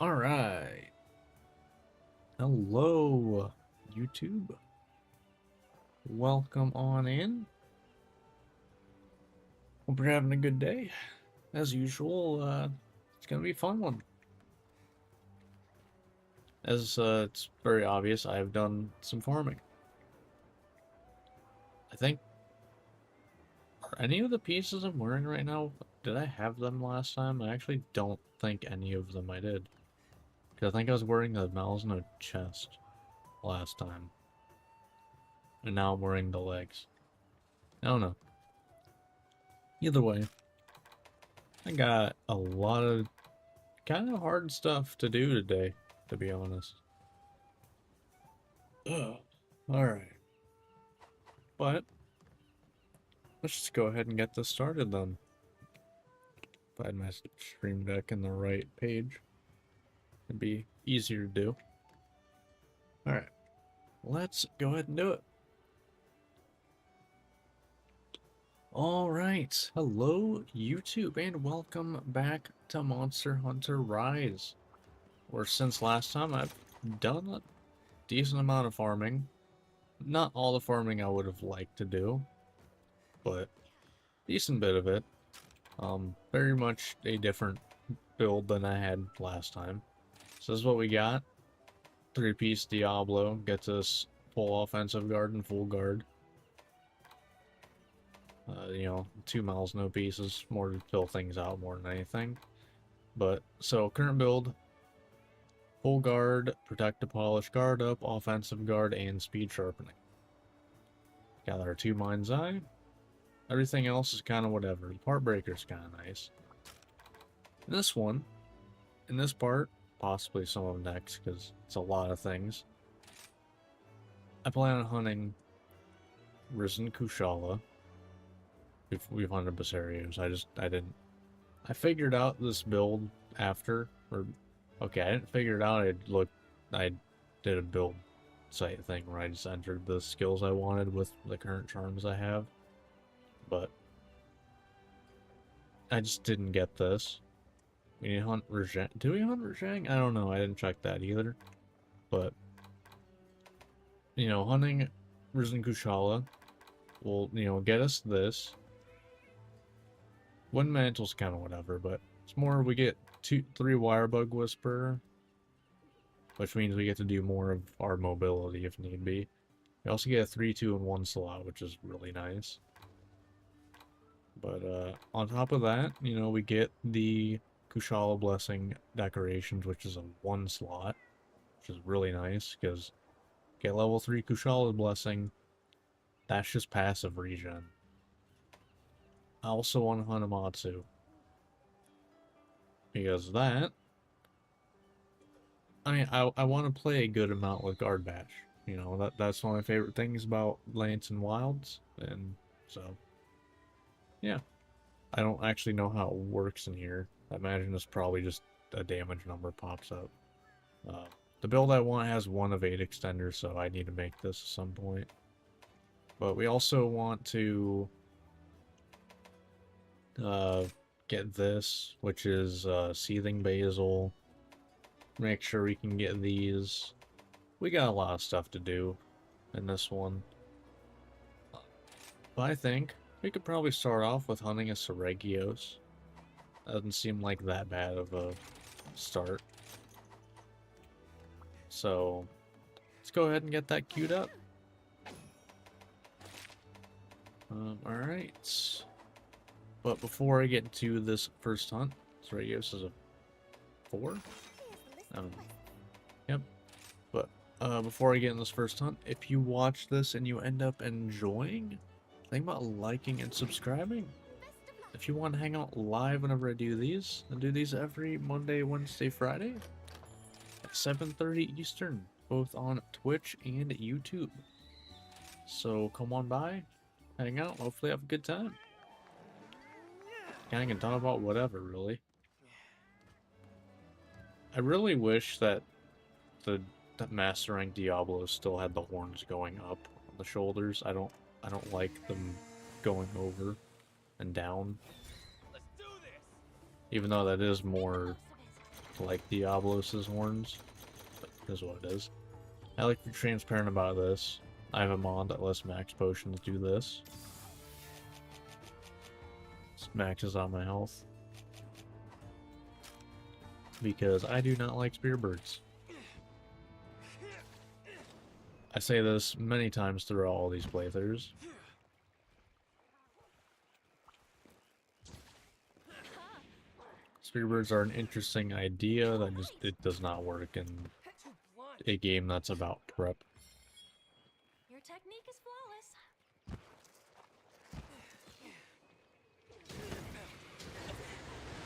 All right. Hello, YouTube. Welcome on in. Hope you're having a good day. As usual, it's gonna be a fun one. As it's very obvious, I've done some farming. I think, are any of the pieces I'm wearing right now, did I have them last time? I actually don't think any of them I did. Because I think I was wearing the Malzno chest last time. And now I'm wearing the legs. I don't know. Either way, I got a lot of kind of hard stuff to do today, to be honest. Ugh. Alright. But, let's just go ahead and get this started then. If I had my stream deck in the right page, it'd be easier to do. Alright. Let's go ahead and do it. Alright. Hello, YouTube, and welcome back to Monster Hunter Rise. Where since last time I've done a decent amount of farming. Not all the farming I would have liked to do, but decent bit of it. Very much a different build than I had last time. So this is what we got. 3-piece Diablo gets us full offensive guard and full guard. 2 miles, no pieces, more to fill things out more than anything. But, so current build, full guard, protect to polish guard up, offensive guard, and speed sharpening. Got our 2 mind's eye. Everything else is kind of whatever. The part breaker's kind of nice. In this one, in this part, possibly some of them next, because it's a lot of things, I plan on hunting Risen Kushala. We've hunted Basarios. I figured out this build after, okay, I didn't figure it out. I did a build site thing where I just entered the skills I wanted with the current charms I have. But I just didn't get this. We need to hunt Rajang. Do we hunt Rajang? I don't know. I didn't check that either. But, hunting Risen Kushala will, get us this. Wind Mantle's kind of whatever, but it's more we get 3 Wirebug Whisper, which means we get to do more of our mobility if need be. We also get a 3, 2, and 1 slot, which is really nice. But on top of that, we get the Kushala Blessing decorations, which is a 1 slot, which is really nice, because get level 3 Kushala Blessing, that's just passive regen. I also want Hanamatsu, because that, I mean, I want to play a good amount with Guard Bash. That's one of my favorite things about Lance and Wilds, and so, yeah. I don't actually know how it works in here. I imagine it's probably just a damage number pops up. The build I want has 1 of 8 extenders, so I need to make this at some point. But we also want to get this, which is Seething Basil. Make sure we can get these. We got a lot of stuff to do in this one. But I think we could probably start off with hunting a Seregios. Doesn't seem like that bad of a start. So, let's go ahead and get that queued up. Alright. But before I get into this first hunt, Seregios is a 4? Yep. But before I get in this first hunt, if you watch this and you end up enjoying, think about liking and subscribing. If you want to hang out live whenever I do these, I do these every Monday, Wednesday, Friday at 7:30 Eastern, both on Twitch and YouTube. So come on by, hang out, hopefully have a good time. I can talk about whatever, really. I really wish that that Master Rank Diablo still had the horns going up on the shoulders. I don't like them going over and down. Even though that is more like Diablos' horns. But it is what it is. I like to be transparent about this. I have a mod that lets max potions do this. This maxes out my health. Because I do not like spearbirds. I say this many times throughout all these playthroughs. Spearbirds are an interesting idea that just it does not work in a game that's about prep. Your technique is flawless.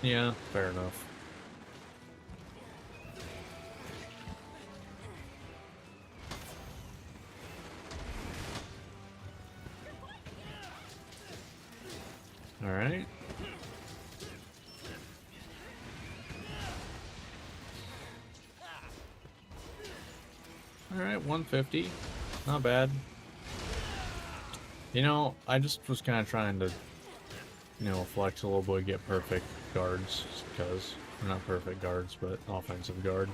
Yeah, fair enough. Alright. Alright, 150. Not bad. You know, I just was kind of trying to, you know, flex a little bit, get perfect guards, because they're not perfect guards, but offensive guard.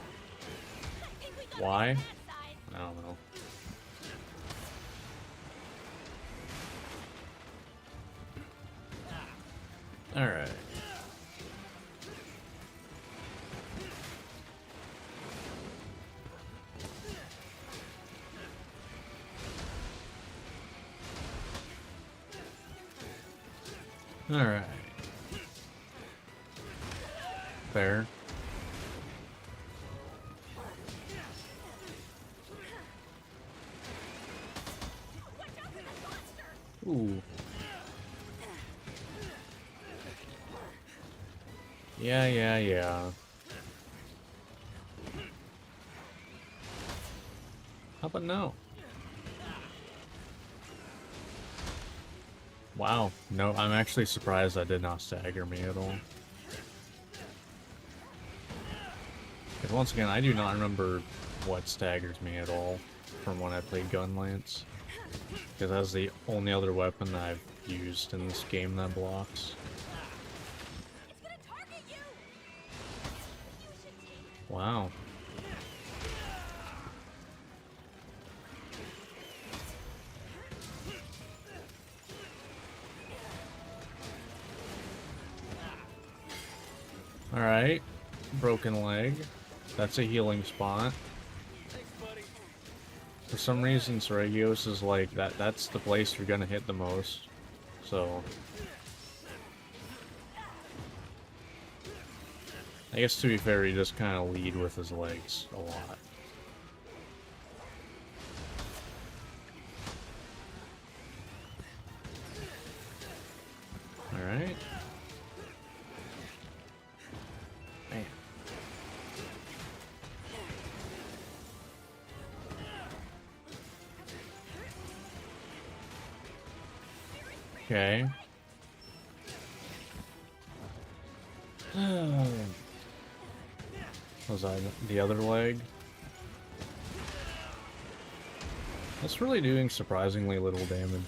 Why? I don't know. Alright. Alright. Fair. Ooh. Yeah. How about no? Wow. No, I'm actually surprised that did not stagger me at all. Because once again, I do not remember what staggers me at all from when I played Gunlance. Because that's the only other weapon that I've used in this game that blocks. It's gonna target you. You should take it. Wow. Alright. Broken leg. That's a healing spot. For some reason, Saragios is like, that's the place you're gonna hit the most. So... I guess to be fair, he just kind of lead with his legs a lot. Alright. Man. Okay. Was that the other leg? That's really doing surprisingly little damage.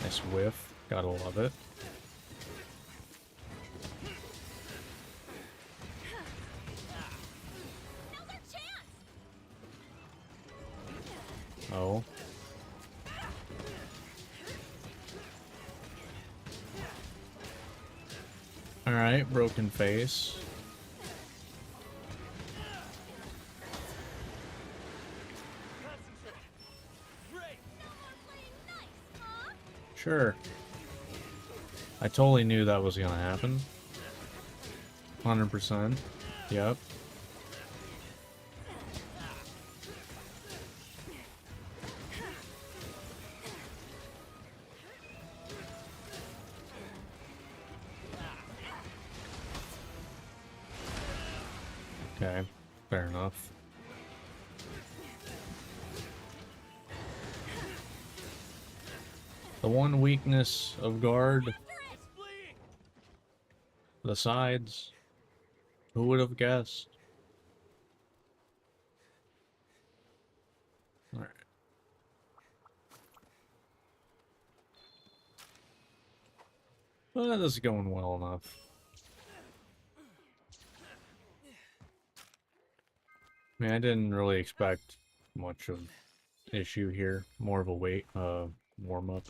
Nice whiff. Gotta love it. Now's our chance. Oh. Alright, broken face. No more playing nice, huh? Sure. I totally knew that was gonna happen. 100%. Yep. Okay, fair enough. The one weakness of guard, the sides. Who would have guessed? Alright. But this is going well enough. I mean, I didn't really expect much of issue here. More of a warm-up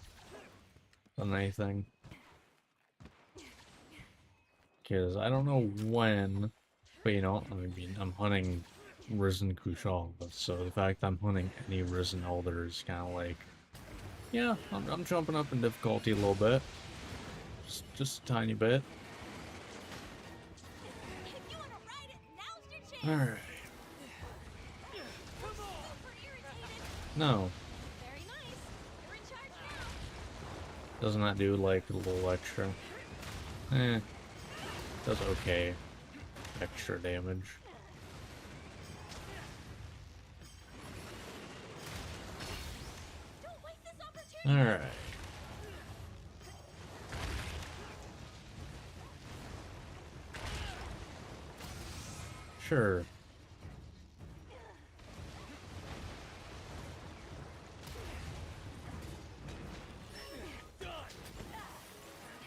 than anything. Because I don't know when, but you know, I mean, I'm hunting Risen Kushala, so the fact that I'm hunting any Risen Elder is kind of like, yeah, I'm jumping up in difficulty a little bit. Just a tiny bit. If you wanna ride it, now's your chance. Alright. Super irritated. No. Very nice. You're in charge now. Doesn't that do like a little extra? Eh. Does okay. Extra damage. Don't waste this opportunity. Alright. Sure.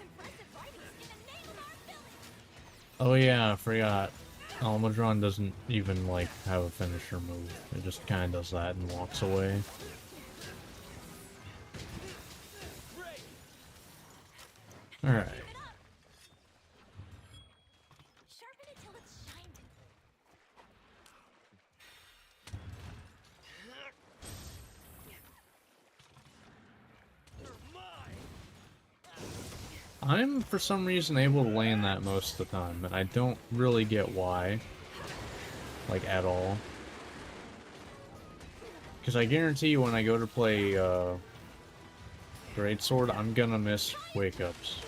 Impressive fighting in the name of our village. Oh yeah, I forgot. Almudron doesn't even like have a finisher move. It just kind of does that and walks away. Alright. Keep it up. Sharpen it till it's shining. I'm, for some reason, able to land that most of the time, and I don't really get why. Like, at all. Because I guarantee you when I go to play, Greatsword, I'm gonna miss wake-ups.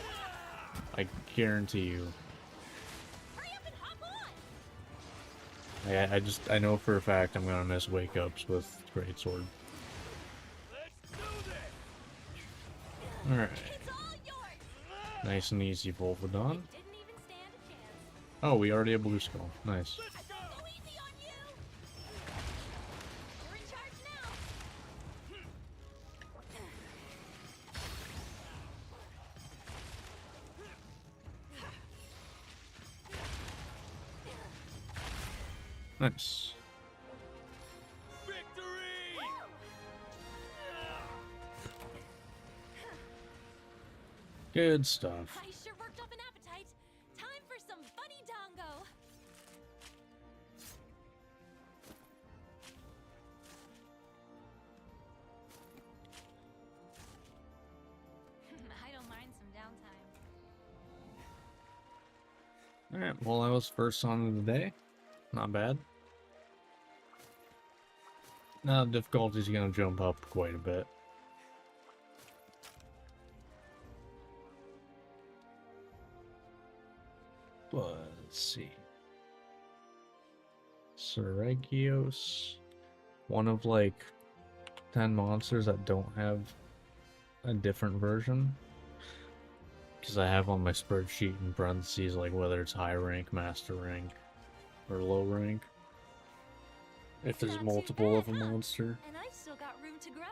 I guarantee you. Hurry up and hop on. I know for a fact I'm gonna miss wake-ups with Greatsword. Alright. It's all yours. Nice and easy, Volvidon. Didn't even stand a chance. Oh, we already have Blue Skull. Nice. Go easy on you. You're in charge now. Nice. Good stuff. I sure worked up an appetite. Time for some funny dongo. I don't mind some downtime. Alright, well that was first song of the day. Not bad. Now the difficulty's gonna jump up quite a bit. But let's see. Seregios. One of like 10 monsters that don't have a different version. Because I have on my spreadsheet in parentheses like whether it's high rank, master rank, or low rank. If there's Not too multiple of a bad, huh? monster. And I've still got room to grow.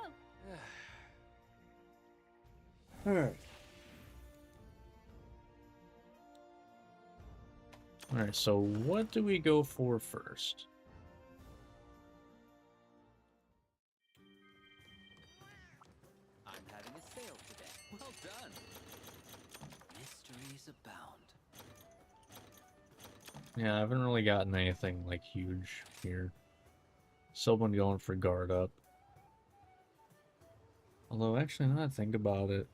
Alright. Alright, so what do we go for first? I'm having a sale today. Well done. Mysteries abound. Yeah, I haven't really gotten anything like huge here. Still been going for guard up. Although actually now that I think about it,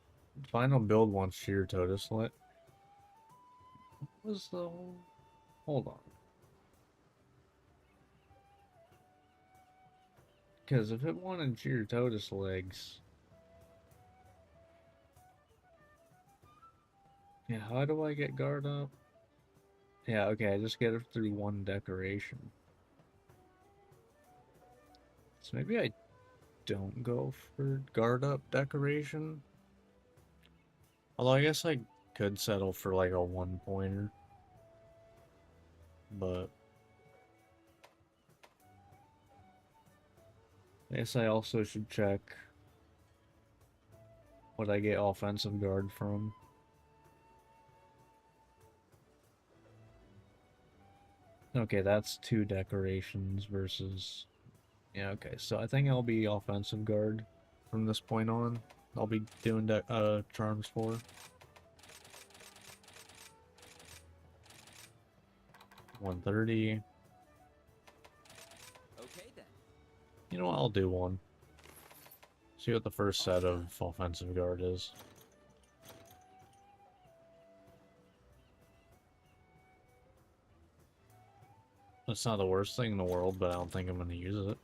final build wants sheer Totoslet. What was the whole... Hold on. Because if it wanted sheer Totus legs... Yeah, how do I get guard up? Yeah, okay, I just get it through one decoration. So maybe I don't go for guard up decoration. Although I guess I could settle for like a 1-pointer. But I guess I also should check what I get offensive guard from. Okay, that's 2 decorations versus... Yeah, okay, so I think I'll be offensive guard from this point on. I'll be doing charms for. 130. Okay then. You know what, I'll do one. See what the first set of offensive guard is. It's not the worst thing in the world, but I don't think I'm going to use it.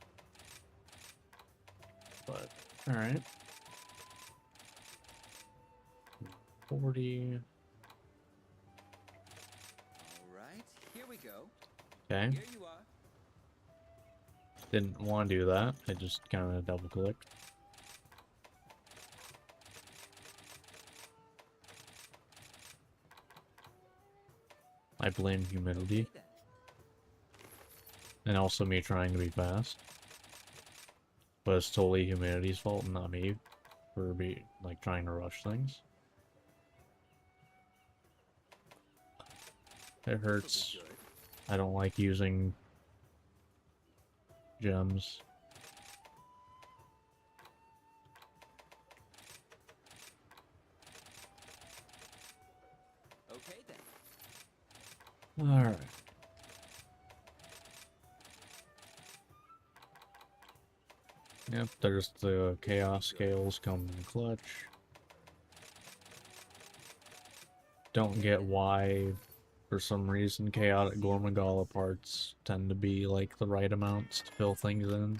But, alright. 40. Alright, here we go. Okay. Here you are. Didn't want to do that. I just kind of double clicked. I blame humidity. Okay then. And also me trying to be fast. But it's totally humidity's fault and not me for trying to rush things. It hurts. This'll be good. I don't like using gems. Okay then. Alright. Yep, there's the chaos scales coming in clutch. Don't get why, for some reason, chaotic Gormagala parts tend to be like the right amounts to fill things in.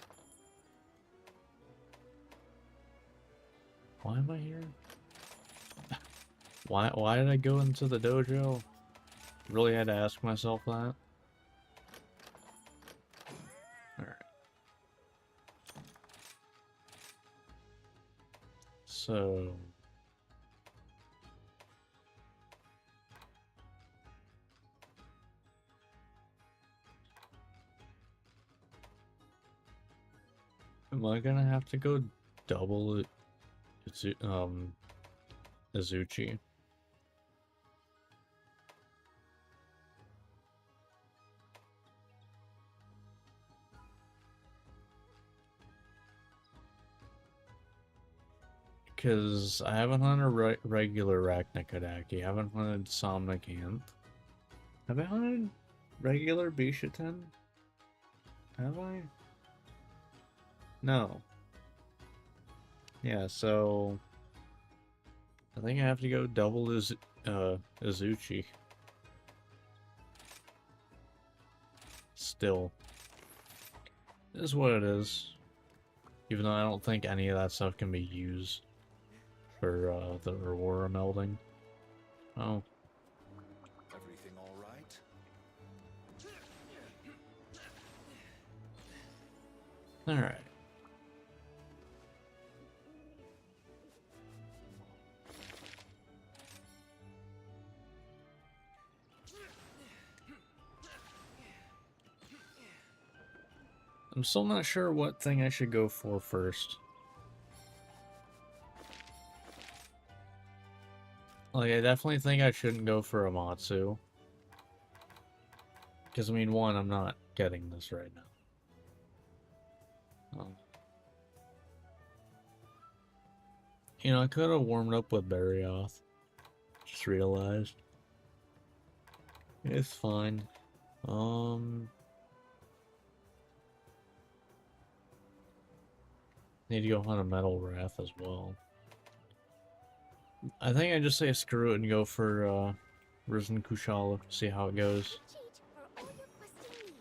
Why am I here? Why did I go into the dojo? Really had to ask myself that. Alright. So... am I gonna have to go double Izuchi? Because I haven't hunted regular Arachnokodaki, I haven't hunted Somnicanth. Have I hunted regular Bishaten? Have I? No. Yeah, so... I think I have to go double Izuchi. Still. It is what it is. Even though I don't think any of that stuff can be used for the Aurora melding. Oh. Everything all right? Alright. I'm still not sure what thing I should go for first. Like, I definitely think I shouldn't go for Amatsu. Because, I mean, one, I'm not getting this right now. Oh. You know, I could have warmed up with Barioth. Just realized. It's fine. Need to go hunt a Metal Wrath as well. I think I just say screw it and go for Risen Kushala. See how it goes. Cheat for all your questing needs.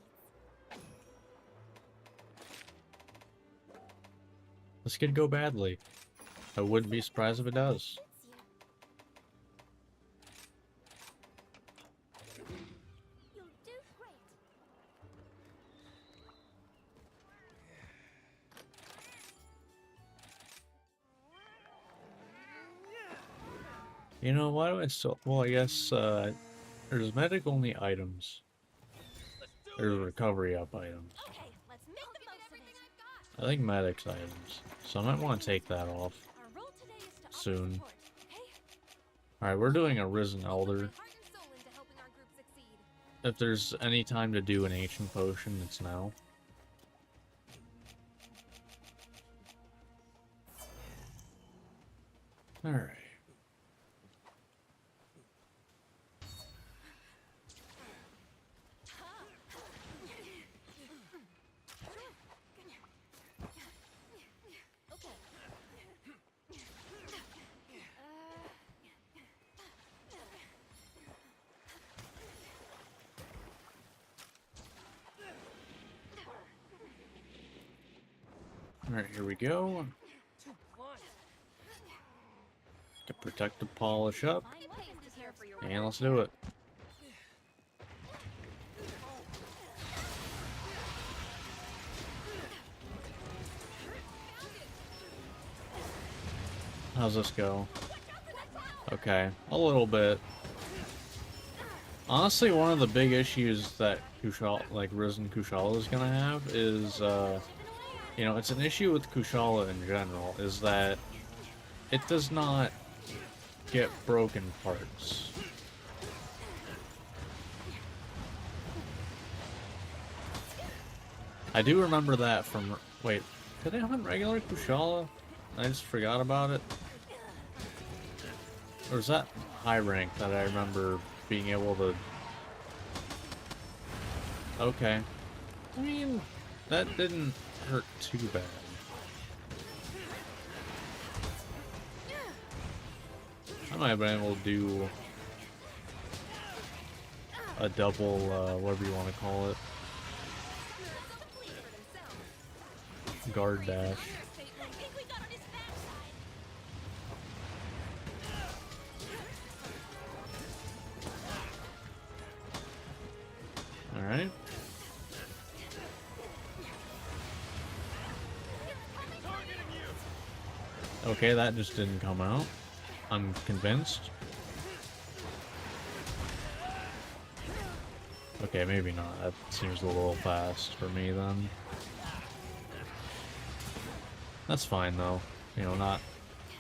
This could go badly. I wouldn't be surprised if it does. You'll do great. You know, why do I still... Well, I guess, there's medic-only items. There's recovery up items. Okay, let's make the most of it. I think medic's items. So I might want to take that off. Our role today is to Soon. offer support, okay? Alright, we're doing a Risen I'll put Elder. my heart and soul into helping our group succeed. if there's any time to do an ancient potion, it's now. Alright. Alright, here we go. To protect the polish up. And let's do it. How's this go? Okay, a little bit. Honestly, one of the big issues that Kushala, like Risen Kushala is gonna have is, you know, it's an issue with Kushala in general, is that it does not get broken parts. I do remember that from... Wait, did I hunt regular Kushala? I just forgot about it? Or is that high rank that I remember being able to... Okay. I mean, that didn't hurt too bad. I might have been able to do a double, whatever you want to call it. Guard dash. Alright. Okay, that just didn't come out. I'm convinced. Okay, maybe not. That seems a little fast for me then. That's fine though. You know, not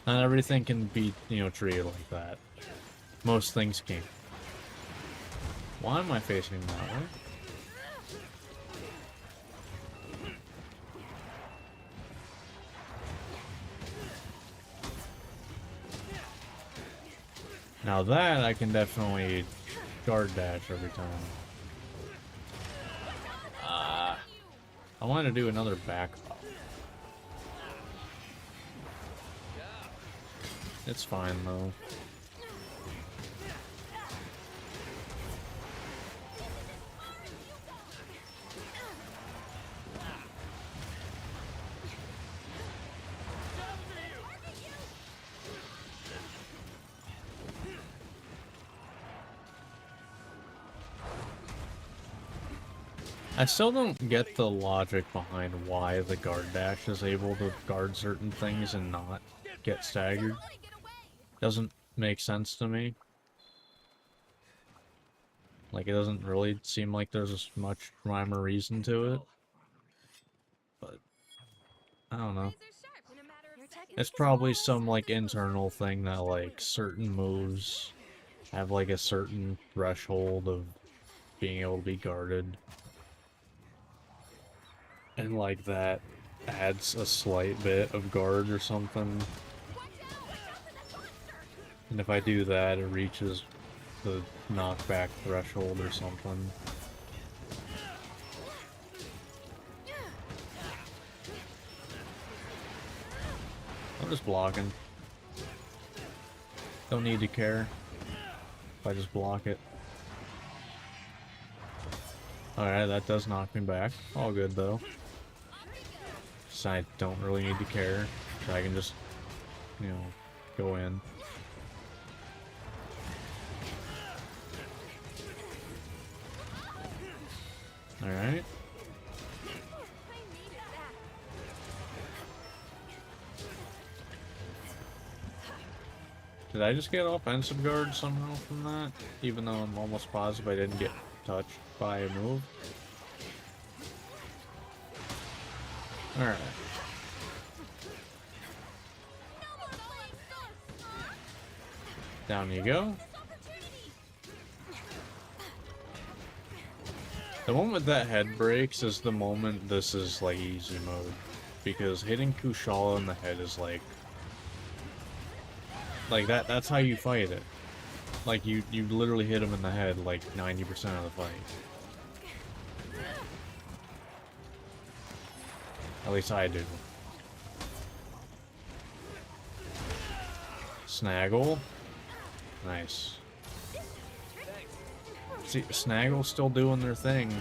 everything can be, you know, treated like that. Most things can. Why am I facing that way? Now that I can definitely guard dash every time. I want to do another back pop. It's fine though. I still don't get the logic behind why the guard dash is able to guard certain things and not get staggered. Doesn't make sense to me. Like, it doesn't really seem like there's as much rhyme or reason to it. But, I don't know. It's probably some, like, internal thing that, like, certain moves have, like, a certain threshold of being able to be guarded. And like that adds a slight bit of guard or something. And if I do that, it reaches the knockback threshold or something. I'm just blocking. Don't need to care if I just block it. Alright, that does knock me back. All good though. So I don't really need to care. So I can just, you know, go in. Alright. Did I just get offensive guard somehow from that? Even though I'm almost positive I didn't get touched by a move. Alright. Down you go. The moment that head breaks is the moment this is like easy mode. Because hitting Kushala in the head is like that's how you fight it. Like you literally hit him in the head like 90% of the fight. At least I do. Snaggle. Nice. See, Snaggle's still doing their thing.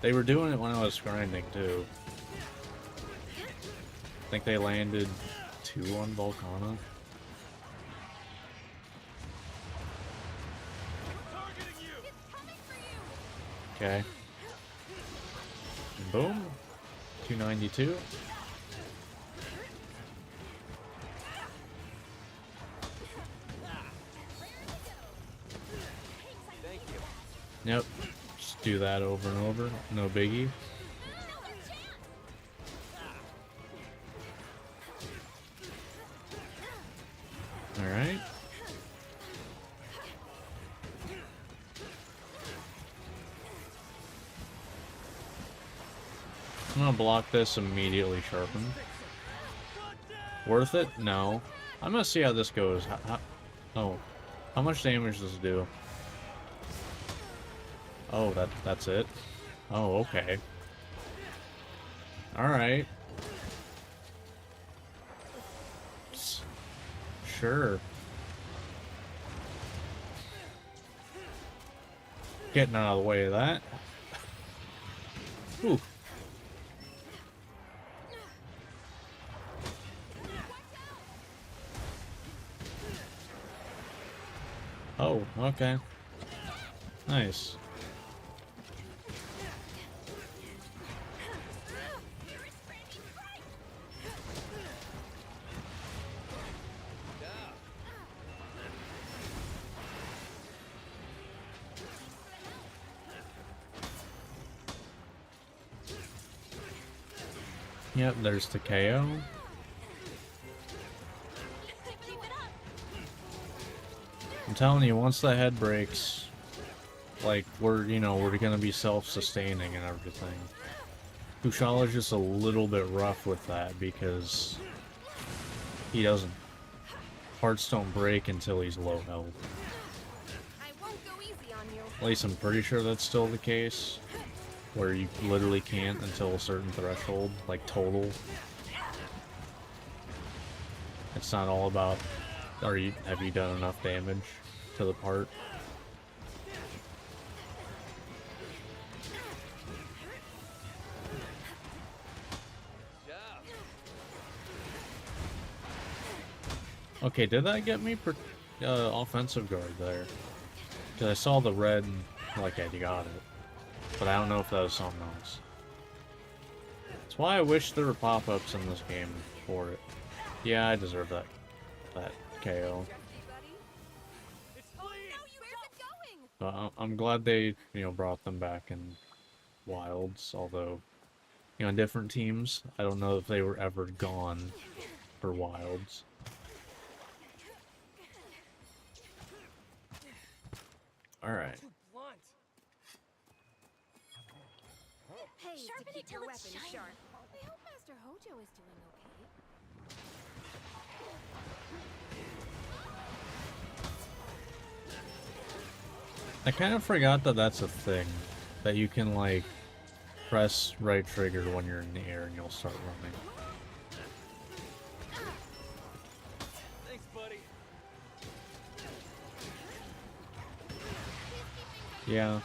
They were doing it when I was grinding too. I think they landed 2 on Volcana. Okay. Boom. 292. Thank you. Yep. Just do that over and over. No biggie. Alright. I'm gonna block this immediately sharpen. Worth it? No. I'm gonna see how this goes. Oh. How much damage does it do? Oh, that's it? Oh, okay. Alright. Sure. Getting out of the way of that. Ooh. Oh, okay. Nice. Yep, there's the KO. I'm telling you, once the head breaks, like, we're gonna be self-sustaining and everything. Kushala's just a little bit rough with that because he doesn't. Hearts don't break until he's low health. I won't go easy on you. At least I'm pretty sure that's still the case. Where you literally can't until a certain threshold, like total. It's not all about have you done enough damage to the part. Okay, did that get me offensive guard there? Because I saw the red, like I got it. But I don't know if that was something else. That's why I wish there were pop-ups in this game for it. Yeah, I deserve that KO. But I'm glad they, brought them back in Wilds. Although, in different teams, I don't know if they were ever gone for Wilds. All right. Hey, sharpen it till it's sharp. I hope Master Hojo is doing okay. I kind of forgot that that's a thing. That you can, like, press right trigger when you're in the air and you'll start running. Thanks, buddy. Yeah.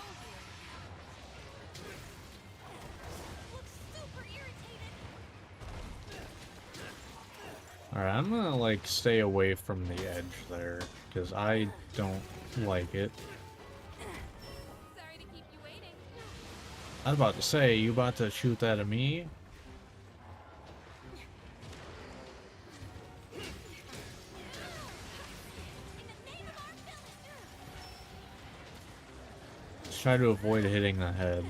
Alright, I'm gonna, like, stay away from the edge there, because I don't like it. Sorry to keep you waiting. I was about to say, you about to shoot that at me? Just try to avoid hitting the head.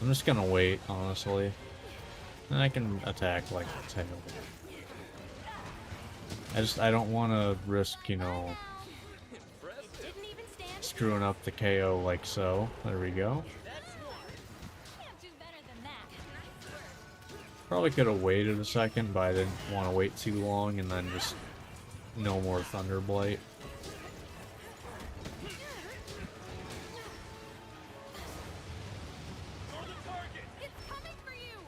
I'm just gonna wait, honestly. And I can attack like the tail. I don't want to risk, It didn't even stand a screwing up the KO like so. There we go. Can't do better than that. Probably could have waited a second, but I didn't want to wait too long and then just no more Thunderblight. It's coming for you.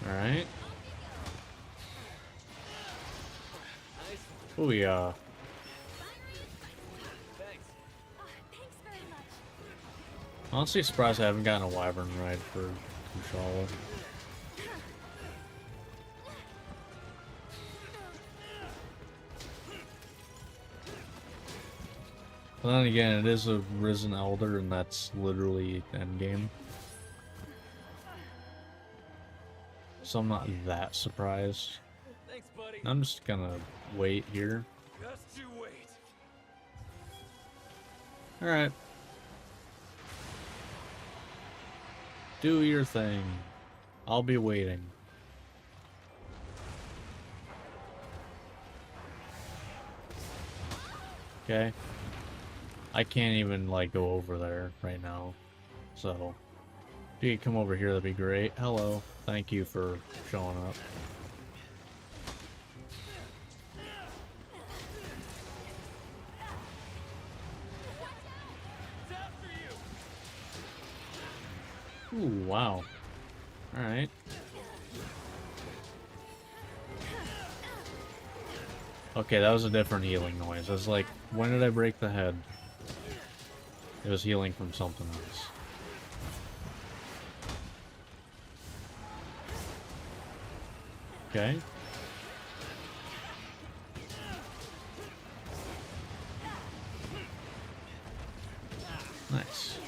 Alright. Nice. Oh yeah. Oh, thanks very much. Honestly surprised I haven't gotten a Wyvern ride for Kushala. But then again, it is a Risen Elder, and that's literally endgame. So I'm not that surprised. Thanks, buddy. I'm just gonna wait here. Just you wait. Alright. Do your thing. I'll be waiting. Okay. I can't even, like, go over there right now. So, if you could come over here, that'd be great. Hello. Thank you for showing up. It's after you. Ooh, wow. Alright. Okay, that was a different healing noise. I was like, when did I break the head? It was healing from something else. Okay. Nice.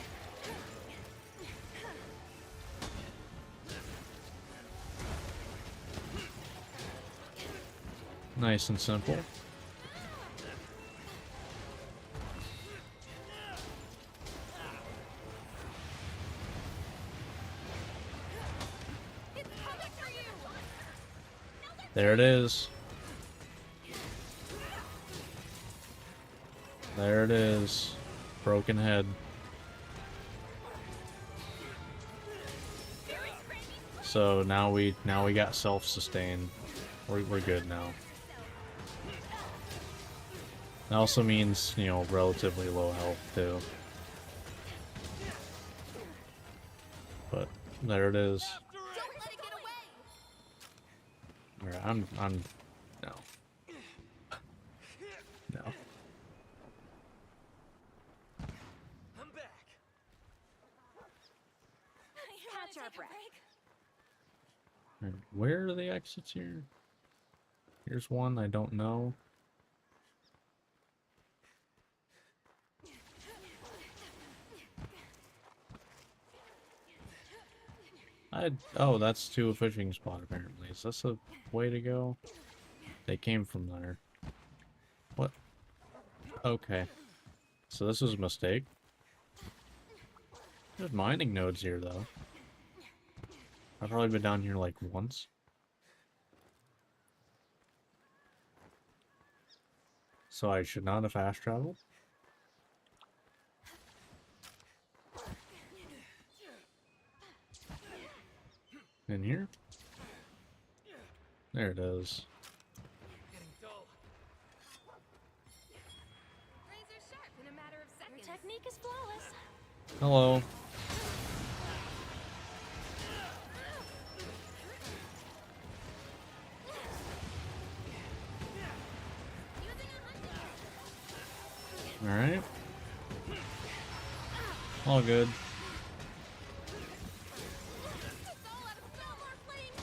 Nice and simple. It's coming for you. There it is. There it is. Broken head. So now we got self-sustained. We're good now. That also means, you know, relatively low health too. But there it is. Don't let it get away. Alright, I'm no. No. I'm back. Catch our breath. Alright, where are the exits here? Here's one I don't know. Oh, that's to a fishing spot apparently. Is this a way to go? They came from there. What? Okay. So this was a mistake. There's mining nodes here though. I've probably been down here like once. So I should not have fast traveled. In here? There it is. Getting dull. Razor sharp in a matter of seconds. Your technique is flawless. Hello. Alright. All good. It's all out of Spellmore Fling.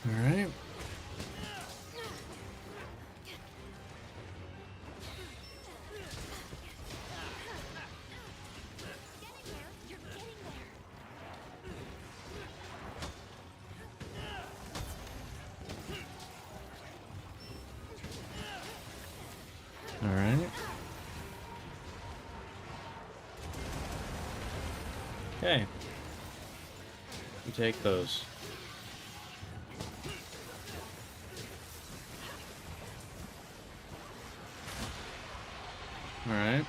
Alright. Getting there. You're getting there. Alright. Okay. You take those. Alright.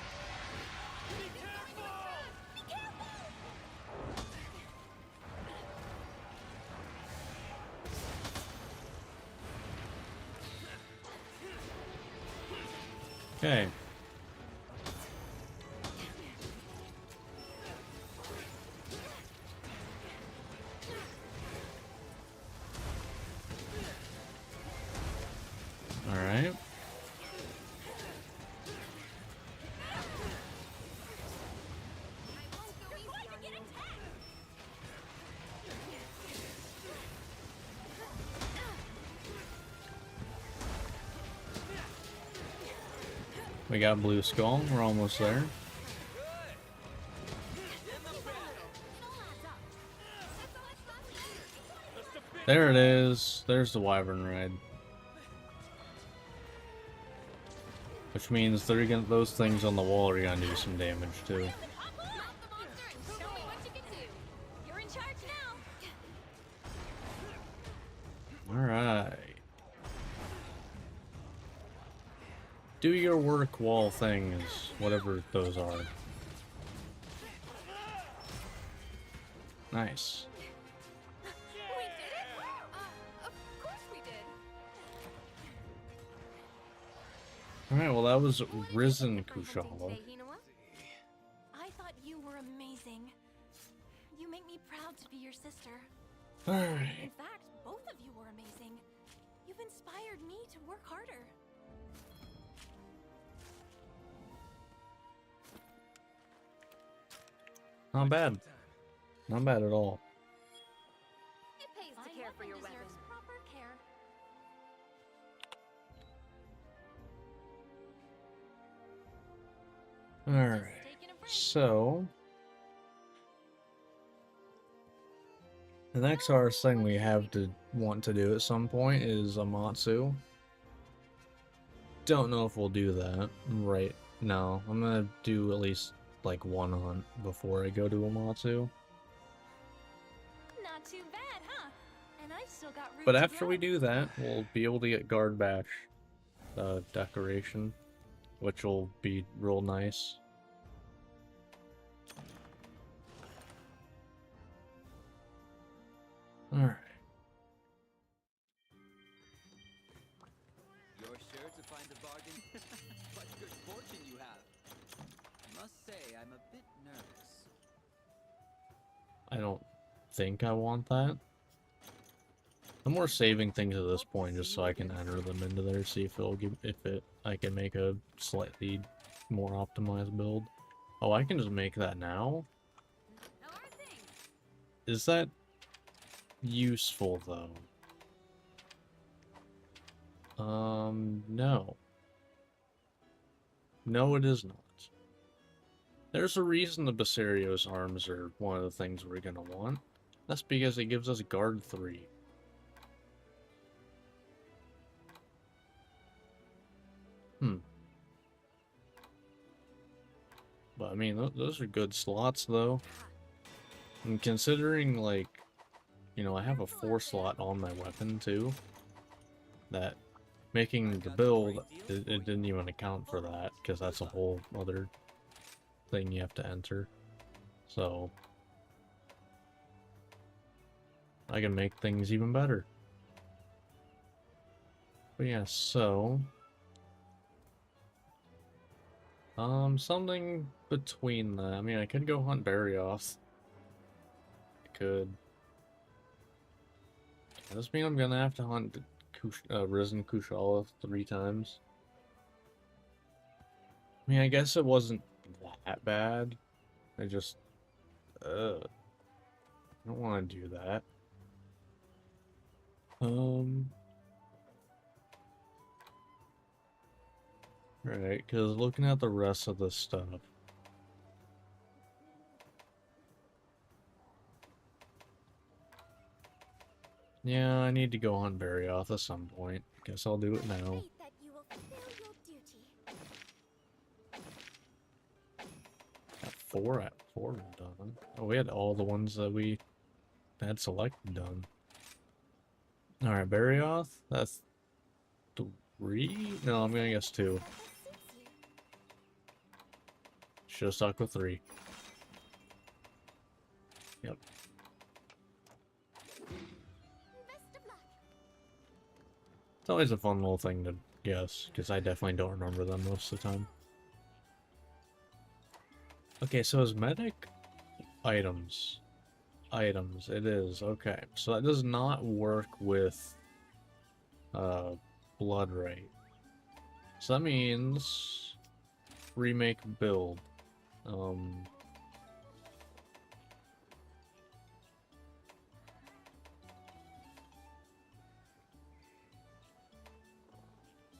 Okay. Alright. We got Blue Skull. We're almost there. There it is. There's the Wyvern Ride. Which means they're gonna, those things on the wall are gonna do some damage too. Alright. Do your work wall things, whatever those are. Nice. We did it? Of course we did. Alright, well that was Risen Kushala. I thought you were amazing. You make me proud to be your sister. Alright. In fact, both of you were amazing. You've inspired me to work harder. Not bad. Not bad at all. It pays to care for your weapon. Proper care. Alright. Taking a break. So the next hardest thing we have to want to do at some point is Amatsu. Don't know if we'll do that right now. I'm gonna do at least like one hunt before I go to Amatsu. Not too bad, huh? And I've still got room But to after grow. we do that, we'll be able to get Guard Bash decoration, which will be real nice. Alright. You're sure to find a bargain? What good fortune you have. I must say, I'm a bit nervous. I don't think I want that. I'm more saving things at this point just so I can enter them into there, see if it'll give, I can make a slightly more optimized build. Oh, I can just make that now? No hard thing. Is that useful though? No. No, it is not. There's a reason the Basario's arms are one of the things we're gonna want. That's because it gives us guard 3. But I mean, those are good slots though. And considering, like, you know, I have a 4 slot on my weapon too. That making the build, it didn't even account for that, because that's a whole other thing you have to enter. So I can make things even better. But yeah, so something between that. I mean, I could go hunt Barioth. I could. Does this mean I'm gonna have to hunt Risen Kushala 3 times? I mean, I guess it wasn't that bad. I just, I don't want to do that. Right, because looking at the rest of the stuff. Yeah, I need to go hunt Barioth at some point. Guess I'll do it now. Faith that you will fulfill your duty. Got four done. Oh, we had all the ones that we had selected done. Alright, Barrioth, that's 3? No, I'm gonna guess 2. Should've stuck with 3. Yep. Best of luck. It's always a fun little thing to guess, because I definitely don't remember them most of the time. Okay, so as medic items. Items, it is. Okay, so that does not work with blood rate. So that means remake build.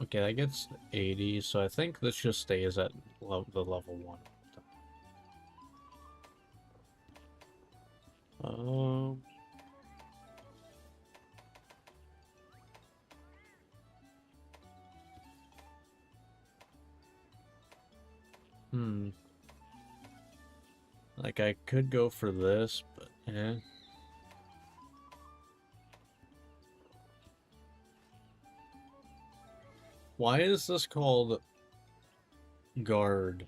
Okay, that gets 80, so I think this just stays at the level 1. Like, I could go for this, but eh. Why is this called guard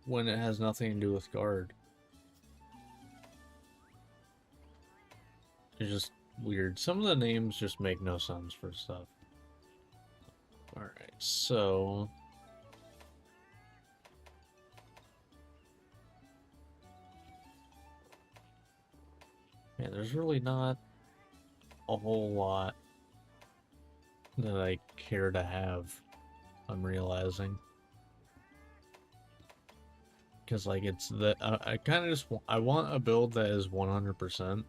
when it has nothing to do with guard? It's just weird. Some of the names just make no sense for stuff. Alright, so... yeah, there's really not a whole lot that I care to have, I'm realizing. Because, like, it's the... I kind of just... I want a build that is 100%.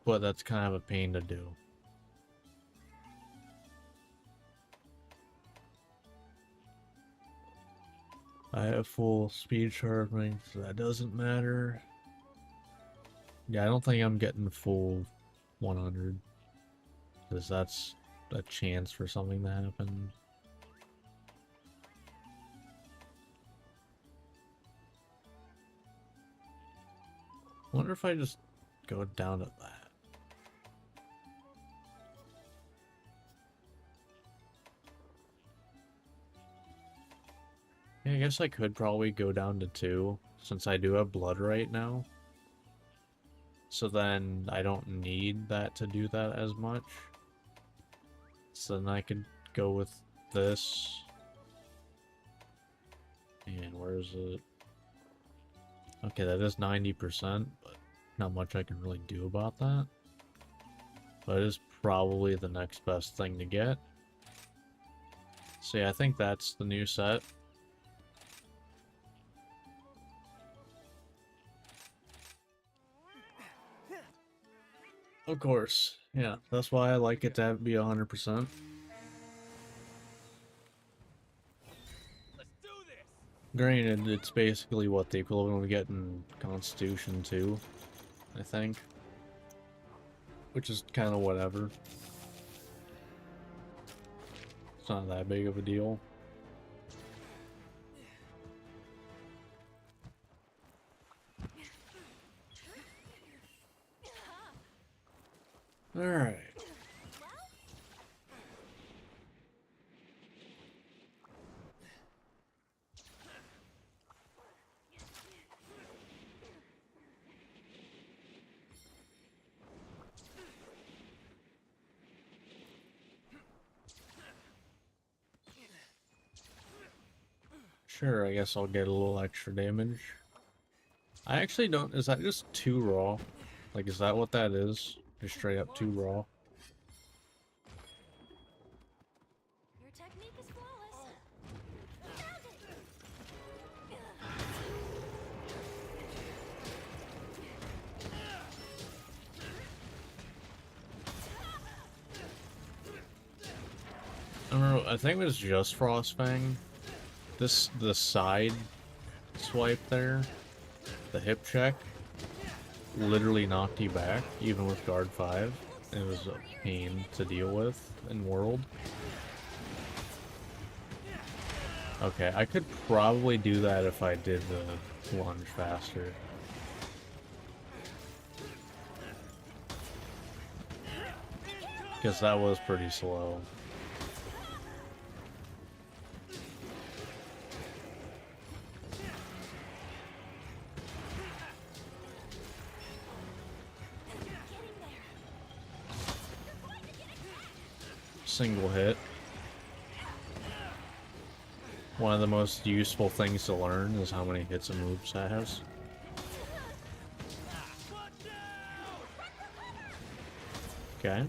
But that's kind of a pain to do. I have full speed sharpening, so that doesn't matter. Yeah, I don't think I'm getting full 100. Because that's a chance for something to happen. I wonder if I just go down to that. Yeah, I guess I could probably go down to 2, since I do have blood right now. So then I don't need that to do that as much. So then I could go with this. And where is it? Okay, that is 90%, but not much I can really do about that. But it is probably the next best thing to get. So yeah, I think that's the new set. Of course, yeah, that's why I like it to be 100%. Let's do this. Granted, it's basically what the equivalent of getting Constitution 2, I think. Which is kind of whatever. It's not that big of a deal. Alright. Sure, I guess I'll get a little extra damage. I actually don't... is that just 2 raw? Like, is that what that is? Just straight up 2 raw? Your technique is flawless. Found it. I remember, I think it was just Frostfang. The side swipe there, the hip check, literally knocked you back, even with guard 5. It was a pain to deal with in World. Okay, I could probably do that if I did the lunge faster. Because that was pretty slow. Single hit. One of the most useful things to learn is how many hits a move has. Okay.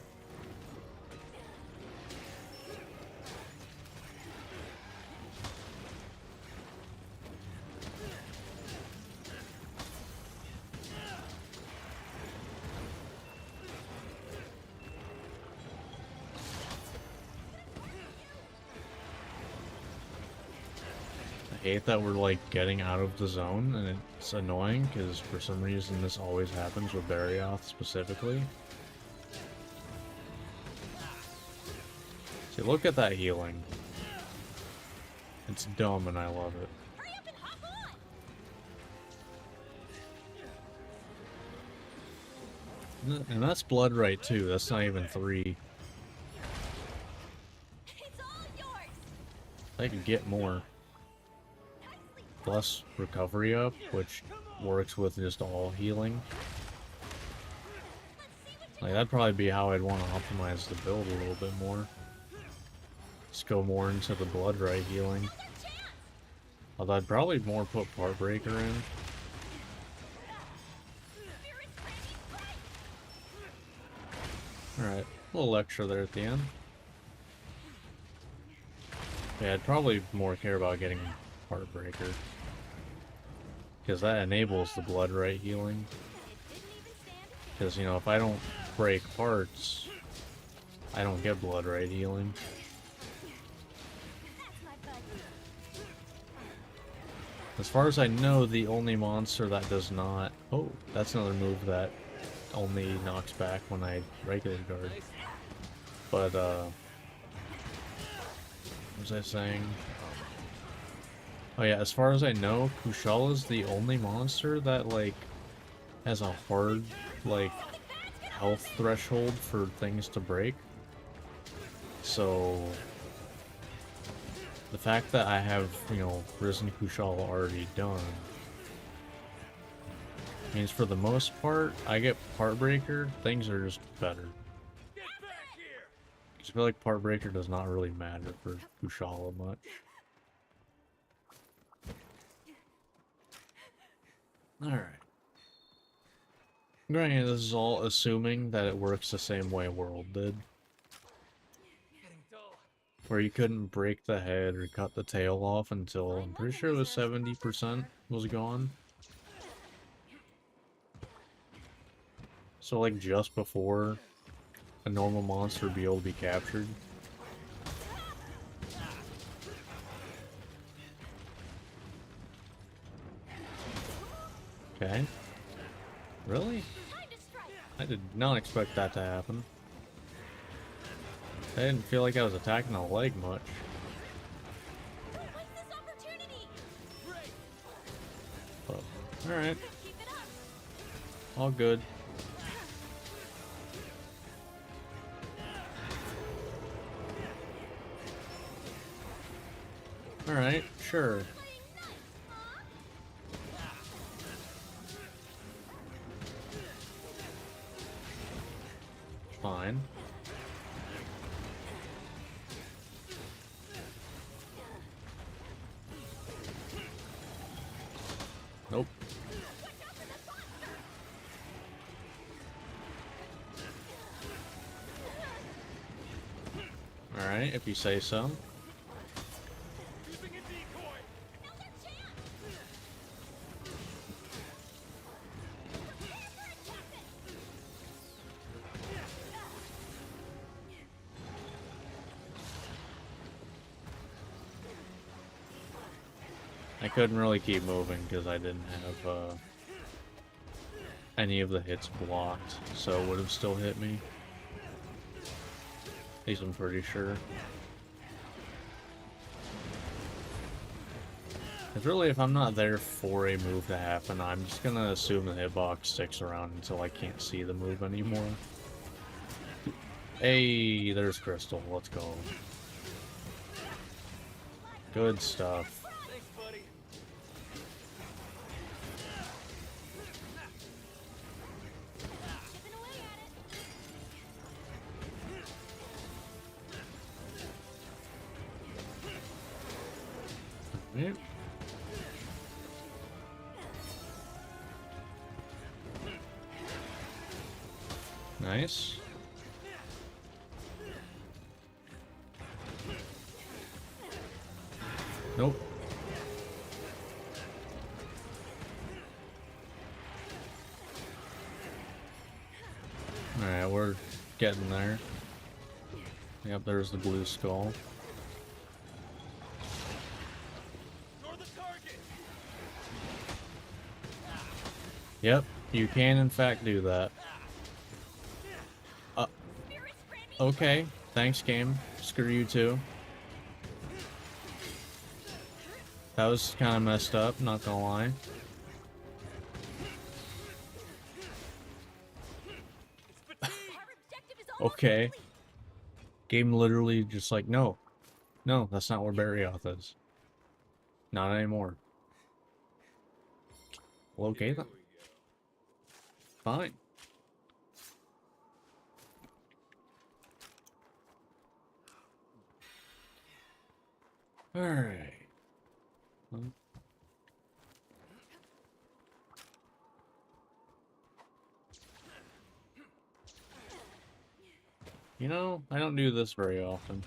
I hate that we're like getting out of the zone, and it's annoying because for some reason this always happens with Barioth specifically. See, look at that healing. It's dumb and I love it. Hurry up and hop on! And that's blood right too, that's not even 3. It's all yours! I could get more. Plus recovery up, which works with just all healing. Like, that'd probably be how I'd want to optimize the build a little bit more. Just go more into the blood right healing. Although I'd probably more put Part Breaker in. Alright, a little extra there at the end. Yeah, I'd probably more care about getting Part Breaker. Because that enables the blood right healing. Because, you know, if I don't break parts, I don't get blood right healing. As far as I know, the only monster that does not... Oh, that's another move that only knocks back when I regular guard. But, what was I saying? Oh yeah, as far as I know, Kushala is the only monster that, like, has a hard, like, health threshold for things to break. So, the fact that I have, you know, Risen Kushala already done means for the most part, I get Part Breaker, things are just better. I feel like Part Breaker does not really matter for Kushala much. Alright. Granted, this is all assuming that it works the same way World did. Where you couldn't break the head or cut the tail off until, I'm pretty sure it was 70% was gone. So like just before a normal monster would be able to be captured. Okay. Really? I did not expect that to happen. I didn't feel like I was attacking a leg much. But, alright. All good. Alright, sure. Fine. Nope. Alright, if you say so. I couldn't really keep moving because I didn't have any of the hits blocked, so it would have still hit me. At least I'm pretty sure. Because really, if I'm not there for a move to happen, I'm just gonna assume the hitbox sticks around until I can't see the move anymore. Hey, there's Crystal. Let's go. Good stuff. Thanks, buddy. Chipping away at it. Yep. Nice. Nope. Alright, we're getting there. Yep, there's the blue skull. Yep, you can in fact do that. Okay, thanks game. Screw you too. That was kind of messed up, not gonna lie. Our objective is almost Okay. complete. Game literally just like, no. No, that's not where Barrioth is. Not anymore. Well, okay then. Fine. Alright. You know, I don't do this very often.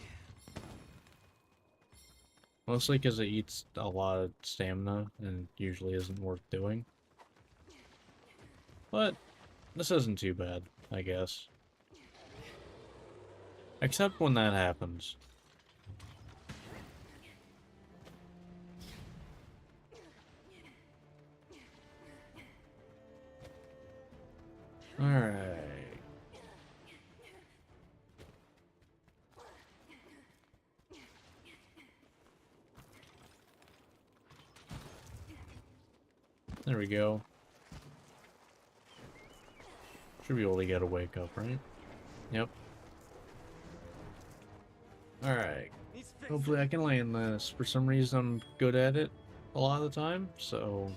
Mostly because it eats a lot of stamina and usually isn't worth doing. But this isn't too bad, I guess. Except when that happens. Alright. There we go. Should be able to get a wake up, right? Yep. Alright. Hopefully I can land this. For some reason I'm good at it a lot of the time, so...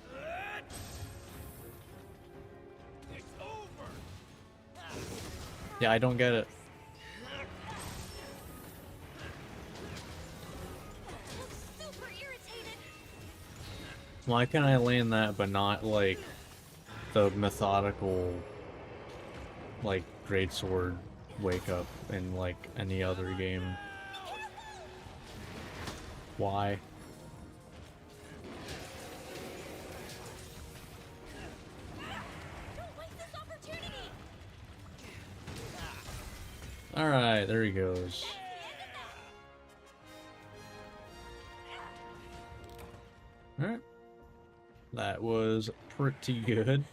Yeah, I don't get it. Super irritated. Why can I land that but not, like, the methodical, like, greatsword wake up in, like, any other game? Why? Don't waste this opportunity. Alright, there he goes. Alright. That was pretty good.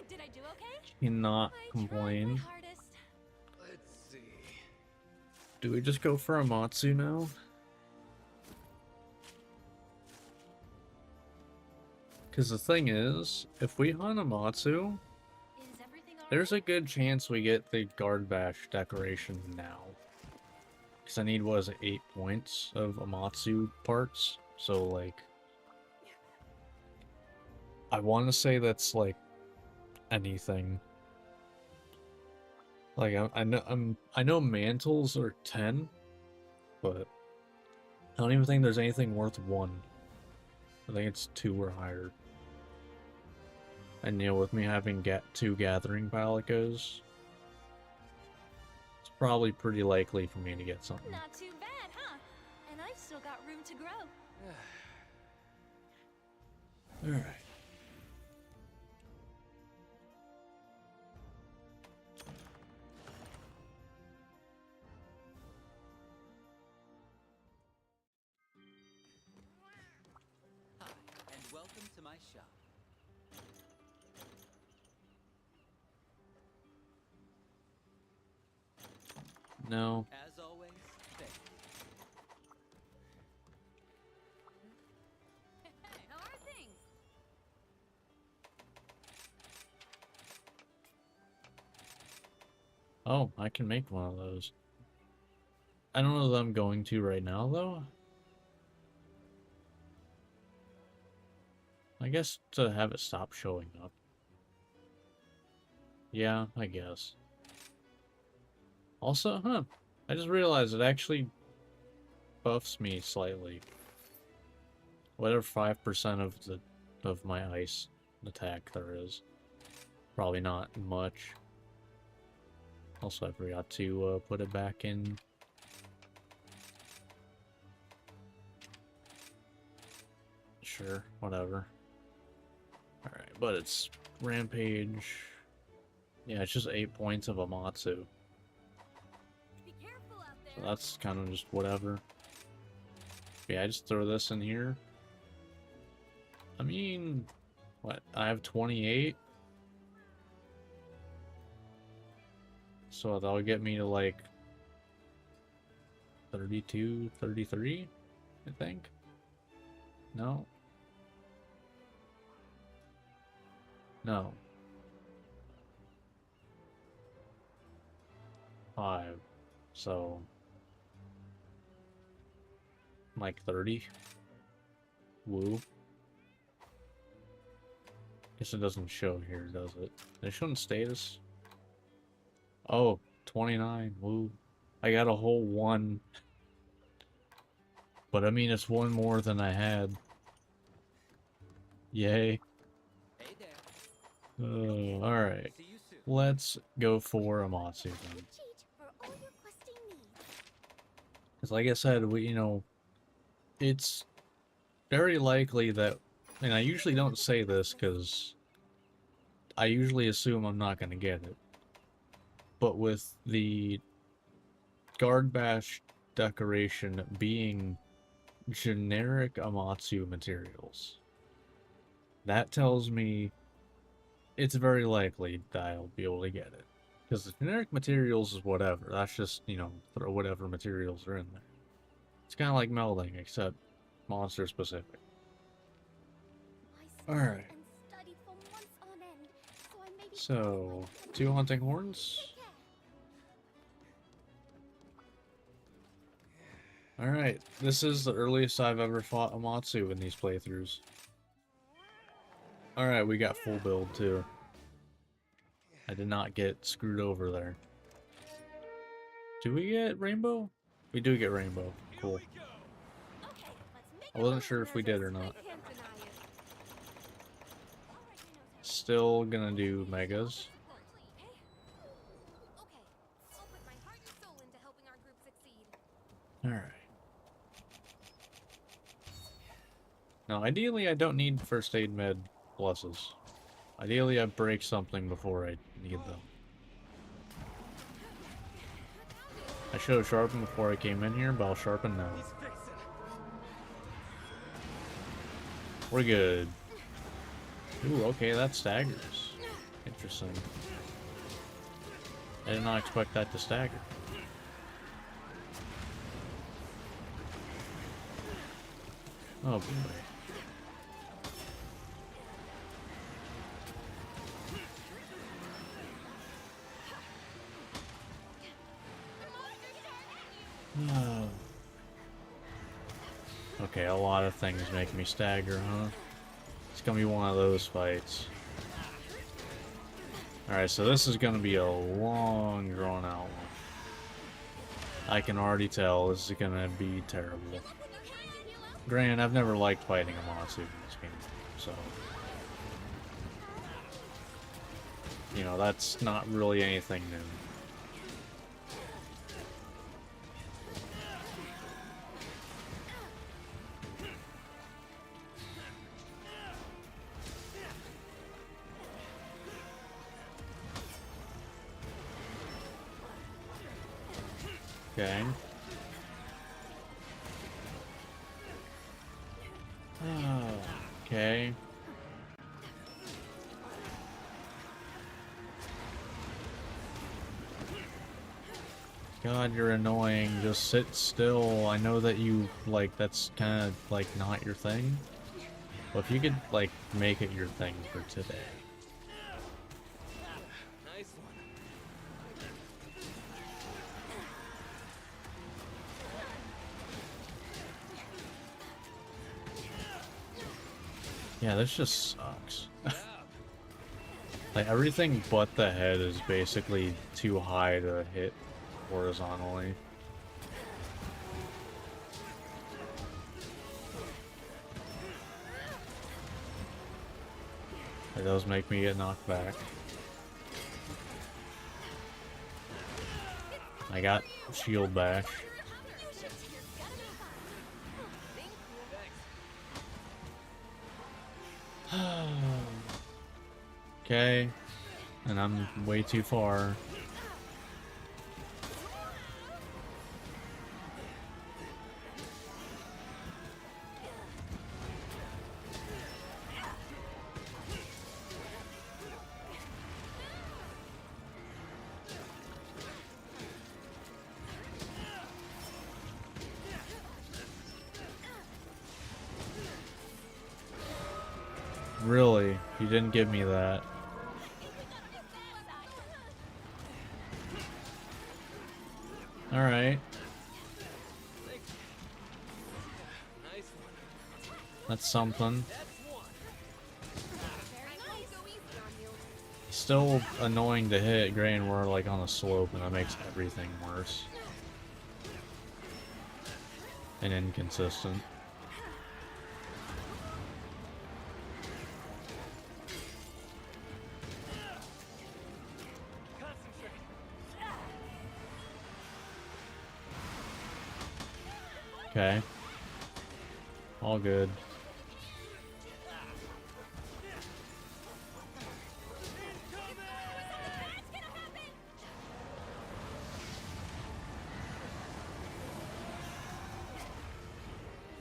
Did I do okay? Cannot I tried complain. my hardest. Let's see. Do we just go for Amatsu now? Because the thing is, if we hunt Amatsu, Is everything all there's a right? good chance we get the guard bash decoration now. Because I need, what is it, 8 points of Amatsu parts? So, like... I want to say that's, like, anything. Like, I know mantles are 10, but I don't even think there's anything worth 1. I think it's 2 or higher. And, you know, with me having 2 Gathering Palicos, it's probably pretty likely for me to get something. Not too bad, huh? And I've still got room to grow. Alright. Hi, and welcome to my shop. No. As always, thanks. Hey, how are Oh, I can make one of those. I don't know that I'm going to right now, though. I guess to have it stop showing up. Yeah, I guess. Also, I just realized it actually buffs me slightly. Whatever 5% of my ice attack there is. Probably not much. Also, I forgot to put it back in. Sure, whatever. Alright, but it's Rampage. Yeah, it's just 8 points of Amatsu. Be careful out there. So that's kind of just whatever. Yeah, I just throw this in here. I mean, what? I have 28. So that'll get me to like 32, 33, I think. No. No. 5. So like 30. Woo. Guess it doesn't show here, does it? It shouldn't status. Oh, 29. Woo. I got a whole 1. But I mean, it's 1 more than I had. Yay. Hey there. Alright. See you soon. Let's go for Amatsu then. Cheat for all your questing needs. Because like I said, it's very likely that, and I usually don't say this because I usually assume I'm not going to get it. But with the Guard Bash decoration being generic Amatsu materials, that tells me it's very likely that I'll be able to get it. Because the generic materials is whatever. That's just, you know, throw whatever materials are in there. It's kind of like melding, except monster specific. I Alright. and studied for months on end, so I may be So, 2 hunting horns. Take care. Alright, this is the earliest I've ever fought Amatsu in these playthroughs. Alright, we got full build too. I did not get screwed over there. Do we get rainbow? We do get rainbow. Cool. Okay, let's make I it wasn't all sure if we did or nervous. not. I can't deny it. Alright, I know. Still gonna do megas. Okay, I'll put my heart and soul into helping our group succeed. Alright. Now, ideally, I don't need first aid med pluses. Ideally, I break something before I need them. I should have sharpened before I came in here, but I'll sharpen now. We're good. Ooh, okay, that staggers. Interesting. I did not expect that to stagger. Oh boy. Oh. Okay, a lot of things make me stagger, huh? It's gonna be one of those fights. Alright, so this is gonna be a long, drawn-out one. I can already tell this is gonna be terrible. Granted, I've never liked fighting Amatsu in this game, so... You know, that's not really anything new. Okay. Okay. God, you're annoying. Just sit still. I know that you, like, that's kind of, like, not your thing. But if you could, like, make it your thing for today. Nice one. Yeah, this just sucks. Like, everything but the head is basically too high to hit horizontally. It does make me get knocked back. I got shield bash. Okay. And I'm way too far. Really? You didn't give me that. Alright. Nice one. That's something. That's one. Still annoying to hit grain we're like on a slope, and that makes everything worse. And inconsistent. Okay. All good.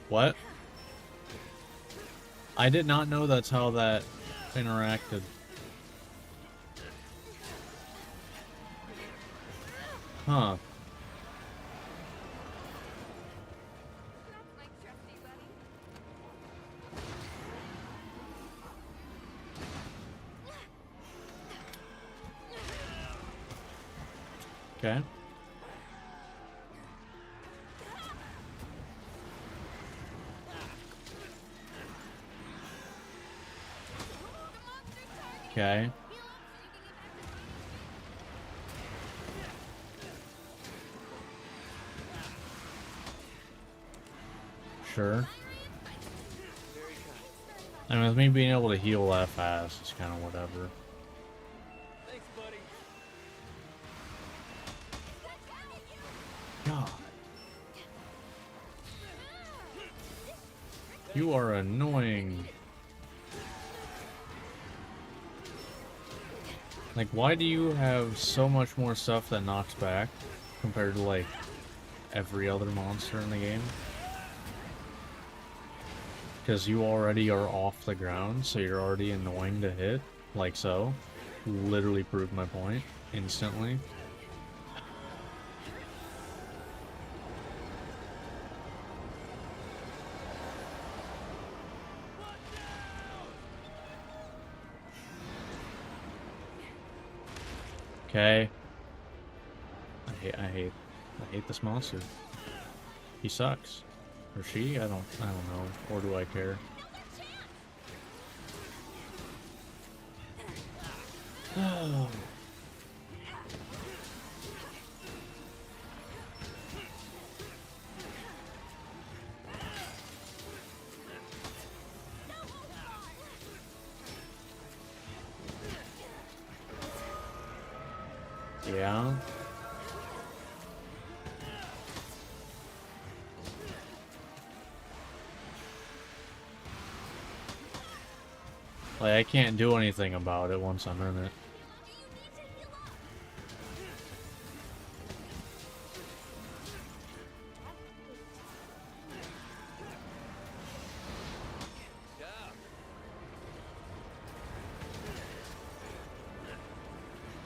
What? I did not know that's how that interacted. Huh. My trusty buddy. Okay. Okay. Sure. I mean, with me being able to heal that fast, it's kind of whatever. Thanks, buddy. God. You are annoying. Like, why do you have so much more stuff that knocks back compared to, like, every other monster in the game? Because you already are off the ground, so you're already annoying to hit, like so. Literally proved my point instantly. Okay. I hate this monster. He sucks. Or she? I don't know. Or do I care? Oh. Yeah. Like, I can't do anything about it once I'm in it.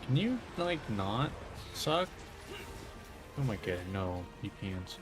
Can you, like, not suck? Oh my god, no, you can't.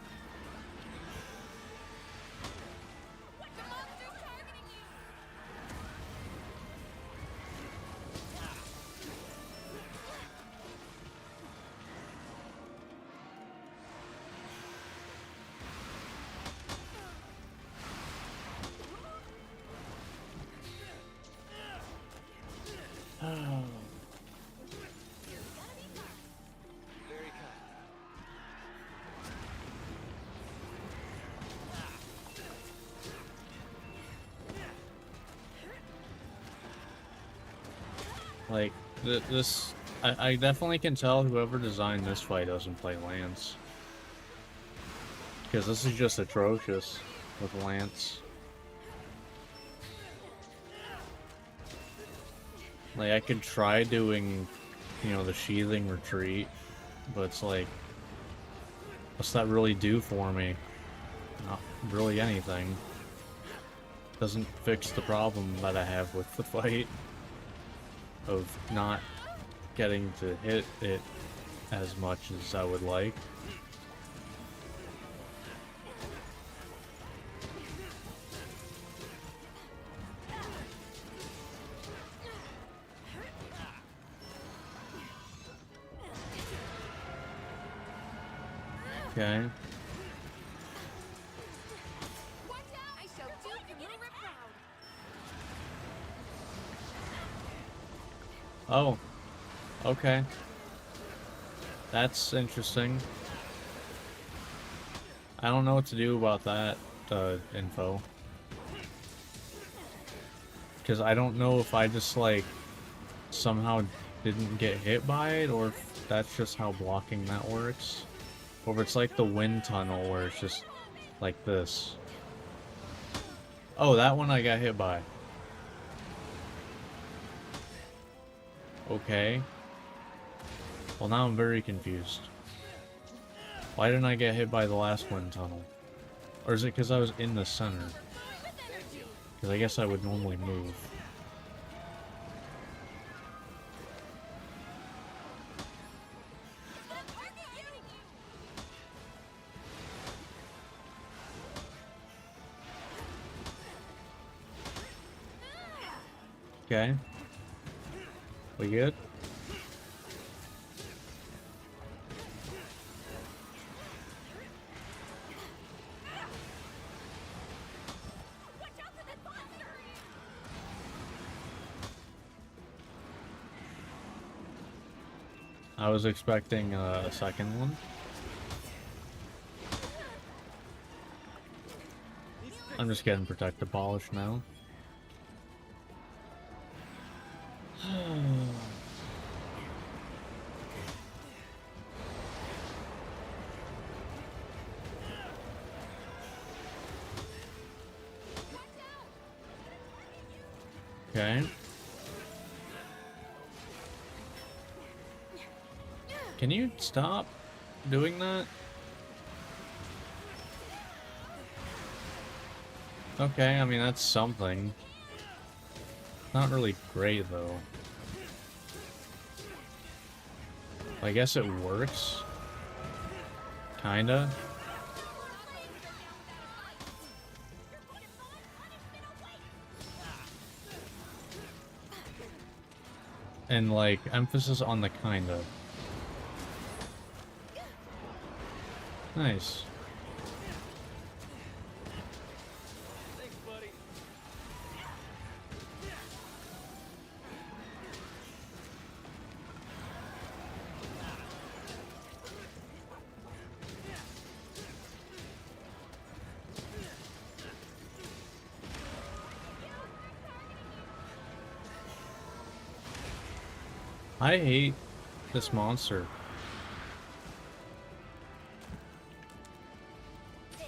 Like, this... I definitely can tell whoever designed this fight doesn't play Lance. Because this is just atrocious with Lance. Like, I could try doing, you know, the sheathing retreat, but it's like, what's that really do for me? Not really anything. Doesn't fix the problem that I have with the fight of not getting to hit it as much as I would like. Okay. Watch out! I shall duke you little rip proud. Oh. Okay. That's interesting. I don't know what to do about that info. Because I don't know if I just, like, somehow didn't get hit by it, or if that's just how blocking that works. Or if it's like the wind tunnel where it's just like this. Oh, that one I got hit by. Okay. Well, now I'm very confused. Why didn't I get hit by the last wind tunnel? Or is it because I was in the center? Because I guess I would normally move. Okay. We good? I was expecting a second one. I'm just getting protective polish now. Okay. Can you stop doing that? Okay, I mean, that's something. Not really great, though. I guess it works. Kinda. And, like, emphasis on the kinda. Nice. Thanks, buddy. I hate this monster.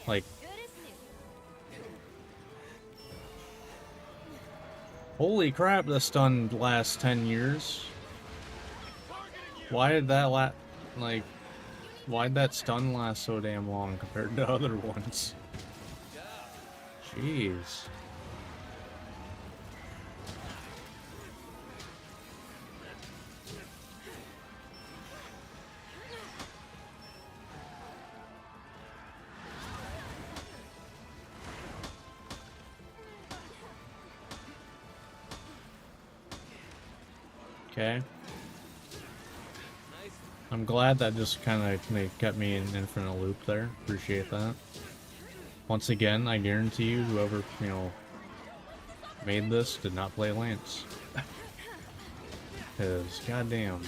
Like, holy crap, this stun lasts 10 years. Why did that why'd that stun last so damn long compared to other ones? Jeez. Okay. Nice. I'm glad that just kind of kept me in infinite loop there. Appreciate that. Once again, I guarantee you, whoever, you know, made this did not play Lance. Because, goddamn.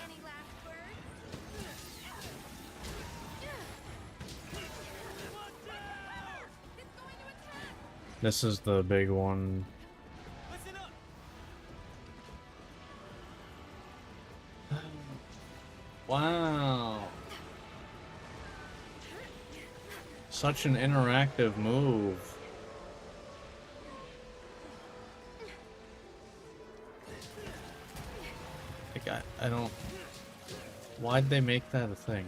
Any last words? This is the big one. Listen up. such an interactive move. Like, I don't... Why'd they make that a thing?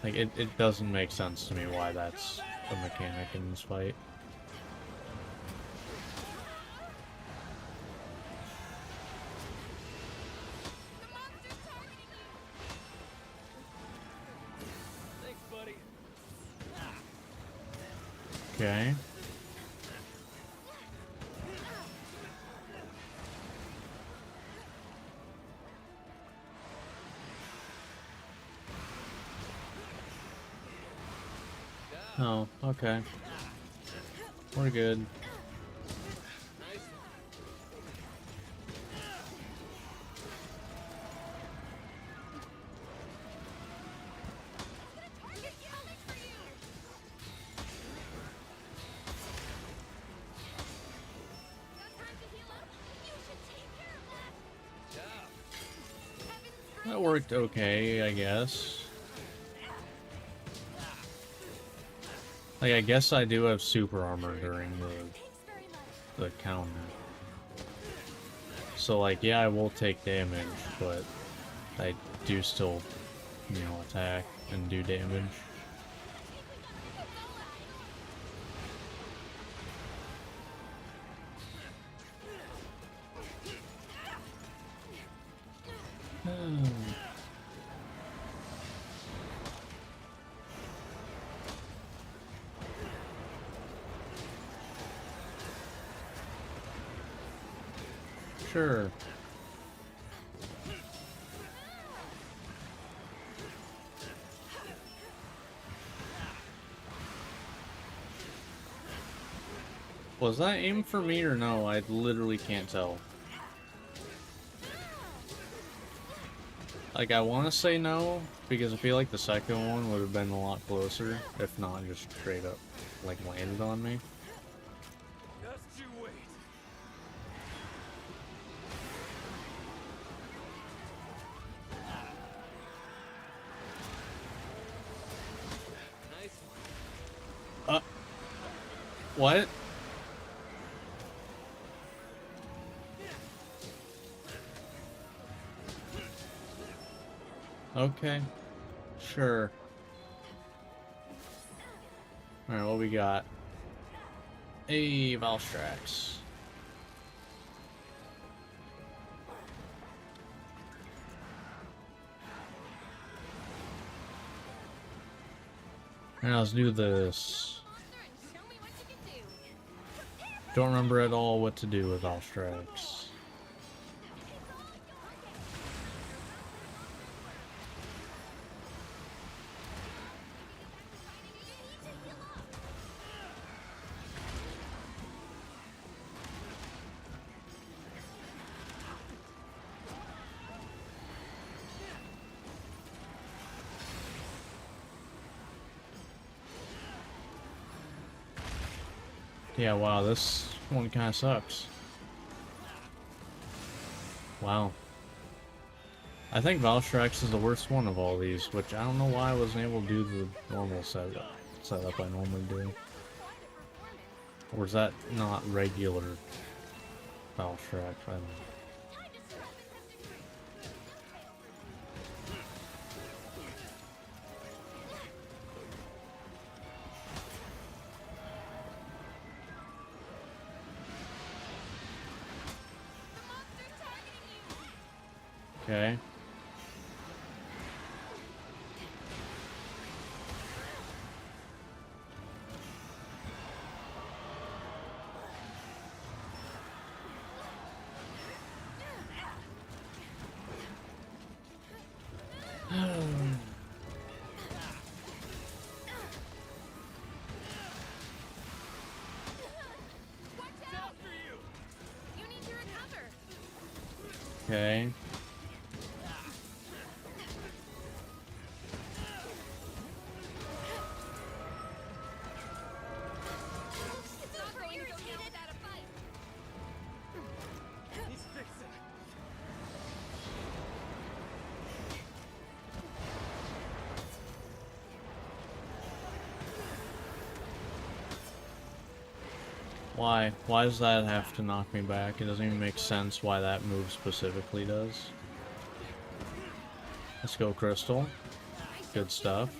Like, it doesn't make sense to me why that's a mechanic in this fight. Thanks, buddy. Okay. Oh, okay. We're good. Nice. That worked okay, I guess. Like, I guess I do have super armor during the counter. So, like, yeah, I will take damage, but I do still, you know, attack and do damage. Sure. Was that aimed for me or no? I literally can't tell. Like, I want to say no, because I feel like the second one would have been a lot closer, if not just straight up, like, landed on me. Just you wait. Nice one. What? Okay. Sure. Alright, what we got? Hey, Valstrax. Alright, let's do this. Don't remember at all what to do with Valstrax. Yeah, wow, this one kind of sucks. Wow. I think Valstrax is the worst one of all these, which I don't know why I wasn't able to do the normal setup I normally do. Or is that not regular Valstrax? I don't know. Okay. Okay. Why? Why does that have to knock me back? It doesn't even make sense why that move specifically does. Let's go, Crystal. Good stuff.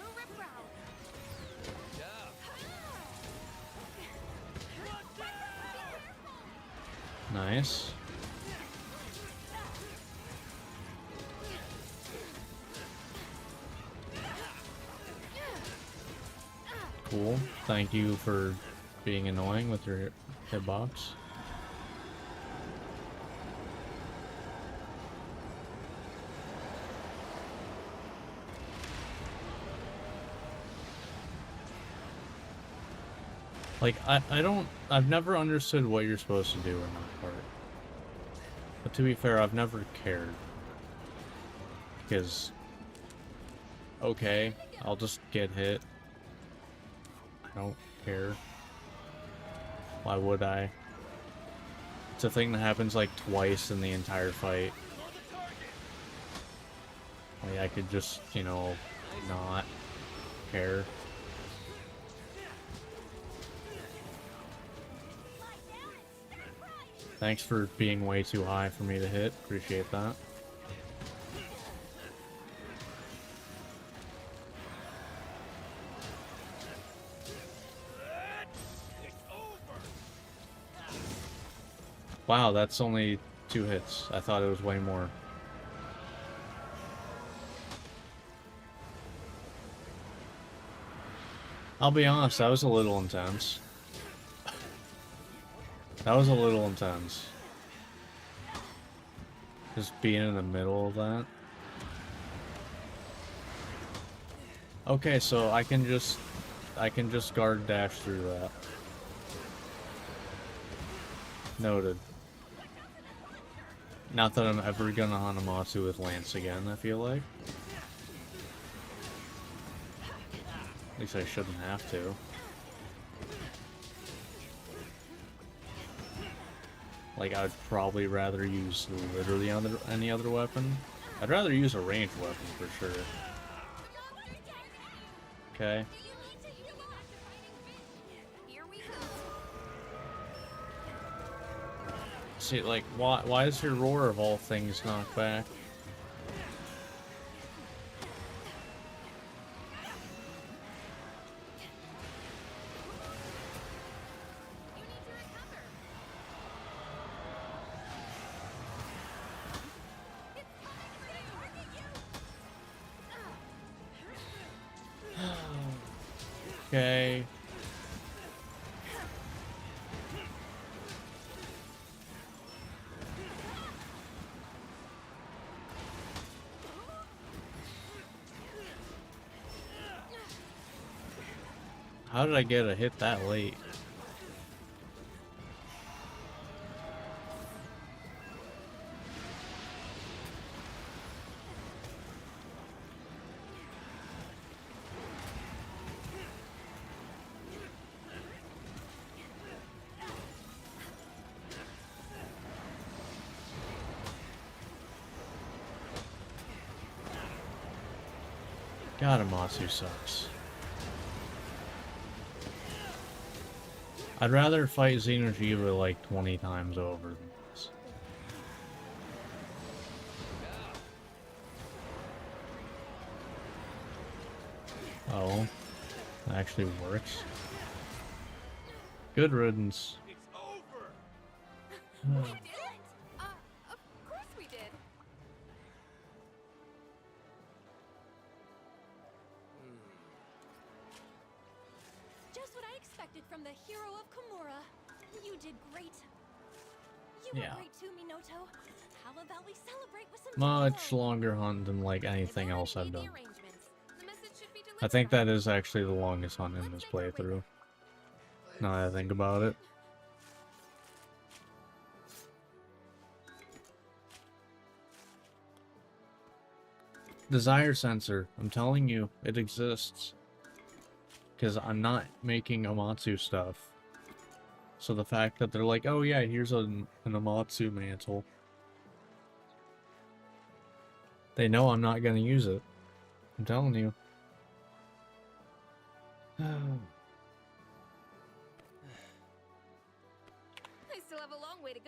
Nice. Cool. Thank you for being annoying with your hitbox. Like, I've never understood what you're supposed to do in that part. But to be fair, I've never cared. Because, okay, I'll just get hit. I don't care. Why would I? It's a thing that happens like twice in the entire fight. Like, I could just, you know, not care. Thanks for being way too high for me to hit. Appreciate that. Wow, that's only 2 hits. I thought it was way more. I'll be honest, that was a little intense. That was a little intense. Just being in the middle of that. Okay, so I can just guard dash through that. Noted. Not that I'm ever gonna Hanamatsu with Lance again, I feel like. At least I shouldn't have to. Like, I'd probably rather use literally any other weapon. I'd rather use a ranged weapon for sure. Okay. See, like, why is your roar of all things knocked back? Okay. How did I get a hit that late? God, Amatsu sucks. I'd rather fight Xeno'jiiva like 20 times over than this. Oh, that actually works. Good riddance. It's over. We did it! Of course we did. Just what I expected from the hero of Komura. You did great. You Yeah. were great too, Minoto. How about we celebrate with some Much taco? longer hunt than like anything else I've done. The message should be I delivered think by- that is actually the longest hunt in this playthrough. Now that I think about it. Desire sensor. I'm telling you, it exists. Because I'm not making Amatsu stuff. So the fact that they're like, oh yeah, here's an Amatsu mantle. They know I'm not going to use it. I'm telling you.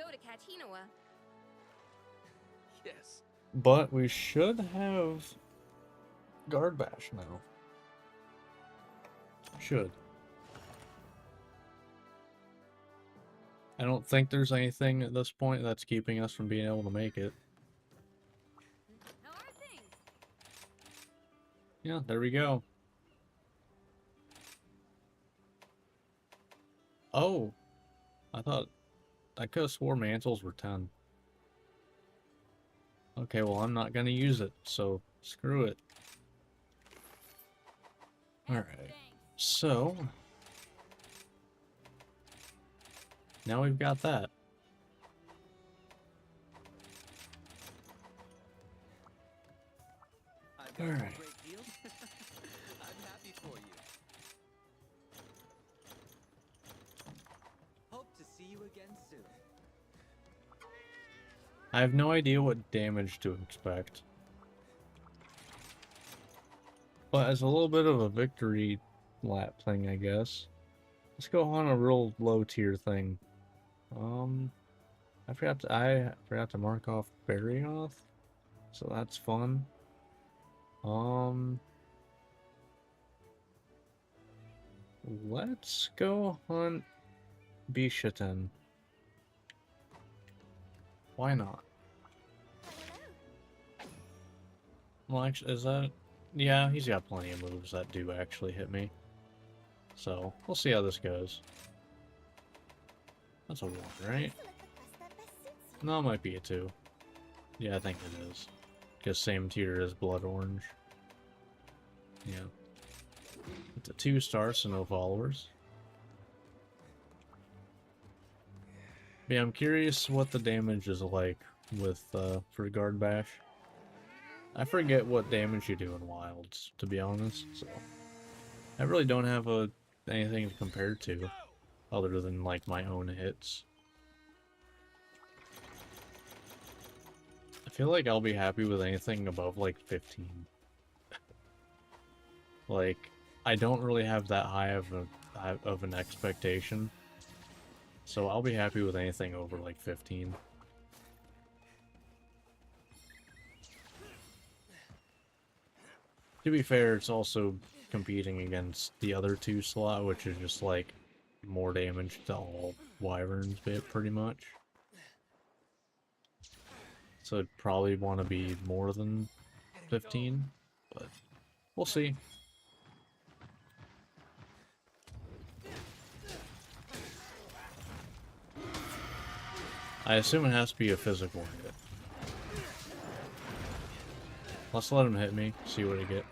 go to catch Hinoa. Yes. But we should have Guard Bash now. Should. I don't think there's anything at this point that's keeping us from being able to make it. How are things? Yeah, there we go. Oh, I could have swore mantles were 10. Okay, well, I'm not gonna use it, so screw it. Alright, so now we've got that. I've got All a right. great deal. I'm happy for you. Hope to see you again soon. I have no idea what damage to expect. But as a little bit of a victory lap thing, I guess. Let's go on a real low tier thing. I forgot to mark off Barioth, so that's fun. Let's go hunt Bishaten. Why not? Well, actually, is that... Yeah, he's got plenty of moves that do actually hit me. So, we'll see how this goes. That's a 1, right? No, it might be a 2. Yeah, I think it is. Because same tier as Blood Orange. Yeah. It's a 2-star, so no followers. But yeah, I'm curious what the damage is like with for Guard Bash. I forget what damage you do in Wilds, to be honest, so I really don't have anything to compare to other than like my own hits. I feel like I'll be happy with anything above like 15. Like, I don't really have that high of an expectation, so I'll be happy with anything over like 15. To be fair, it's also competing against the other 2 slot, which is just like more damage to all wyverns pretty much. So I'd probably want to be more than 15, but we'll see. I assume it has to be a physical hit. Let's let him hit me, see what I get.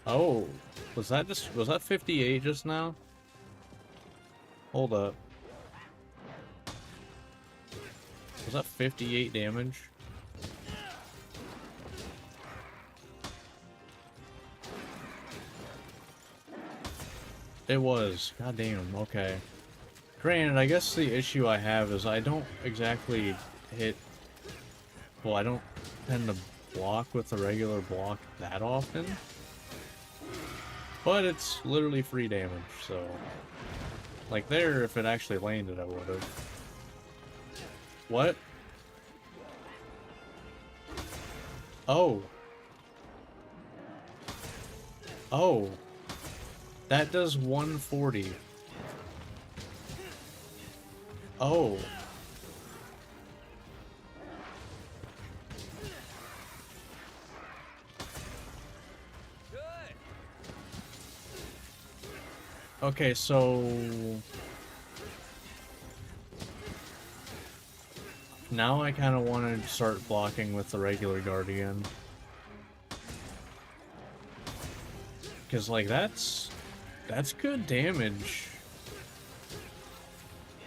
Oh, was that 58 just now? Hold up. Was that 58 damage? It was. God damn, okay. Granted, I guess the issue I have is I don't exactly hit... Well, I don't tend to block with the regular block that often. But it's literally free damage, so... Like there, if it actually landed, I would've. What? Oh. Oh. That does 140. Oh. Good. Okay, so... Now I kind of want to start blocking with the regular Guardian. Because, like, that's good damage.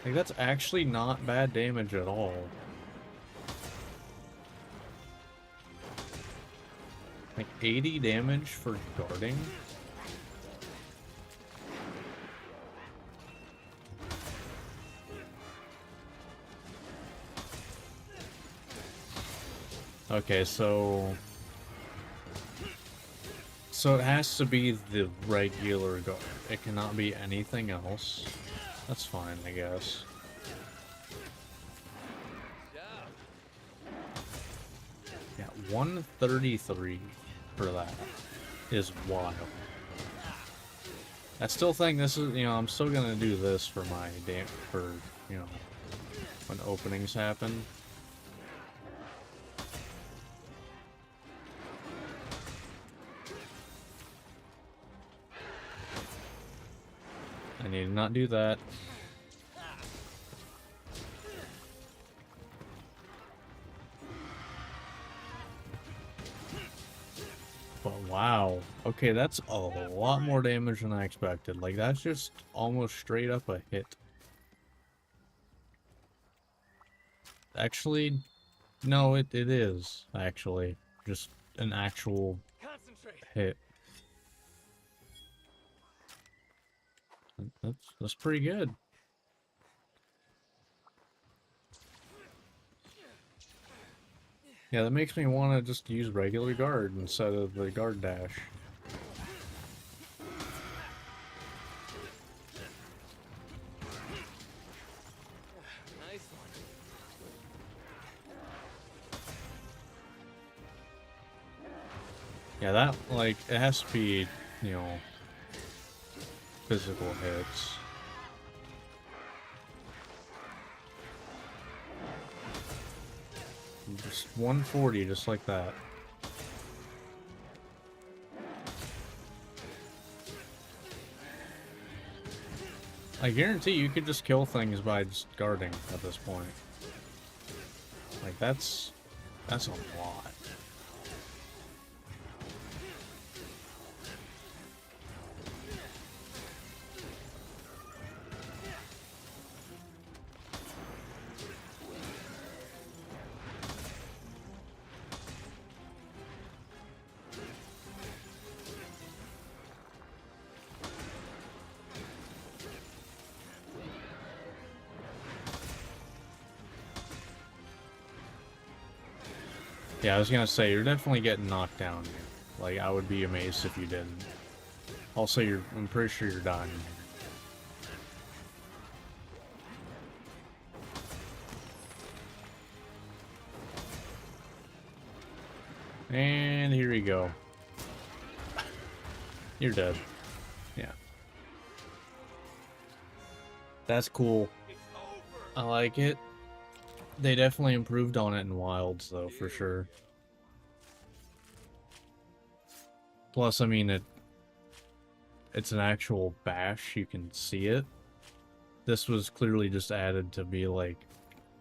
Like, that's actually not bad damage at all. Like, 80 damage for guarding? Okay, so it has to be the regular guard. It cannot be anything else. That's fine, I guess. Job. Yeah, 133 for that is wild. I still think this is, you know, I'm still gonna do this for my for, you know, when openings happen. I need to not do that. But wow. Okay, that's a lot more damage than I expected. Like, that's just almost straight up a hit. Actually, no, it is, actually. Just an actual Concentrate. hit. That's pretty good. Yeah, that makes me want to just use regular guard instead of the guard dash. Nice one. Yeah, that, like, it has to be, you know, physical hits. Just 140, just like that. I guarantee you could just kill things by just guarding at this point. Like, that's a lot. Yeah, I was gonna say, you're definitely getting knocked down here. Like, I would be amazed if you didn't. Also, I'm pretty sure you're dying here. And here you go. You're dead. Yeah. That's cool. It's over. I like it. They definitely improved on it in Wilds, though, for sure. Plus, I mean, it's an actual bash. You can see it. This was clearly just added to be like,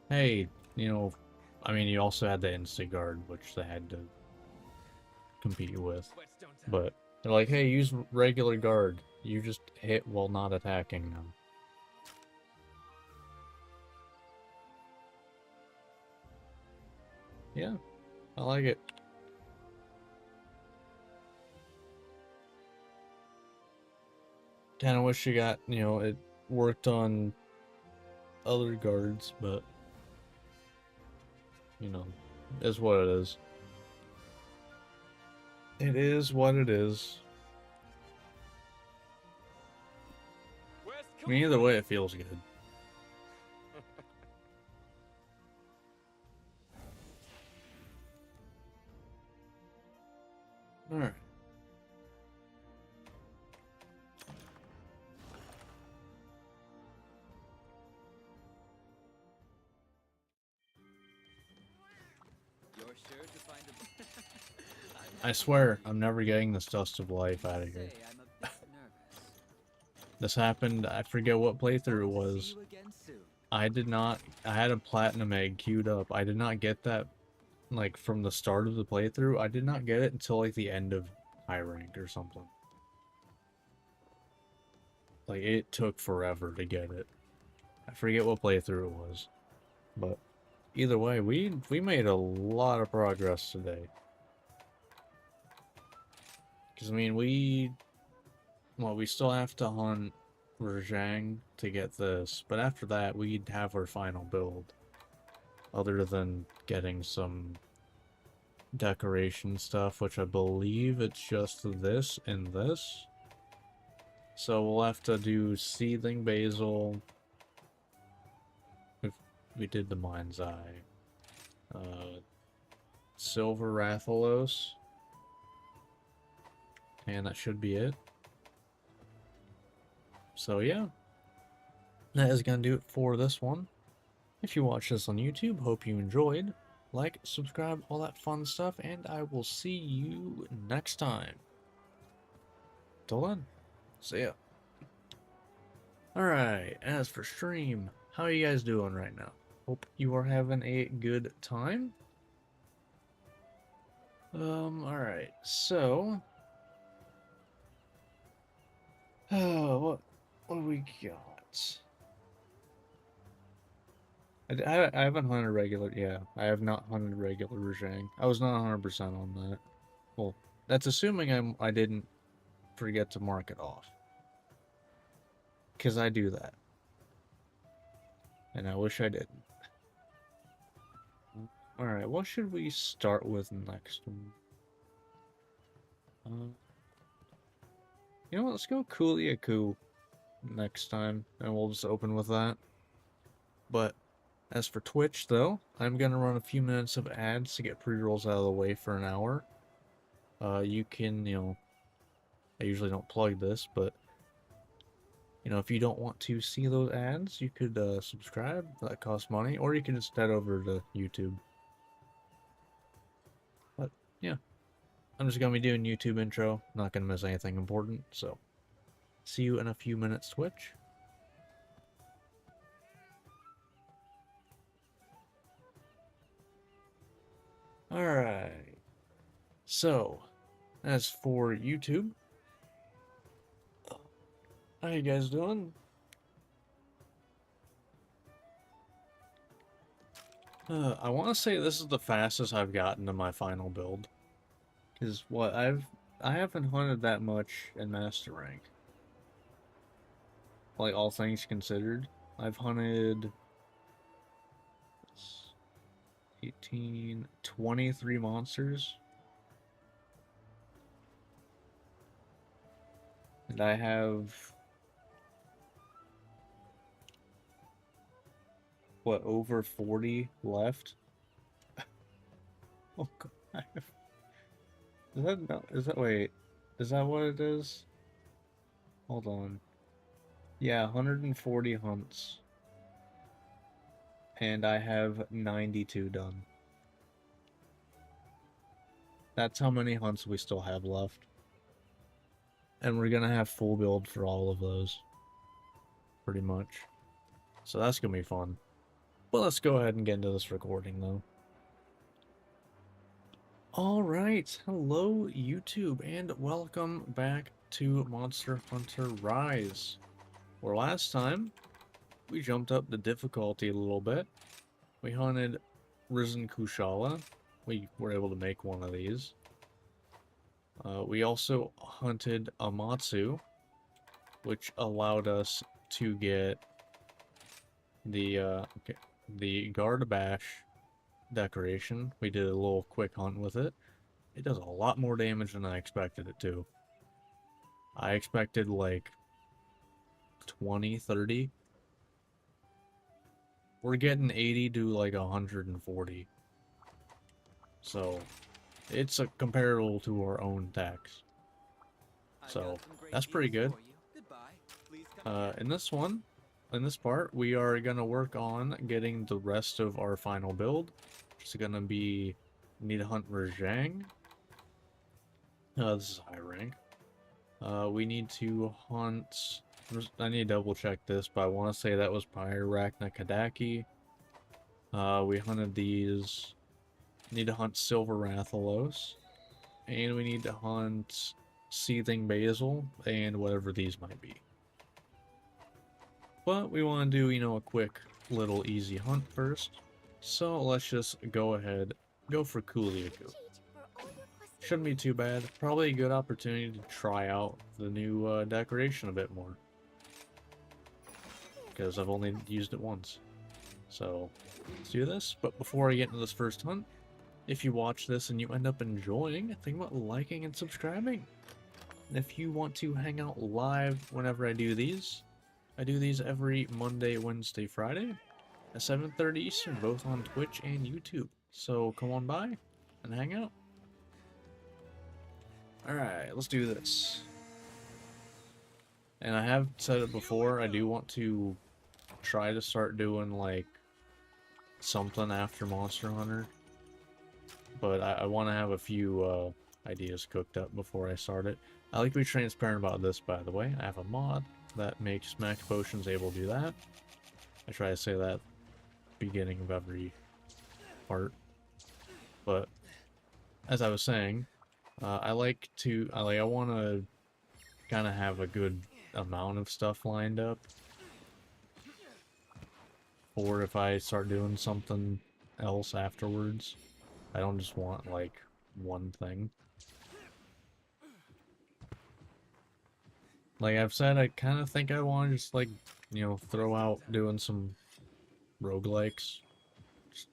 hey, you know, I mean, you also had the Insta-Guard, which they had to compete with. Whetstone time. But they're like, hey, use regular guard. You just hit while not attacking now. Yeah, I like it. Kinda wish you got, you know, it worked on other guards, but, you know, is what it is. It is what it is. West I mean, either way, it feels good. Alright. You're sure to find a. I swear, I'm never getting this Dust of Life out of here. Say, I'm a bit nervous. This happened, I forget what playthrough it Hope to was. see you again soon. I had a Platinum Egg queued up. I did not get that, like, from the start of the playthrough. I did not get it until, like, the end of high rank or something. Like, it took forever to get it. I forget what playthrough it was. But, either way, we made a lot of progress today. Because, I mean, we still have to hunt Rajang to get this, but after that, we'd have our final build. Other than getting some decoration stuff, which I believe it's just this and this. So we'll have to do Seething Basil. We did the Mind's Eye. Silver Rathalos. And that should be it. So yeah. That is going to do it for this one. If you watch this on YouTube, hope you enjoyed. Like, subscribe, all that fun stuff, and I will see you next time. Till then, see ya. Alright, as for stream, how are you guys doing right now? Hope you are having a good time. Alright, so... what do we got? I haven't hunted regular, yeah, I have not hunted regular Rajang. I was not 100% on that. Well, that's assuming I didn't forget to mark it off. Because I do that. And I wish I didn't. Alright, what should we start with next? You know what, let's go Kuliaku next time, and we'll just open with that. But, as for Twitch, though, I'm gonna run a few minutes of ads to get pre-rolls out of the way for an hour. You can, I usually don't plug this, but, if you don't want to see those ads, you could subscribe. That costs money, or you can just head over to YouTube. But, yeah. I'm just gonna be doing YouTube intro. Not gonna miss anything important, so see you in a few minutes, Twitch. Alright. So, as for YouTube, how you guys doing? I want to say this is the fastest I've gotten to my final build. Because what I haven't hunted that much in Master Rank. Like, all things considered. I've hunted 18, 23 monsters. And I have, what, over 40 left? Oh god. Wait, is that what it is? Hold on. Yeah, 140 hunts. And I have 92 done. That's how many hunts we still have left. And we're gonna have full build for all of those. Pretty much. So that's gonna be fun. But let's go ahead and get into this recording though. Alright, hello YouTube, and welcome back to Monster Hunter Rise. Where last time, we jumped up the difficulty a little bit. We hunted Risen Kushala. We were able to make one of these. We also hunted Amatsu, which allowed us to get the Gardabash decoration. We did a little quick hunt with it. It does a lot more damage than I expected it to. I expected like 20, 30. We're getting 80 to like 140. So it's comparable to our own decks. So that's pretty good. In this one, in this part, we are gonna work on getting the rest of our final build. It's gonna be need to hunt Rajang. This is high rank. We need to hunt. I need to double check this, but I want to say that was Pyrarachna Kadaki. We hunted these. Need to hunt Silver Rathalos. And we need to hunt Seething Basil and whatever these might be. But we want to do, a quick little easy hunt first. So let's just go ahead, go for Kuliaku. Shouldn't be too bad. Probably a good opportunity to try out the new decoration a bit more. Because I've only used it once. So, let's do this. But before I get into this first hunt, if you watch this and you end up enjoying, think about liking and subscribing. if you want to hang out live whenever I do these every Monday, Wednesday, Friday at 7:30 Eastern, both on Twitch and YouTube. So come on by and hang out. Alright, let's do this. And I have said it before, I do want to try to start doing like something after Monster Hunter. But I want to have a few ideas cooked up before I start it. I like to be transparent about this, by the way. I have a mod that makes max potions able to do that. I try to say that beginning of every part. But as I was saying, I want to kind of have a good amount of stuff lined up, or if I start doing something else afterwards. I don't just want like one thing. Like I've said, I kind of think I want to just like, you know, throw out doing some roguelikes. Just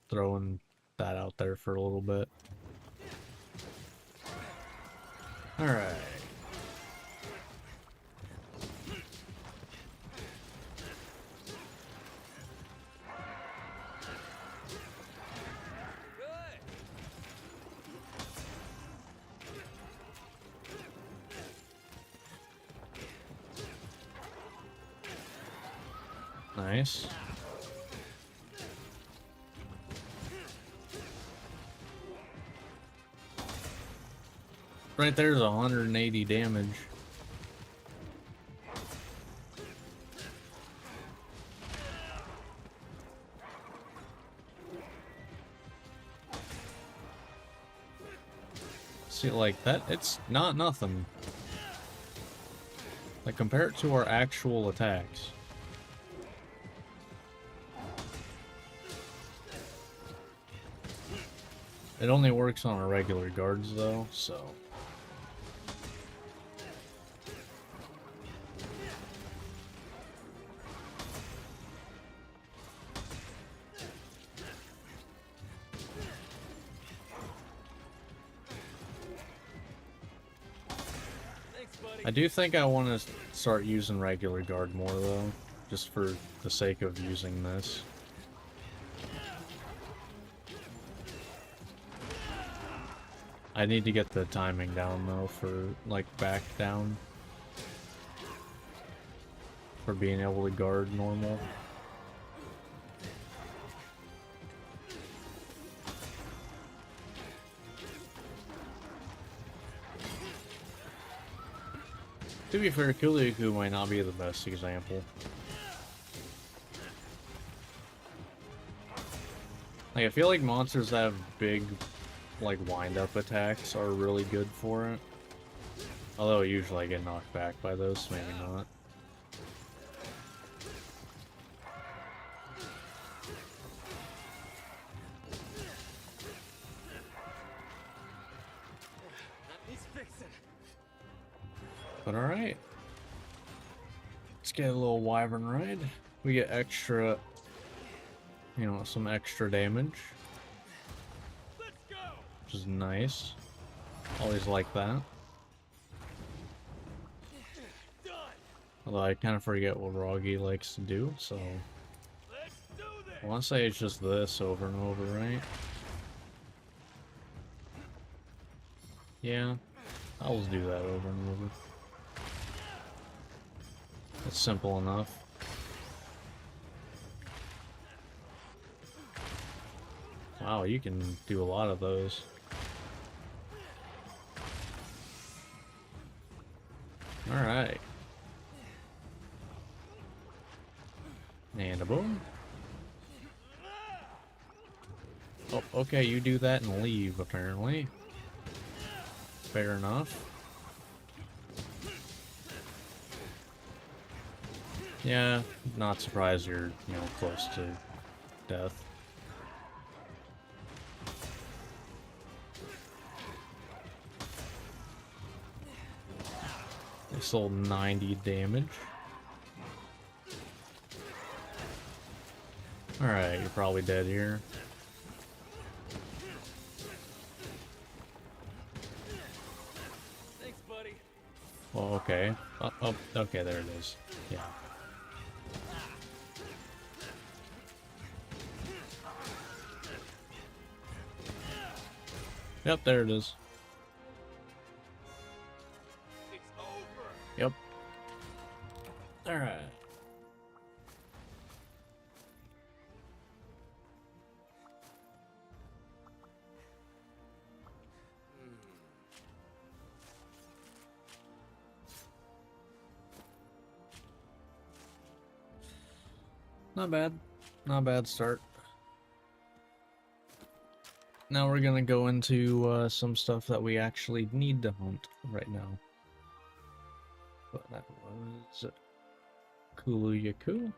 throwing that out there for a little bit. Alright. Nice. Right there's 180 damage. See, like that, it's not nothing. Like, compare it to our actual attacks. It only works on our regular guards, though, so... I do think I want to start using regular guard more, though, just for the sake of using this. I need to get the timing down, though, for, like, back down. For being able to guard normal. To be fair, Kuliku might not be the best example. Like, I feel like monsters that have big, like, wind-up attacks are really good for it. Although usually I get knocked back by those, so maybe not. But alright. Let's get a little wyvern ride. We get extra, you know, some extra damage. Which is nice. Always like that. Although I kind of forget what Roggy likes to do, so... I want to say it's just this over and over, right? Yeah. I'll just do that over and over. It's simple enough. Wow, you can do a lot of those. Alright. And a boom. Oh, okay, you do that and leave, apparently. Fair enough. Yeah, not surprised you're, you know, close to death. They sold 90 damage. Alright, you're probably dead here. Thanks, Well, okay. Oh, okay, there it is. Yeah. Yep, there it is. It's over. Yep. Alright. Not bad. Not a bad start. Now we're gonna go into some stuff that we actually need to hunt right now. But that was Kulu Yaku.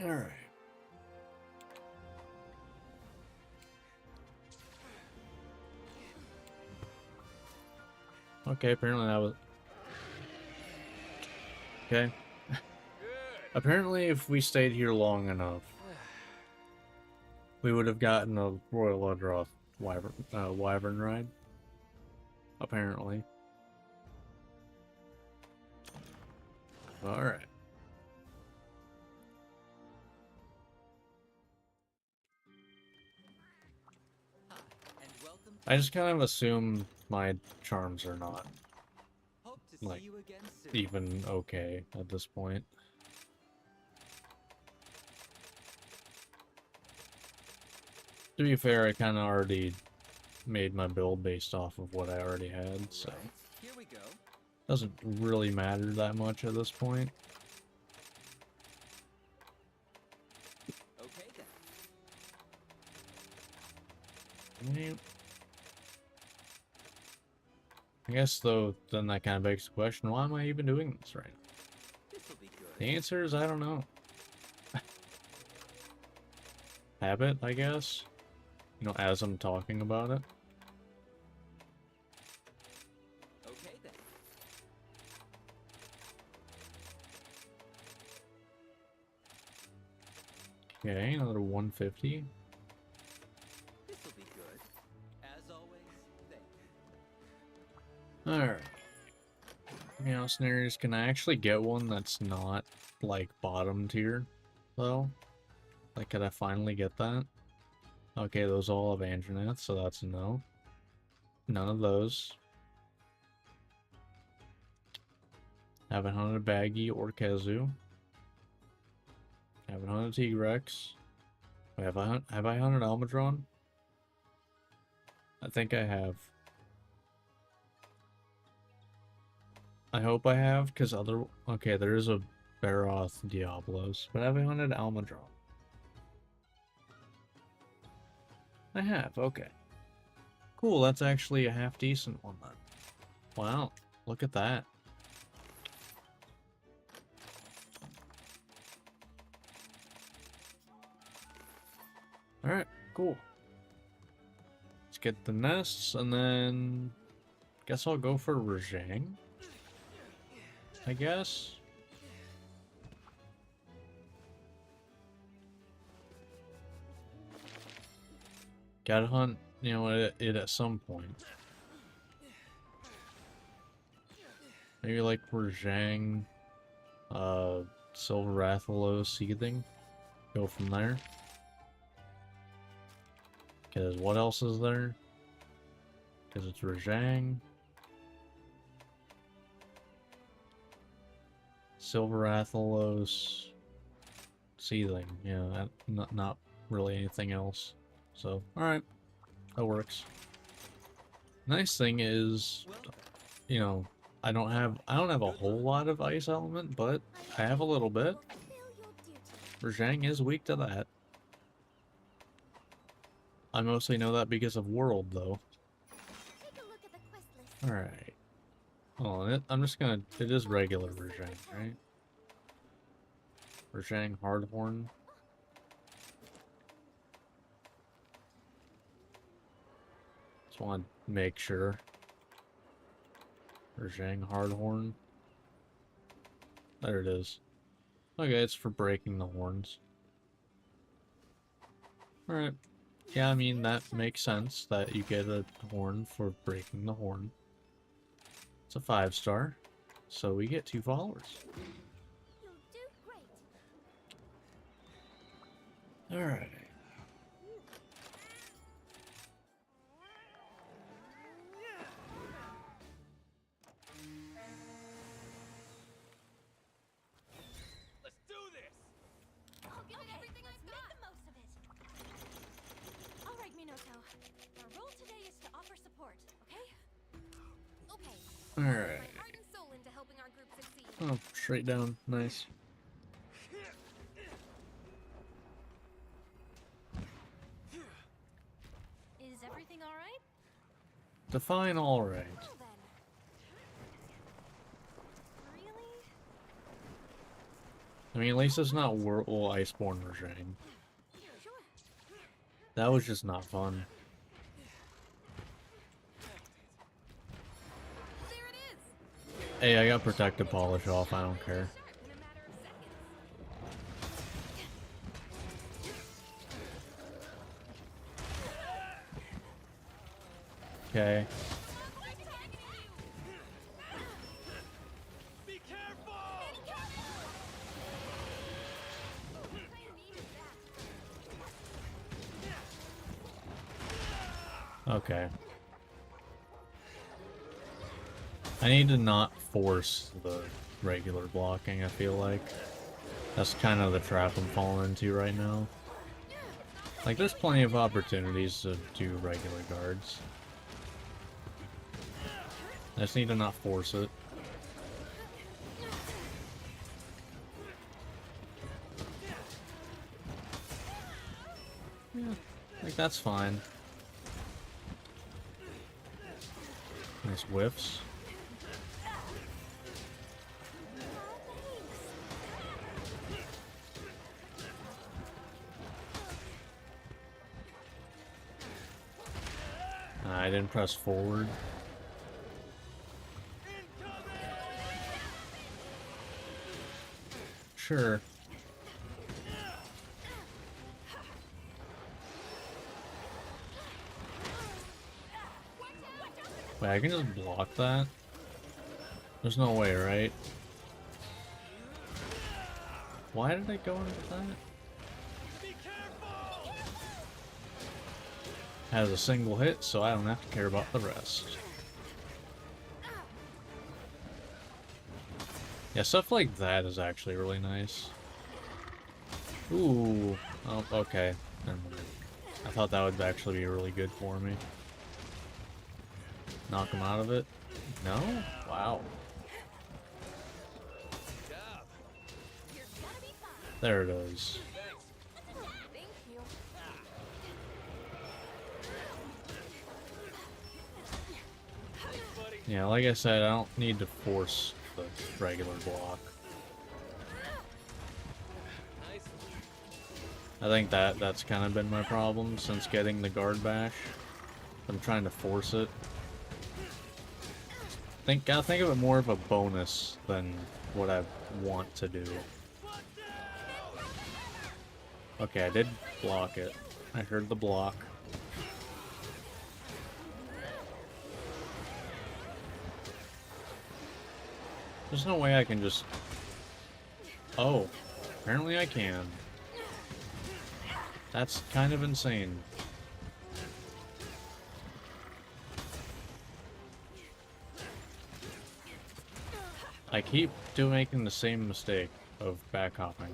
Alright. Okay, apparently that was... Okay. Good. Apparently if we stayed here long enough, we would have gotten a Royal Udroth wyvern ride. Apparently. Alright. Hi, and welcome to I just kind of assume my charms are not Hope to like, see you again soon. even okay at this point. To be fair, I kind of already made my build based off of what I already had, so Right, here we go. doesn't really matter that much at this point. Okay then. I guess though, then that kind of begs the question: why am I even doing this right now? This'll be good. The answer is I don't know. Habit, I guess. You know, as I'm talking about it. Okay then. Okay, another 150. This'll be good. As always, thank you. Alright. Now, scenarios, can I actually get one that's not, like, bottom tier, though? Like, could I finally get that? Okay, those all have Andronath, so that's a no. None of those. Haven't hunted Baggy or Kezu. Haven't hunted T-Rex. Have I hunted Almadron? I think I have. I hope I have, because okay, there is a Baroth Diablos, but have I hunted Almadron? I have, okay. Cool, that's actually a half decent one then. Wow, look at that. Alright, cool. Let's get the nests, and then... guess I'll go for Rajang. I guess. Gotta hunt, you know, it at some point. Maybe like Rajang, Silver Rathalos Seething. Go from there. Because what else is there? Because it's Rajang. Silver Rathalos. Seething. Yeah, not really anything else. So, alright. That works. Nice thing is, Welcome. you know, I don't have a whole lot of ice element, but I have a little bit. Fulfill your duty. Rajang is weak to that. I mostly know that because of World, though. Take a look at the quest list. Alright. Oh, I'm just gonna... it is regular Rajang, right? Rajang Hardhorn. Just want to make sure. Rajang Hardhorn. There it is. Okay, it's for breaking the horns. Alright. Yeah, I mean, that makes sense that you get a horn for breaking the horn. It's a 5-star, so we get 2 followers. You'll do great. Alright. Let's do this! I'll give it everything I've got. Make the most of it. All right, Minato. Our role today is to offer support, okay? Okay. Alright. My heart and soul into helping our group succeed. Oh, straight down. Nice. Is everything all right? Define alright. Well then. Really? I mean, at least it's not Whirlpool Iceborne regime. Sure. That was just not fun. There it is. Hey, I got protective polish off, I don't care. Sharp in a matter of seconds. Okay. Be careful! Okay. I need to not force the regular blocking, I feel like. That's kind of the trap I'm falling into right now. Like, there's plenty of opportunities to do regular guards. I just need to not force it. Yeah, like that's fine. Nice whiffs. I didn't press forward. Sure. Wait, I can just block that? There's no way, right? Why did I go into that? Be careful! Has a single hit, so I don't have to care about the rest. Yeah, stuff like that is actually really nice. Ooh. Oh, okay. Never mind. I thought that would actually be really good for me. Knock him out of it? No? Wow. Good job. You're gonna be fine. There it is. Thank you. Thanks, buddy. Yeah, like I said, I don't need to force the regular block. Nice. I think that's kind of been my problem since getting the guard bash. I'm trying to force it. Gotta think of it more of a bonus than what I want to do. Okay, I did block it. I heard the block. There's no way I can just... Oh, apparently I can. That's kind of insane. I keep making the same mistake of back hopping.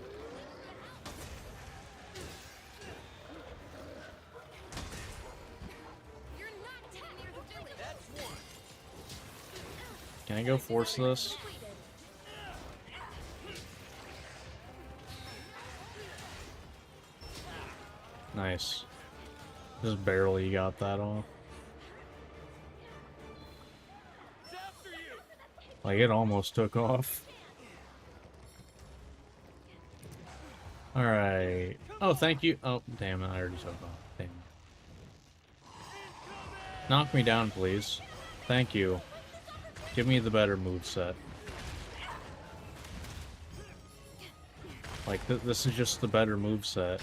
You're not 10 years of doing That's one. Can I go force this? Nice. Just barely got that off. It's after you. Like, it almost took off. Alright. Oh, thank you. Oh, damn it. I already took off. Damn. Knock me down, please. Thank you. Give me the better moveset. Like, this is just the better moveset.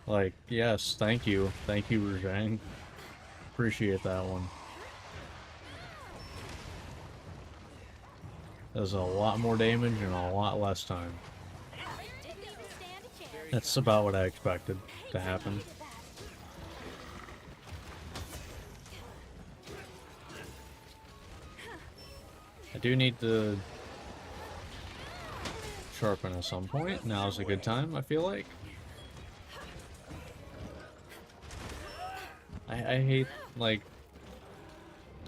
Like, yes, thank you. Thank you, Rajang. Appreciate that one. Does a lot more damage in a lot less time. Didn't even stand a chance. That's about what I expected to happen. I do need to sharpen at some point. Now's a good time, I feel like. I hate, like,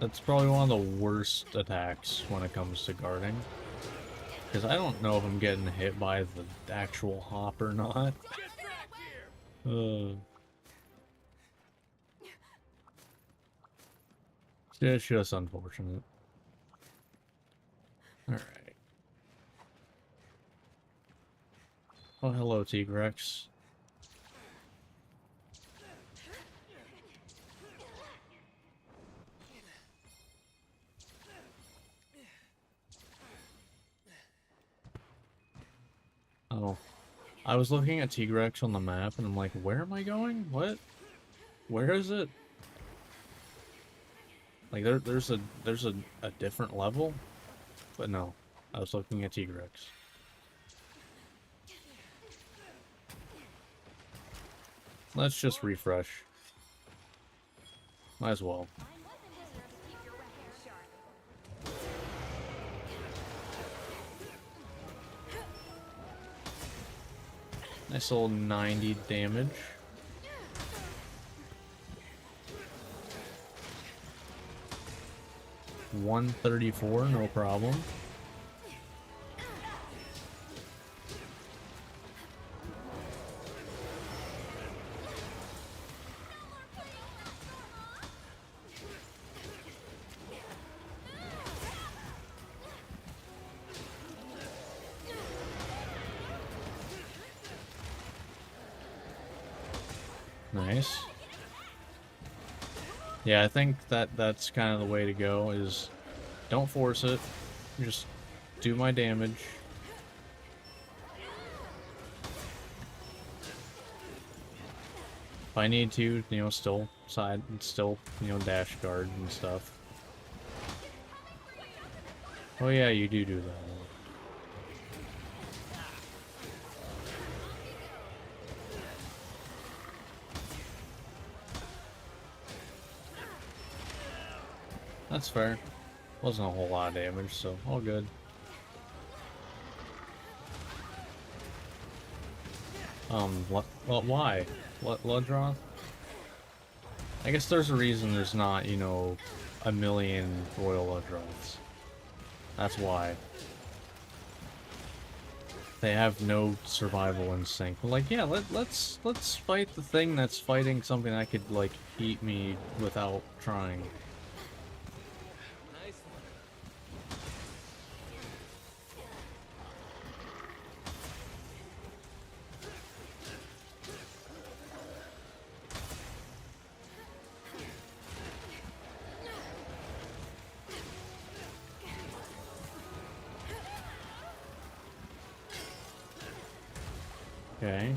that's probably one of the worst attacks when it comes to guarding. Because I don't know if I'm getting hit by the actual hop or not. It's just unfortunate. Alright. Oh, hello, T-Rex. Oh. I was looking at Tigrex on the map and I'm like, where am I going? What? Where is it? Like there's a different level? But no. I was looking at Tigrex. Let's just refresh. Might as well. Nice little 90 damage. $134, no problem. Nice. Yeah, I think that's kind of the way to go, is don't force it. Just do my damage. If I need to, you know, still dash guard and stuff. Oh yeah, you do that. That's fair. Wasn't a whole lot of damage, so all good. Well, why? Ludroth? I guess there's a reason there's not, you know, a million Royal Ludroths. That's why. They have no survival instinct. But like, yeah, let's fight the thing that's fighting something that could, like, eat me without trying. Nice one. Okay.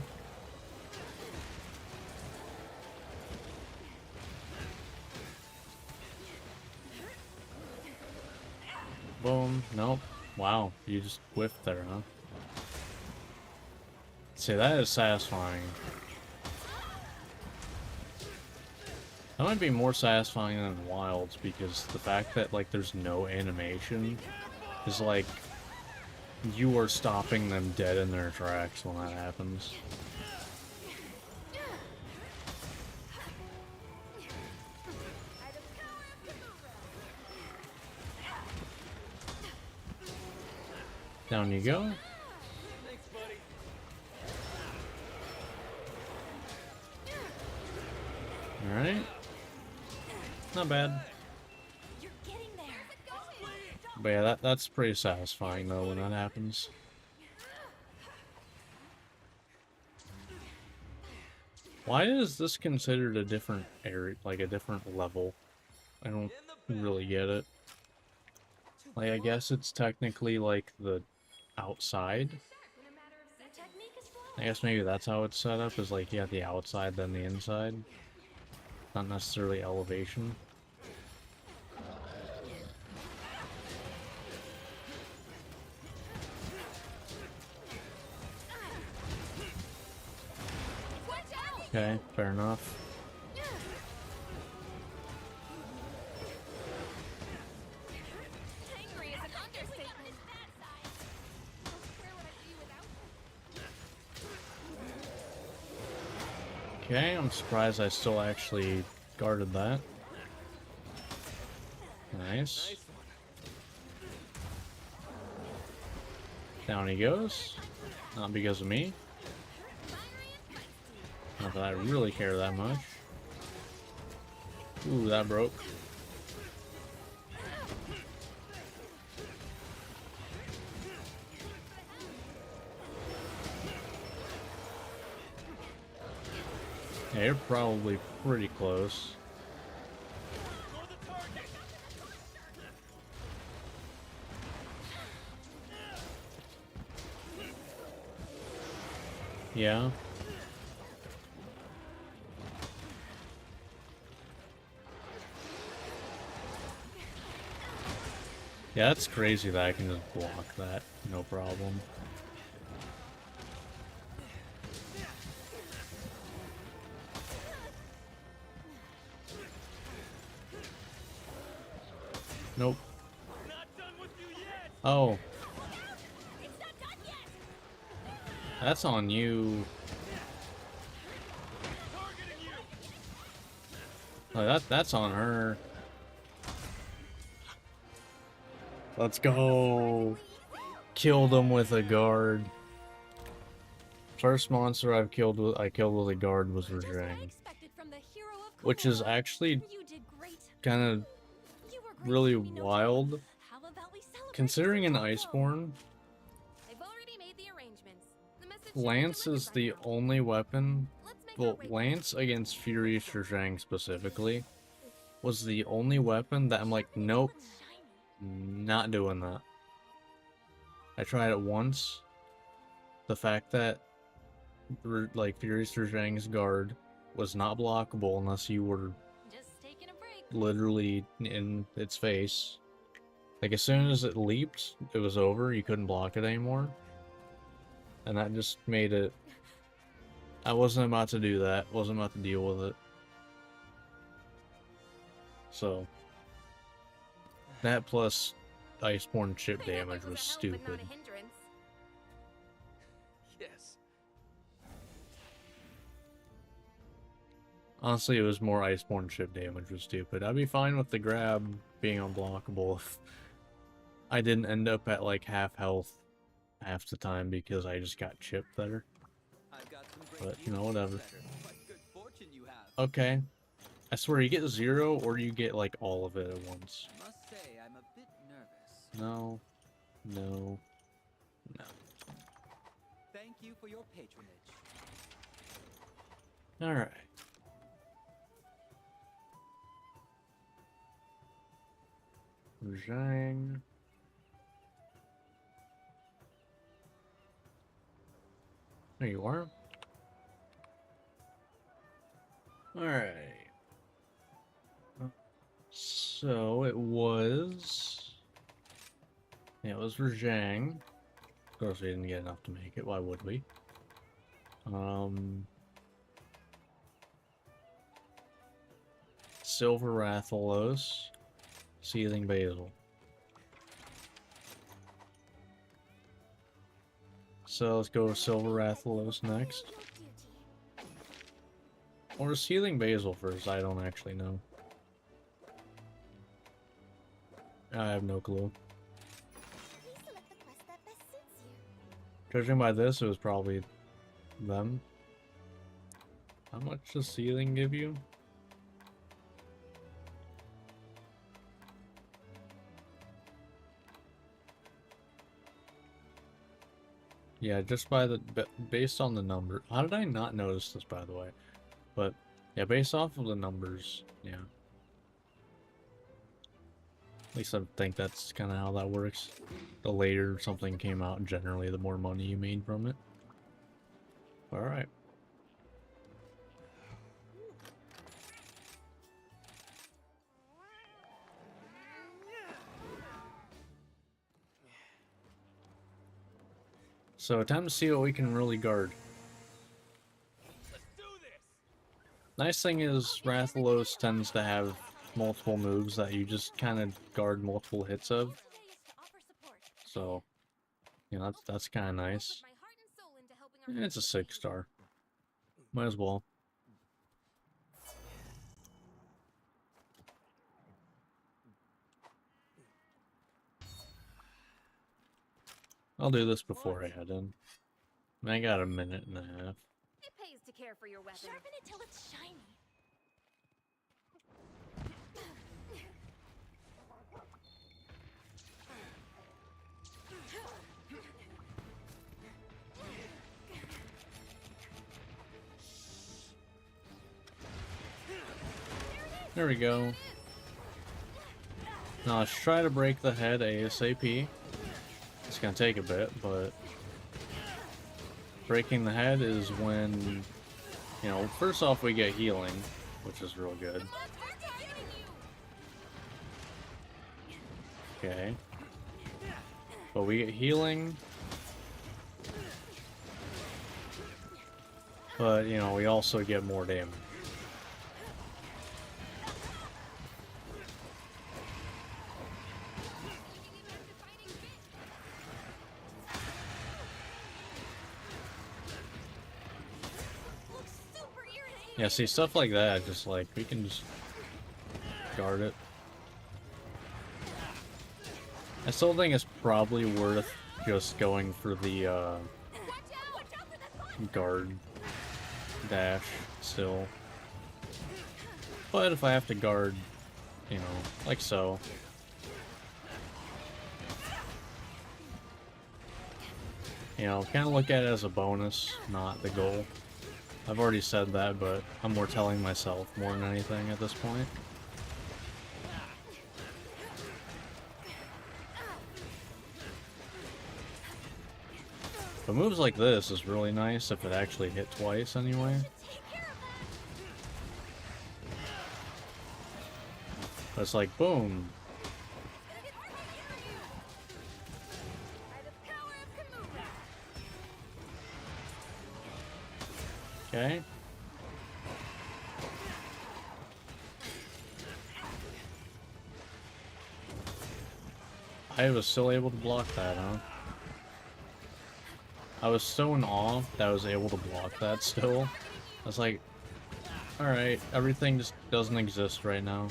Boom. Nope. Wow. You just whiffed there, huh? See, that is satisfying. That might be more satisfying than Wilds, because the fact that, like, there's no animation is like you are stopping them dead in their tracks when that happens. Down you go. Thanks, buddy. Alright. Not bad. You're getting there. But yeah, that's pretty satisfying though when that happens. Why is this considered a different area, like a different level? I don't really get it. Like, I guess it's technically like the outside. The technique is flawless. I guess maybe that's how it's set up, is like you have the outside then the inside. Not necessarily elevation. Watch out! Okay, fair enough. Angry is an understatement. Where would I be without? Okay, I'm surprised I still actually guarded that. Nice. Nice one. Down he goes. Not because of me. Not that I really care that much. Ooh, that broke. Yeah, you're probably pretty close. For the target. Yeah. Yeah, that's crazy that I can just block that, no problem. Nope. Not done with you yet. Oh, It's not done yet! that's on you. Targeting you. Oh, that's on her. Let's go. Killed him with a guard. First monster I killed with a guard was Just what I Rajang, expected from the hero of which is Kobold. actually You did great. kind of You were great, really Minotaur. wild. How about we celebrate Considering an some Kobold? Iceborn, I've already made the arrangements. The message should be Lance delivered is by the now. only weapon. Let's make our Well, way Lance against Furious Rajang specifically was the only weapon that I'm like, nope, not doing that. I tried it once. The fact that like Furious Rajang's guard was not blockable unless you were Just taking a break. literally in its face. Like as soon as it leaped, it was over. You couldn't block it anymore. And that just made it... I wasn't about to do that. Wasn't about to deal with it. So... that plus Iceborne chip I hope it damage was a help, stupid. But not a hindrance. Yes. Honestly, it was more Iceborne chip damage was stupid. I'd be fine with the grab being unblockable if I didn't end up at like half health half the time because I just got chipped there. I've got some great But, you know, news, whatever. Setter. What good fortune you have. Okay. I swear, you get 0 or you get like all of it at once. Must say, I'm a bit nervous. No. No. No. Thank you for your patronage. Alright. Zhang. There you are. Alright. So it was... yeah, it was for Zhang. Of course we didn't get enough to make it, why would we? Silver Rathalos, Seething Basil. So let's go with Silver Rathalos next. Your duty. Or Seething Basil first, I don't actually know. I have no clue. Please select the quest that best suits you. Judging by this, it was probably them. How much does Seething give you? Yeah, just by the based on the number. How did I not notice this, by the way? But yeah, based off of the numbers, yeah. At least I think that's kind of how that works. The later something came out, generally, the more money you made from it. Alright. So time to see what we can really guard. Let's do this. Nice thing is Rathalos tends to have multiple moves that you just kind of guard multiple hits Our of. goal today is to offer support. So, you know, that's kind of I'll nice. put my heart and soul into helping our It's a friends. 6-star. Might as well. I'll do this before I head in. I got a minute and a half. It pays to care for your weapon. Sharpen it till it's shiny. There we go. Now let's try to break the head ASAP. It's gonna take a bit, but breaking the head is when, you know, first off we get healing, which is real good. Okay. But we get healing. But, you know, we also get more damage. Looks super irritating. Yeah, see, stuff like that, just like, we can just guard it. I still think it's probably worth just going for the Watch out! Watch out for that bug! guard dash still. But if I have to guard, you know, like so. You know, kind of look at it as a bonus, not the goal. I've already said that, but I'm more telling myself more than anything at this point. But moves like this is really nice if it actually hit twice anyway. Take care of that. But it's like, boom. By the power of Kamuna. Okay. I was still able to block that, huh? I was so in awe that I was able to block that still. I was like, alright, everything just doesn't exist right now.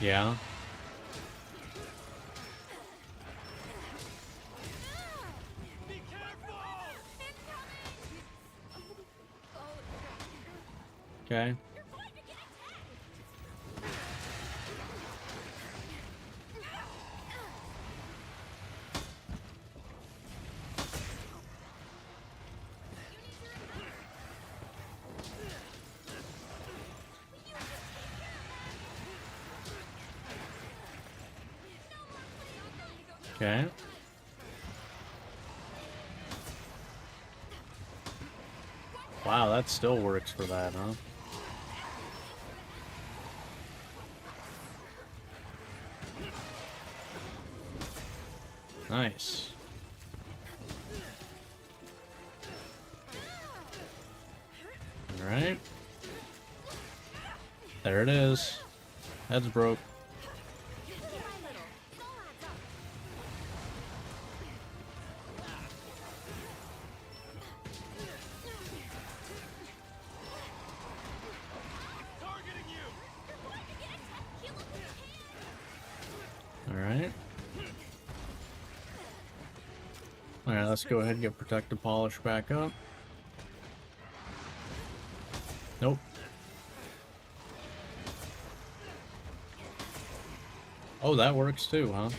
Yeah. Be careful. Okay. You're going to get attacked. Okay. Wow, that still works for that, huh? Nice. Alright. There it is. Head's broke. Targeting you. Alright. Alright, let's go ahead and get Protective Polish back up. Nope. Oh, that works too, huh?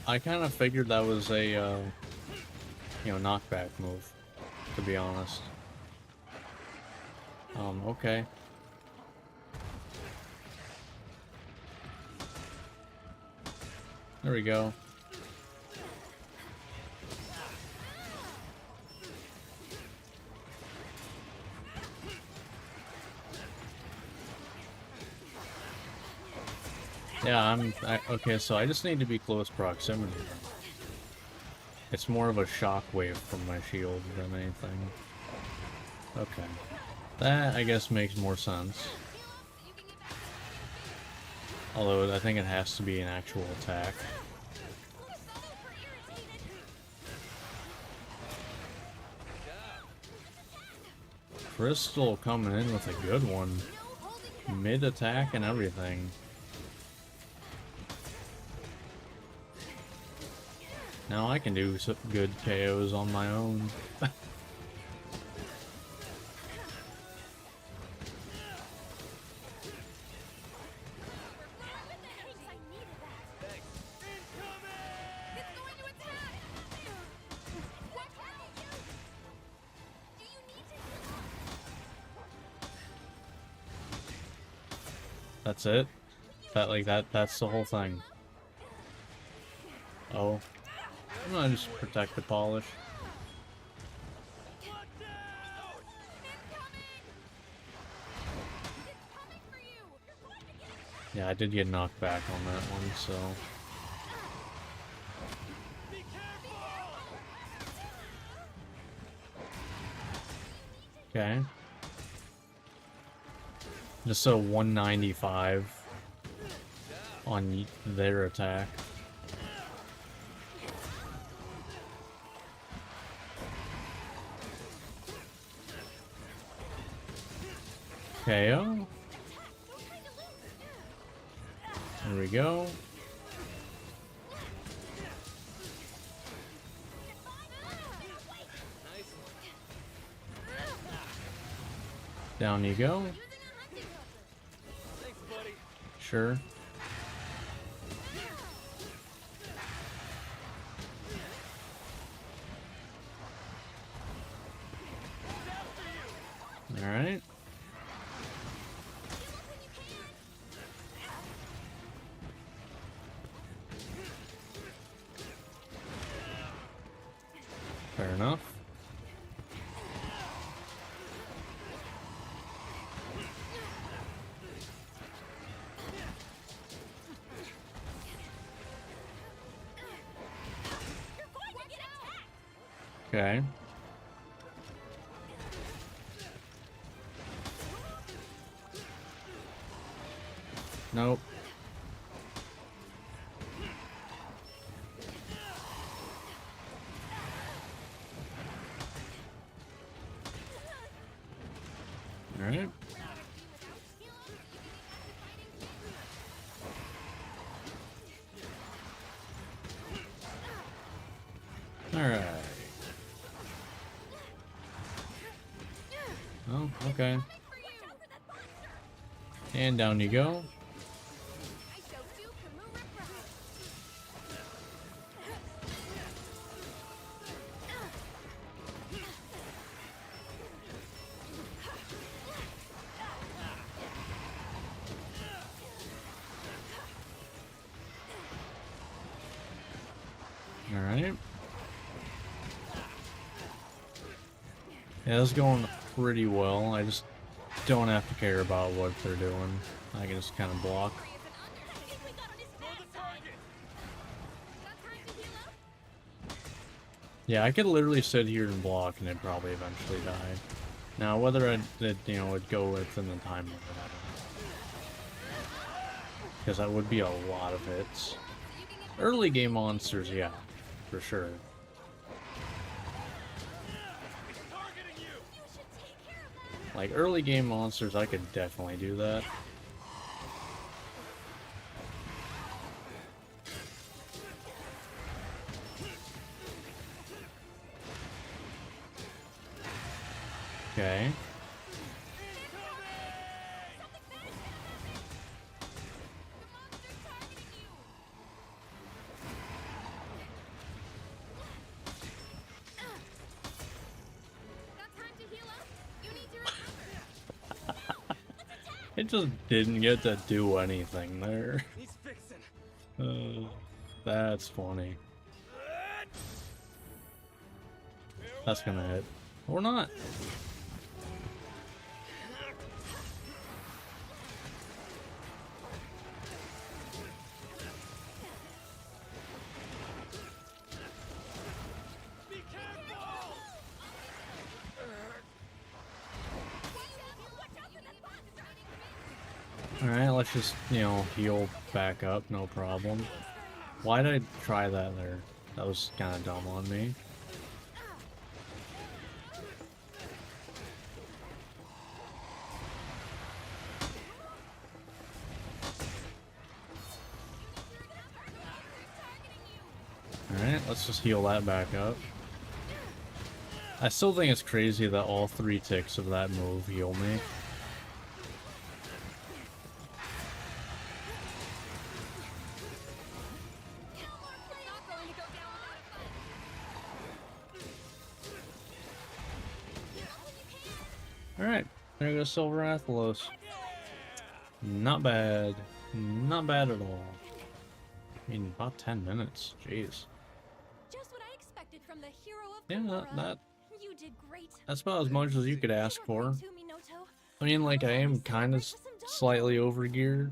I kind of figured that was a, you know, knockback move, to be honest. Okay. There we go. Yeah, okay, so I just need to be close proximity. It's more of a shockwave from my shield than anything. Okay. That, I guess, makes more sense. Although, I think it has to be an actual attack. Crystal coming in with a good one. Mid-attack and everything. Now I can do some good KOs on my own. That's it? That's the whole thing. Oh. I'm gonna just protect the polish. Yeah, I did get knocked back on that one, so... Okay. Just so 195 on their attack. KO. There we go. Down you go. Thanks, buddy. Sure. All right. Fair enough. Okay. Nope. All right. All right. Oh, okay. And down you go. All right. Yeah, this is going pretty well. I just don't have to care about what they're doing. I can just kind of block. Yeah, I could literally sit here and block and it'd probably eventually die. Now, whether it would go within the time limit, I don't know. Because that would be a lot of hits. Early game monsters, yeah, for sure. Like, early game monsters, I could definitely do that. Okay. It just didn't get to do anything there. He's fixing. That's funny. That's gonna hit. Or not. Be careful! Alright, let's just, you know, heal back up, no problem. Why did I try that there? That was kind of dumb on me. Alright, let's just heal that back up. I still think it's crazy that all 3 ticks of that move heal me. Alright, there goes Silver Athelos. Not bad. Not bad at all. I mean, about 10 minutes. Jeez. Just what I expected from the hero of Yeah, Gamora. You did great. that's about as much as you could ask for. To me, Noto. I mean, like, I am kind of slightly overgeared.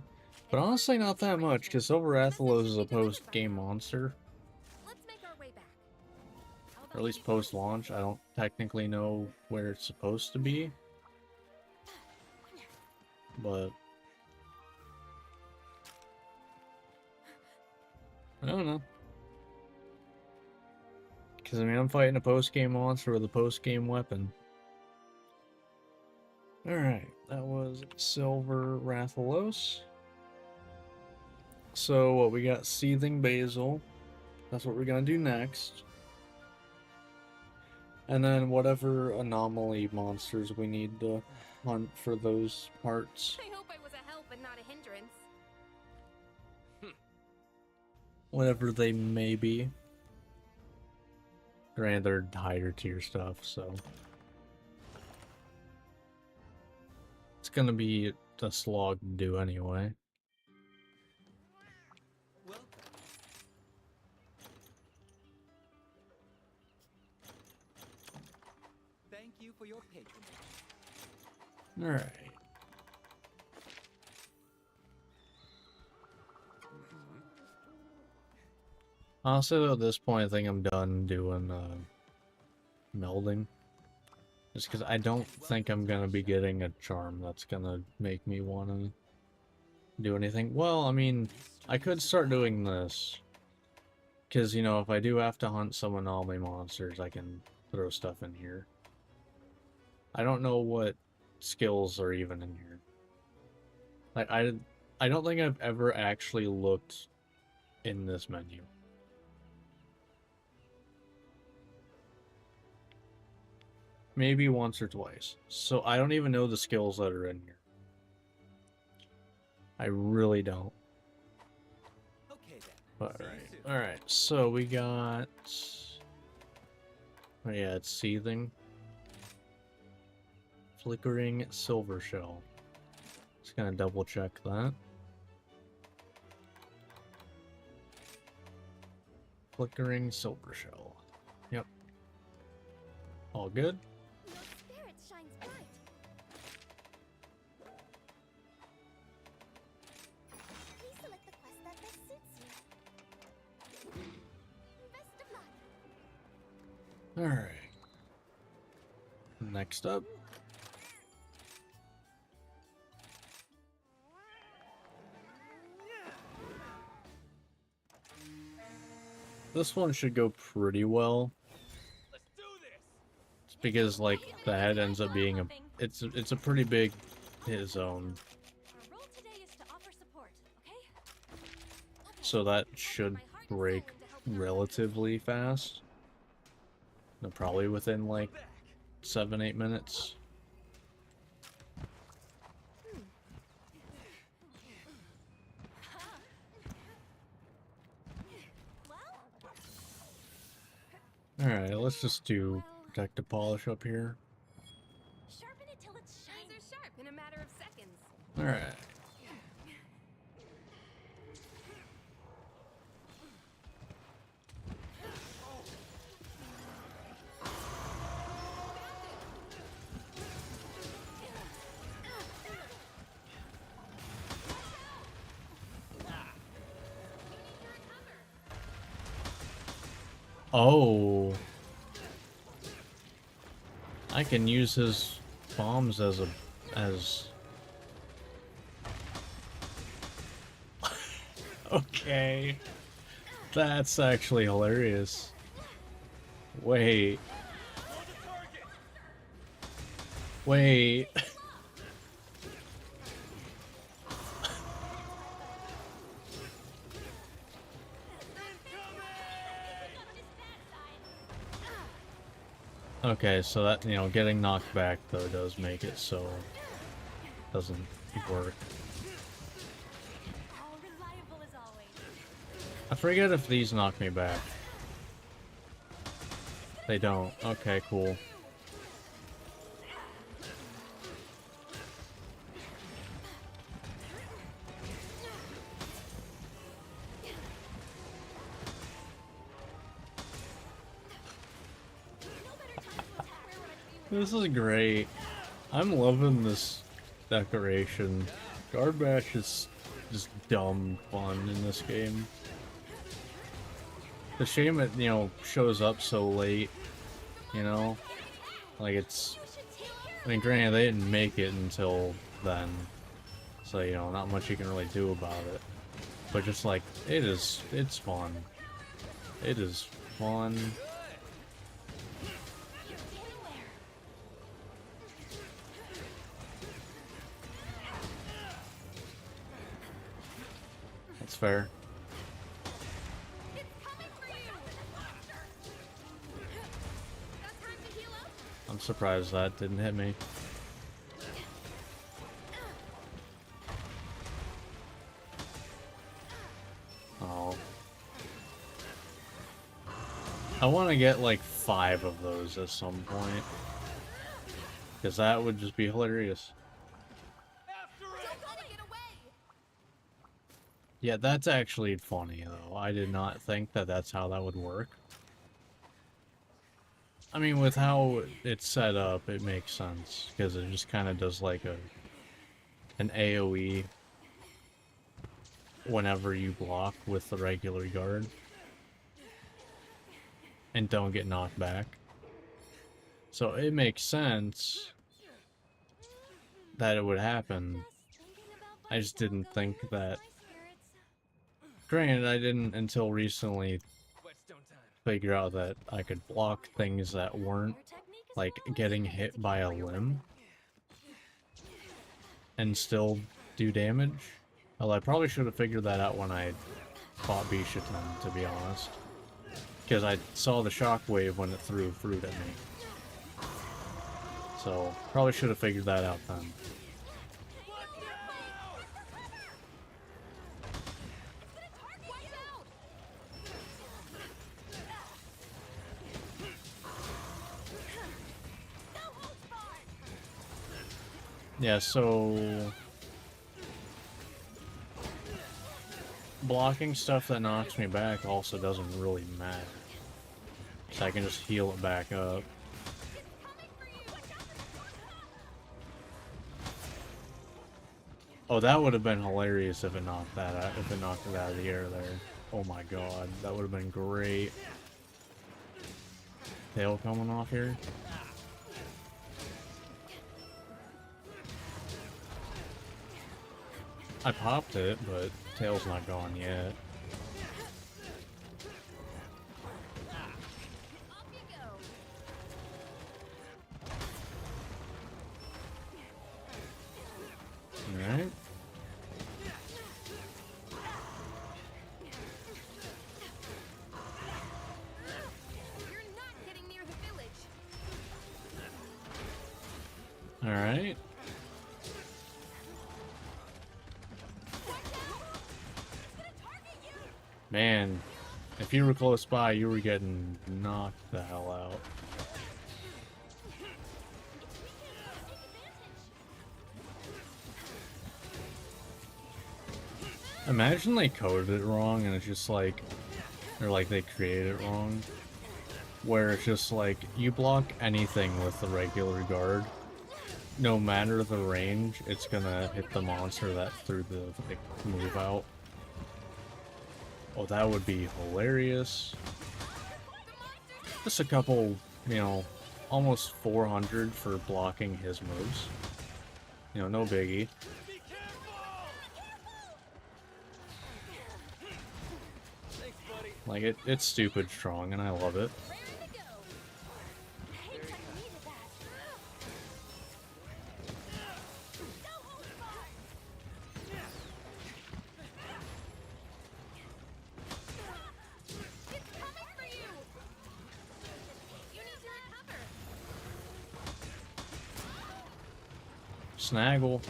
But honestly, not that much, because Silver Athelos is a post-game monster. Let's make our way back. How about Or at least we- post-launch. I don't technically know where it's supposed to be. But I don't know. Because, I mean, I'm fighting a post-game monster with a post-game weapon. Alright, that was Silver Rathalos. So, what, we got Seething Basil. That's what we're gonna do next. And then whatever anomaly monsters we need to hunt for those parts. I hope I was a help and not a hindrance. Whatever they may be. Granted, they're higher tier stuff, so it's gonna be a slog to do anyway. Welcome. Thank you for your patronage. Alright. Honestly, though, at this point, I think I'm done doing melding. Just because I don't think I'm gonna be getting a charm that's gonna make me want to do anything. Well, I mean, I could start doing this. Because, you know, if I do have to hunt some anomaly monsters, I can throw stuff in here. I don't know what skills are even in here. Like, I don't think I've ever actually looked in this menu. Maybe once or twice. So I don't even know the skills that are in here. I really don't. Okay then. Alright. Alright, so we got... Oh yeah, it's Seething. Flickering Silver Shell. Just gonna double check that. Flickering Silver Shell. Yep. All good? Your spirit shines bright. Please select the quest that best suits you. Best of luck. Alright. Next up. This one should go pretty well. Let's do this! It's because, like, the head ends up being a... It's a pretty big hit zone. Our role today is to offer support, okay? So that should break relatively fast. No, probably within, like, 7-8 minutes. Alright, let's just do Protective Polish up here. Sharpen it till it Things shines. are sharp in a matter of seconds. Alright. Oh. I can use his bombs as a... as... Okay. That's actually hilarious. Wait. Wait. Okay, so that, you know, getting knocked back though does make it so it doesn't work. Oh, reliable as always. I forget if these knock me back. They don't. Okay, cool. This is great. I'm loving this decoration. Guard Bash is just dumb fun in this game. The shame it, you know, shows up so late, you know? Like it's... I mean, granted, they didn't make it until then. So, you know, not much you can really do about it. But just like, it's fun. It is fun. That's fair. I'm surprised that didn't hit me. Oh. I want to get like 5 of those at some point. Because that would just be hilarious. Yeah, that's actually funny though. I did not think that that's how that would work. I mean, with how it's set up, it makes sense. Because it just kind of does like an AoE whenever you block with the regular guard. And don't get knocked back. So it makes sense that it would happen. I just didn't think that... Granted, I didn't until recently figure out that I could block things that weren't, like, getting hit by a limb and still do damage. Well, I probably should have figured that out when I fought Bishaten, to be honest. Because I saw the shockwave when it threw fruit at me. So, probably should have figured that out then. Yeah, so... blocking stuff that knocks me back also doesn't really matter. So I can just heal it back up. Oh, that would have been hilarious if it knocked that out, if it knocked it out of the air there. Oh my god, that would have been great. Tail coming off here. I popped it, but tail's not gone yet. Alright. You're not getting near the village. Alright. Man, if you were close by, you were getting knocked the hell out. Imagine they coded it wrong and it's just like, or like they created it wrong, where it's just like, you block anything with the regular guard, no matter the range, it's gonna hit the monster that threw the like, move out. Oh, that would be hilarious. Just a couple, you know, almost 400 for blocking his moves. You know, no biggie. Be careful! Thanks, buddy. Like, it's stupid strong, and I love it. Ready to go. Hey, I needed that. No holds barred. It's coming for you! You need to recover! Snaggle.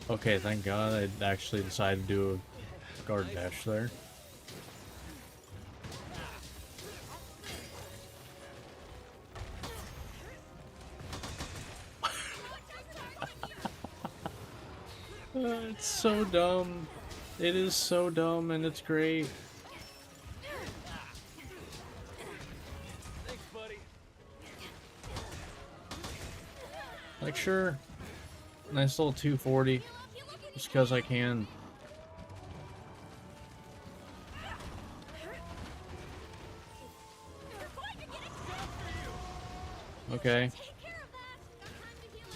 Okay, thank God I actually decided to do a guard dash there. It's so dumb. It is so dumb, and it's great. Thanks, buddy. Like, sure, nice little 240, just because I can. Okay. Take care of that. Got time to heal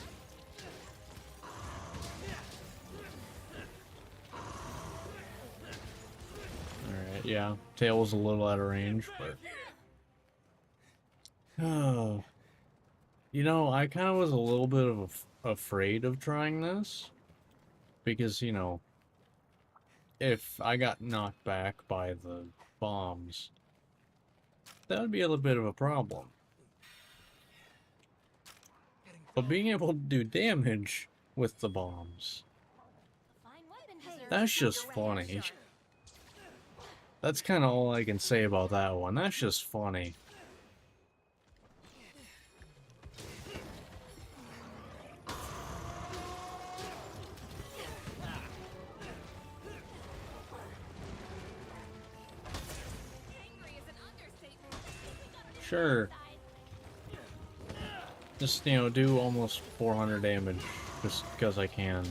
up? Alright, yeah. Tail was a little out of range, but... Oh. You know, I kind of was a little bit of afraid of trying this. Because, you know, if I got knocked back by the bombs, that would be a little bit of a problem. But being able to do damage with the bombs, A fine weapon deserves that's a just proper funny. headshot. That's kind of all I can say about that one. That's just funny. Angry is an understatement. Sure. Just, you know, do almost 400 damage just because I can.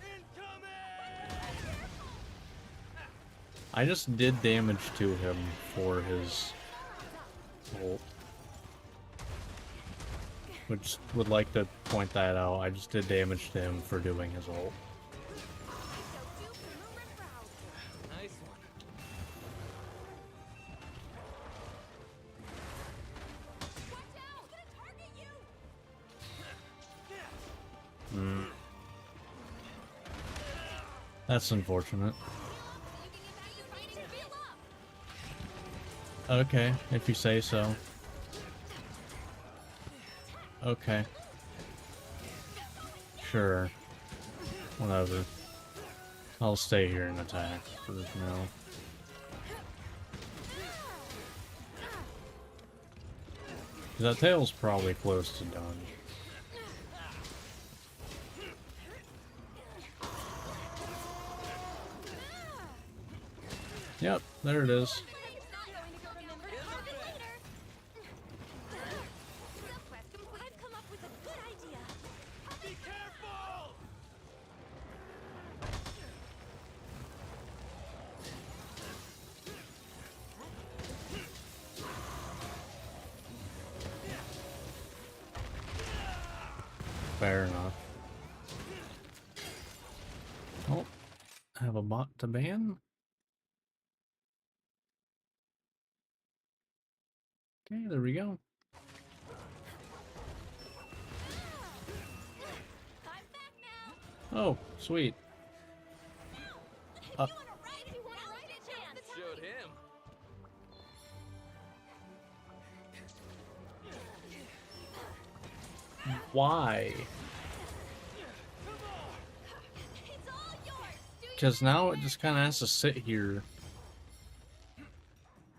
Incoming! I just did damage to him for his ult. Which would like to point that out. I just did damage to him for doing his ult. Nice one. Watch out! It's gonna target you! Hmm. That's unfortunate. Okay, if you say so. Okay. Sure. Whatever. I'll stay here and attack for now. That tail's probably close to done. Yep, there it is. It's not going to go remembered. Target later. Quest complete. I've come up with a good idea. Be careful! Fair enough. Oh, I have a bot to ban. Okay, there we go. I'm back now. Oh, sweet. If you want to ride, if you want to ride it, chance. Showed him. Why? It's all yours. Do Because now it just kind of has to sit here.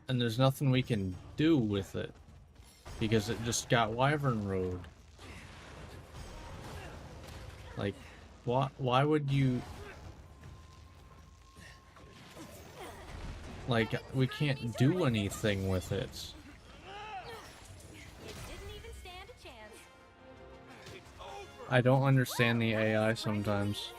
And there's nothing we can do with it. Because it just got Wyvern Road. Like, why would you... Like, we can't do anything with it. It didn't even stand a chance. It's over! I don't understand the AI sometimes.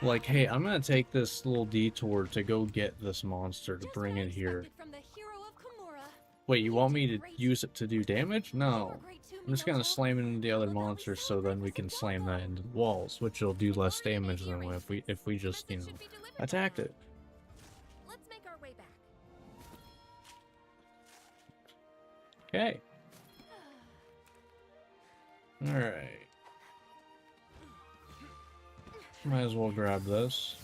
Like, hey, I'm gonna take this little detour to go get this monster to Just bring what I it here. expected from the hero of Kimura. Wait, you want me to Great. use it to do damage? You No. were great too, I'm just gonna Minotaur. slam it into the other How about we monsters so celebrate then we this can slam that example? into the walls, which will do less Recording damage than the if we just, you know, Message should be delivered by attacked now. it. Let's make our way back. Okay. Alright. Might as well grab this.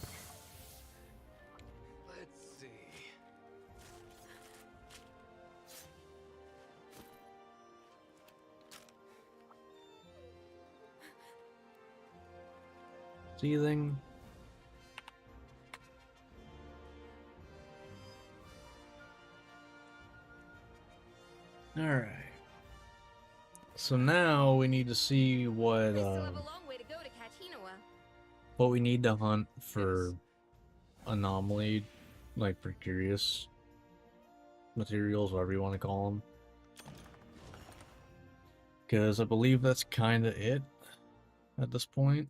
Let's see. Seething. Alright. So now we need to see what We still have a long way to go to catch Hinoa. what we need to hunt for anomaly, like for curious materials, whatever you want to call them. Because I believe that's kind of it at this point.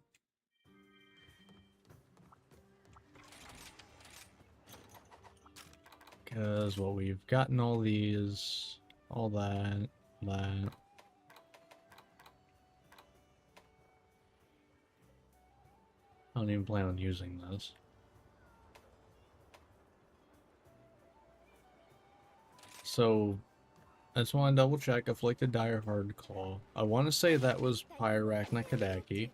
Because, well, we've gotten all these, all that, that. I don't even plan on using this. So, I just want to double check. Afflicted Dire Hard Claw. I want to say that was Pyrarachna.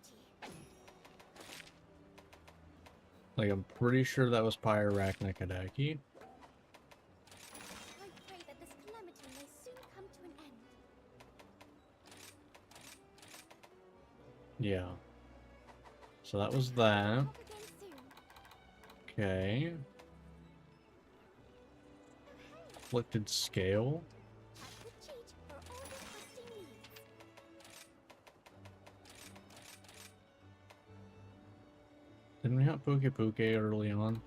Like, I'm pretty sure that was Pyrarachna. I pray that this calamity may soon come to an end. Yeah. So that was that. Talk again soon. Okay. Afflicted Scale. Tap the cheat for all your questing needs. Didn't we have Puke Puke early on?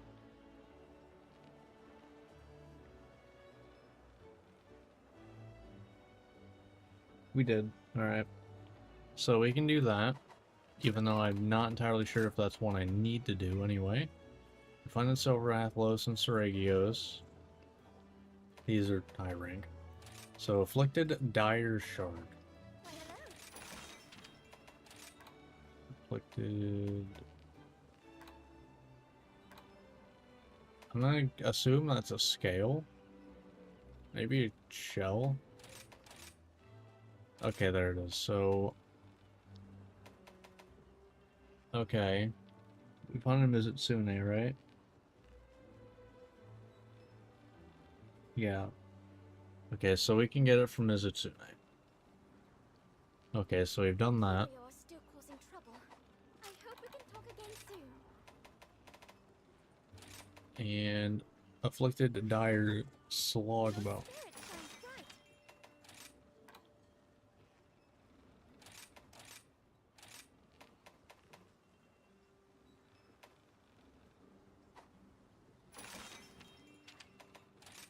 We did. Alright. So we can do that. Even though I'm not entirely sure if that's one I need to do anyway. Find Silver Athlos and Seragios. These are high rank. So Afflicted Dire Shard. Why, hello. Afflicted. I'm gonna assume that's a scale. Maybe a shell. Okay, there it is. So. Okay. We found him as Itsune, right? Yeah. Okay, so we can get it from Mizutsune. Okay, so we've done that. You're still causing trouble. I hope we can talk again soon. And Afflicted Dire Slogbone. Spirit sounds right.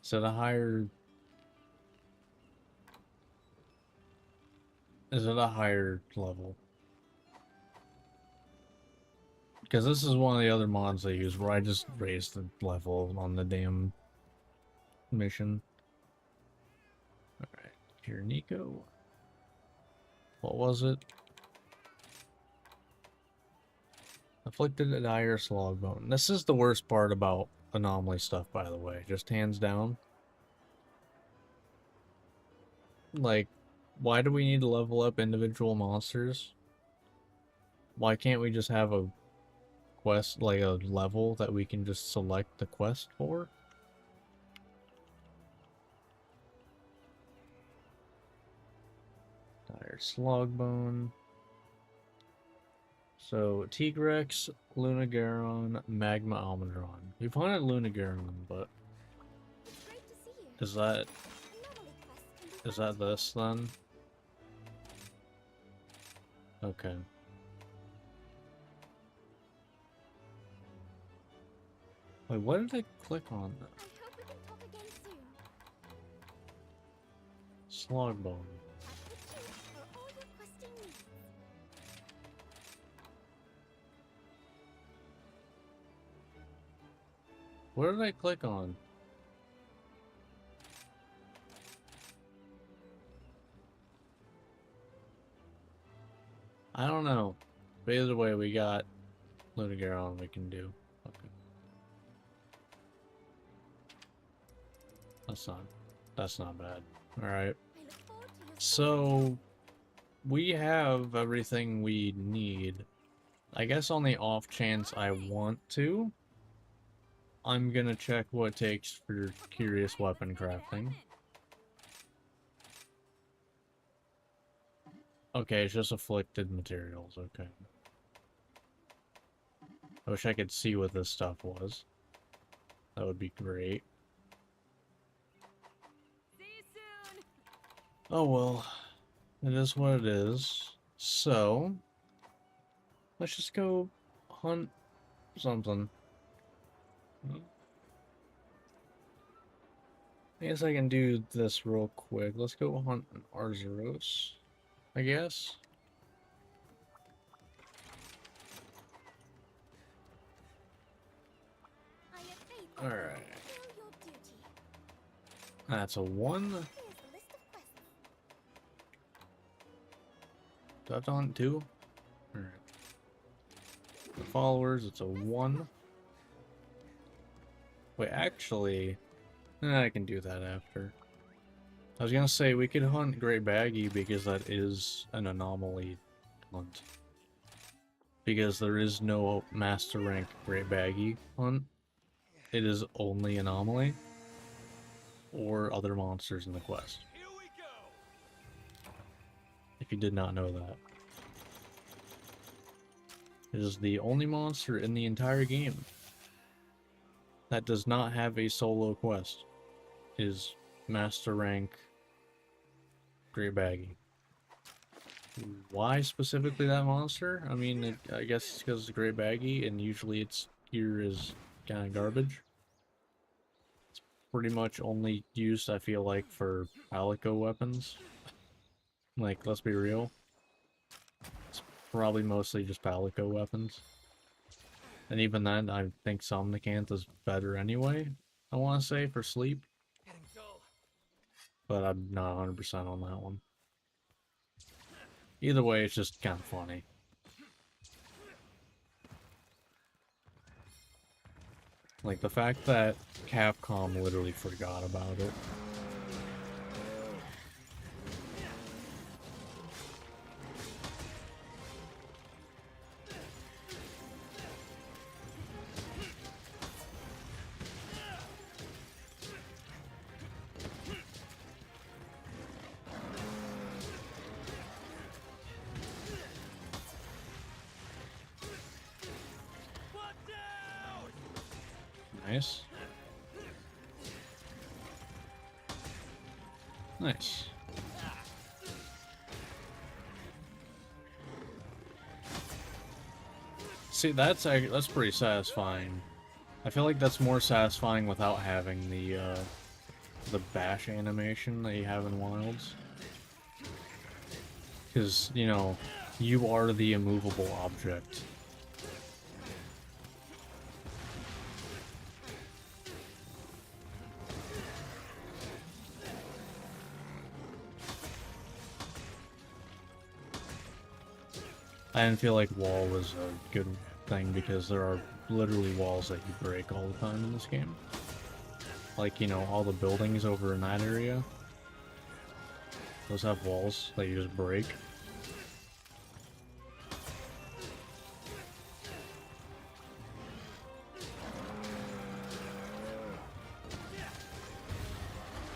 Is it a higher... Is it a higher level? Because this is one of the other mods I use where I just raised the level on the damn mission. Alright, here Nico. What was it? Afflicted Dire Slogbone. This is the worst part about anomaly stuff, by the way. Just hands down. Like, why do we need to level up individual monsters? Why can't we just have a quest, like a level that we can just select the quest for? Dire Slogbone. So, Tigrex, Lunagaron, Magma Almudron. We've hunted Lunagaron, but It's great to see you. is that Anomaly quests can be is that this then? Okay. Wait, what did I click on? I hope we can talk again soon. Slogbone. Tap the cheat for all your questing needs. What did I click on? I don't know. But either way, we got Ludogorgon we can do. Okay. That's not bad. Alright. I look forward to your So we have everything we need. I guess on the off chance I want to, I'm gonna check what it takes for curious weapon crafting. Okay, it's just afflicted materials, okay. I wish I could see what this stuff was. That would be great. See you soon. Oh well, it is what it is. So, let's just go hunt something. I guess I can do this real quick. Let's go hunt an Arzuros, I guess. I have faith that All you will right. fulfill your duty. That's a 1. Here's the list of quests. Do I have to hunt 2? Alright. The followers, it's a 1. Wait, actually, I can do that after. I was gonna say we could hunt Great Baggy because that is an anomaly hunt. Because there is no master rank Great Baggy hunt. It is only anomaly or other monsters in the quest. Here we go. If you did not know that. It is the only monster in the entire game that does not have a solo quest. Is master rank Great Baggy. Why specifically that monster? I mean, I guess it's because it's Great Baggy and usually its gear is kind of garbage. It's pretty much only used, I feel like, for Palico weapons. Like, let's be real. It's probably mostly just Palico weapons. And even then, I think Somnicanth is better anyway, I want to say, for sleep. Getting dull. But I'm not 100% on that one. Either way, it's just kind of funny. Like, the fact that Capcom literally forgot about it. Watch out! Nice. Nice. See, that's pretty satisfying. I feel like that's more satisfying without having the bash animation that you have in Wilds. Because, you know, you are the immovable object. I didn't feel like wall was a good thing because there are literally walls that you break all the time in this game. Like, you know, all the buildings over in that area. Those have walls that you just break.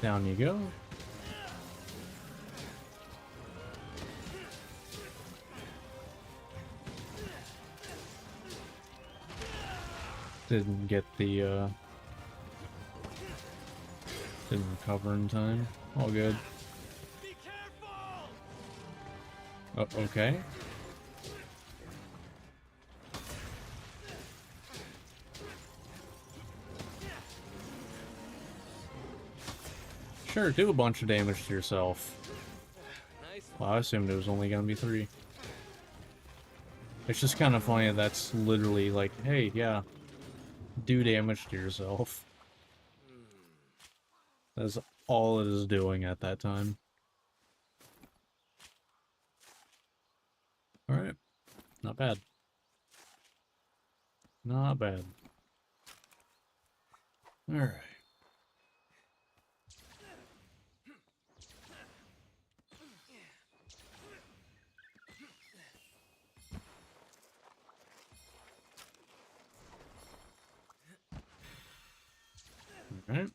Down you go. Didn't get the, didn't recover in time. All good. Be careful! Oh, okay. Sure, do a bunch of damage to yourself. Nice. Well, I assumed it was only gonna be 3. It's just kind of funny that that's literally like, hey, yeah, Do damage to yourself. That's all it is doing at that time. Alright. Not bad. Not bad. Alright. Alright.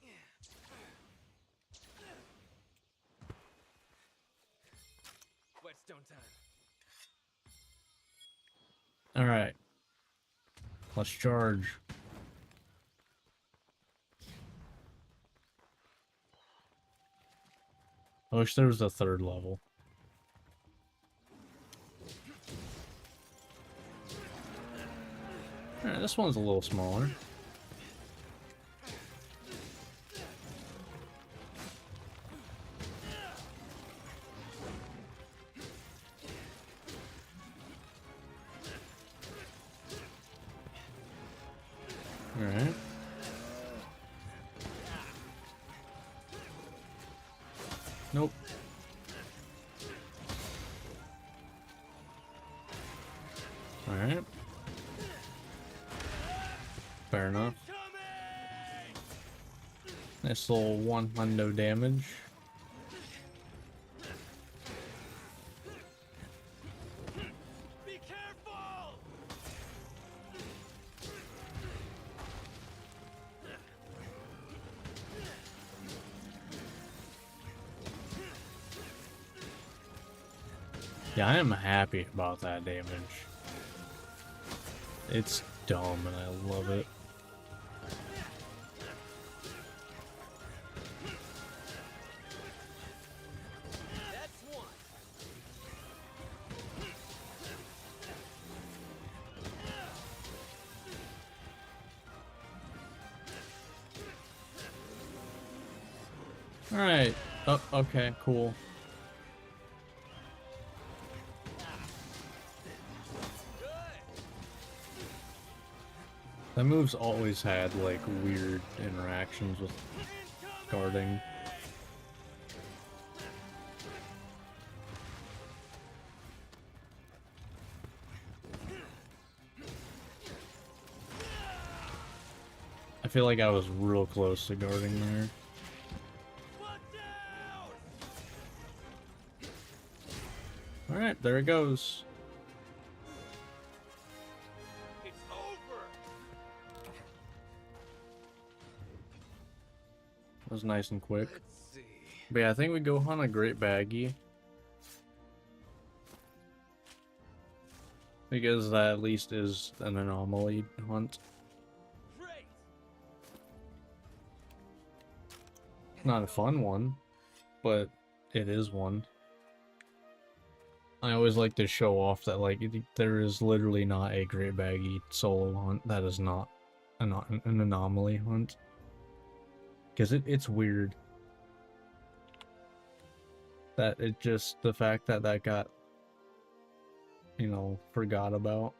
Whetstone time. Alright. Let's charge. I wish there was a third level. Alright, this one's a little smaller. Alright. Nope. Alright. Fair enough. Nice little one hundo damage. Be careful! Yeah, I am happy about that damage. It's dumb and I love it. That's one. Alright. Oh, okay, cool. That move's always had, like, weird interactions with guarding. I feel like I was real close to guarding there. Watch out! Alright, there it goes. It's over. That was nice and quick. Let's see. But yeah, I think we go hunt a great baggie. Because that at least is an anomaly hunt. Great. Not a fun one, but it is one. I always like to show off that, like, there is literally not a great baggie solo hunt that is not an anomaly hunt. Because it's weird. That it just, the fact that that got, you know, forgot about.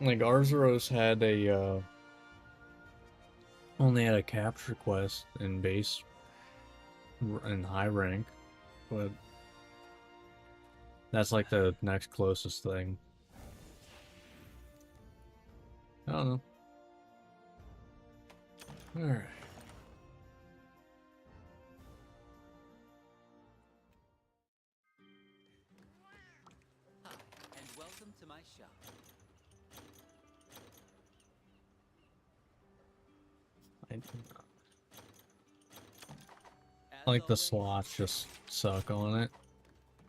Like, Arzuros had a, only had a capture quest in base, in high rank, but that's like the next closest thing. I don't know. Alright. Hi, and welcome to my shop. As Like the always, slots just suck on it.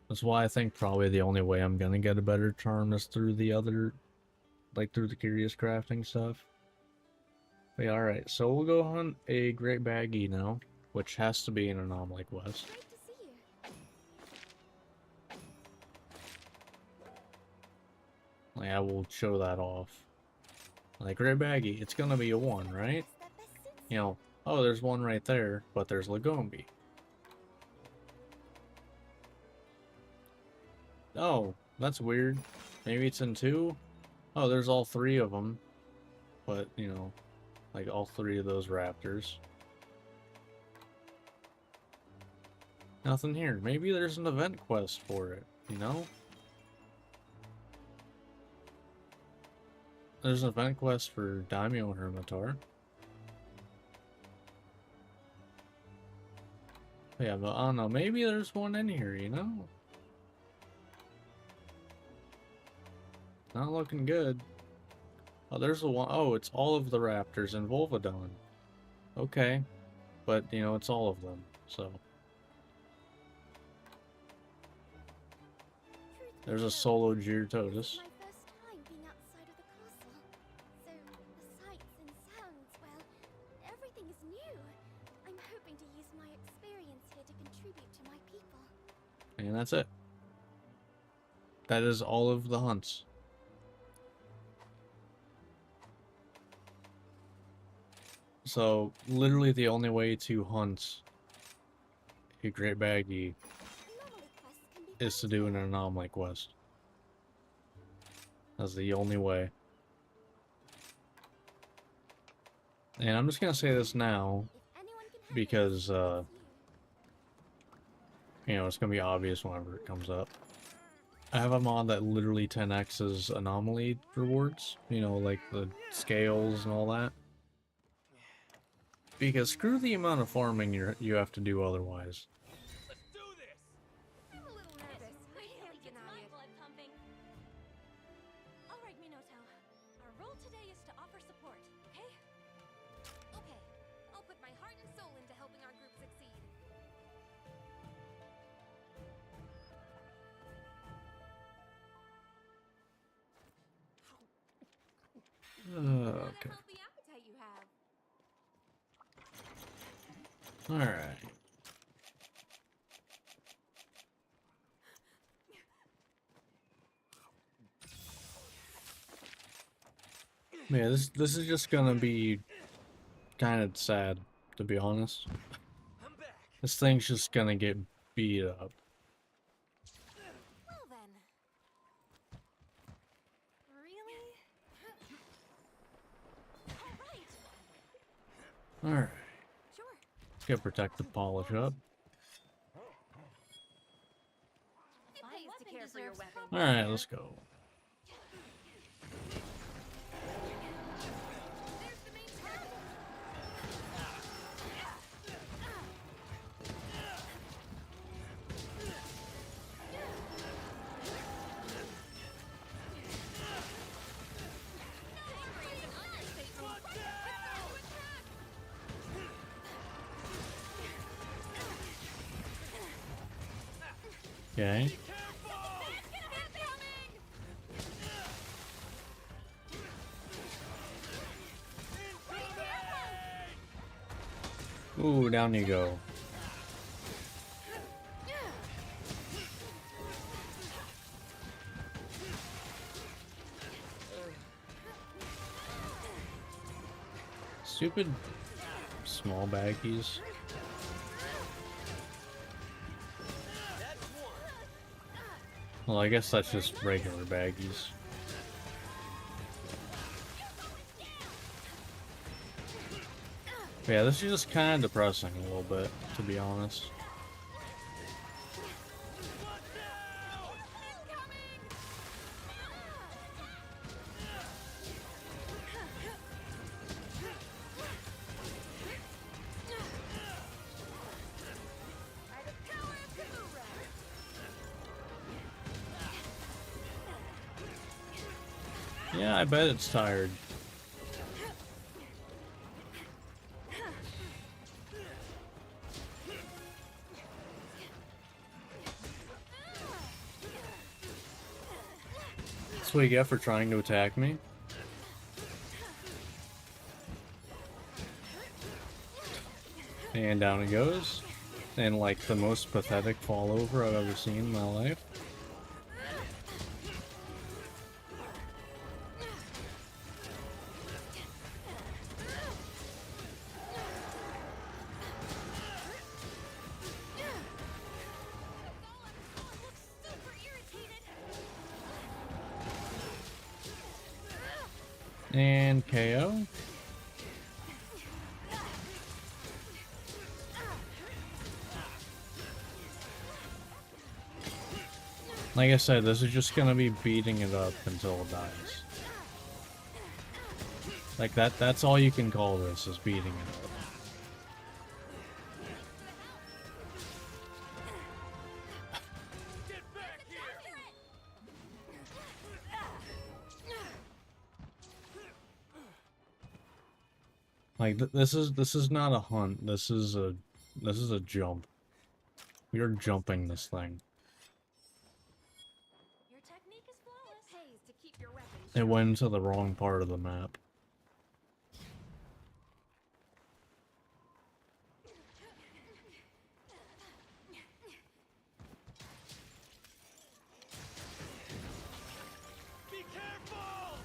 That's why I think probably the only way I'm gonna get a better charm is through the other, like through the curious crafting stuff. But yeah, alright, so we'll go hunt a great baggie now, which has to be an anomaly quest. Great to see you. Like, I will show that off. Like, great baggie, it's gonna be a 1, right? That best suits You know, oh, there's one right there, but there's Lagombi. Oh, That's weird. Maybe it's in 2? Oh, there's all 3 of them. But, you know, like all 3 of those raptors. Nothing here. Maybe there's an event quest for it, you know? There's an event quest for Daimyo Hermitaur. Yeah, but I don't know. Maybe there's one in here, you know? Not looking good. Oh, there's the one. Oh, it's all of the raptors in Volvodon. Okay. But, you know, it's all of them, so. There's a solo Gyarados. This is my first time being outside of the castle. So, the sights and sounds, well, everything is new. I'm hoping to use my experience here to contribute to my people. And that's it. That is all of the hunts. So, literally the only way to hunt a Great Baggy Anomaly quests can be is to found do an here. anomaly quest. That's the only way. And I'm just gonna say this now, If anyone can help because, us, it's you know, it's gonna be obvious whenever it comes up. I have a mod that literally 10x's anomaly rewards, you know, like the scales and all that. Because screw the amount of farming you have to do otherwise. Let's do this! I'm a little nervous. I Really can't gets deny my it. blood pumping. All right, Minotaur. Our role today is to offer support, okay? Okay, I'll put my heart and soul into helping our group succeed. What a Okay. healthy appetite you have. Alright. Yeah, this is just gonna be kind of sad, to be honest. I'm back! This thing's just gonna get beat up. Well then. Really? All right. Alright. Sure. Get protective polish up. It My pays to weapon care for your deserves weapon. proper Alright, care. let's go. There's the main target. Angry is an understatement. Let's go, attack! Okay. Ooh, down you go. Stupid small baggies. That's one! Well, I guess that's just regular baggies. Yeah, this is just kind of depressing a little bit, to be honest. By the power of Kimura! Yeah, I bet it's tired. That's what you get for trying to attack me. And down it goes. And like the most pathetic fall over I've ever seen in my life. Golem looks super irritated. And KO. Like I said, this is just gonna be beating it up until it dies. Like that's all you can call this, is beating it up. Get back here! Like this is not a hunt. This is a jump. We are jumping this thing. Your technique is flawless. It pays to keep your weapons It went into the wrong part of the map. Be careful!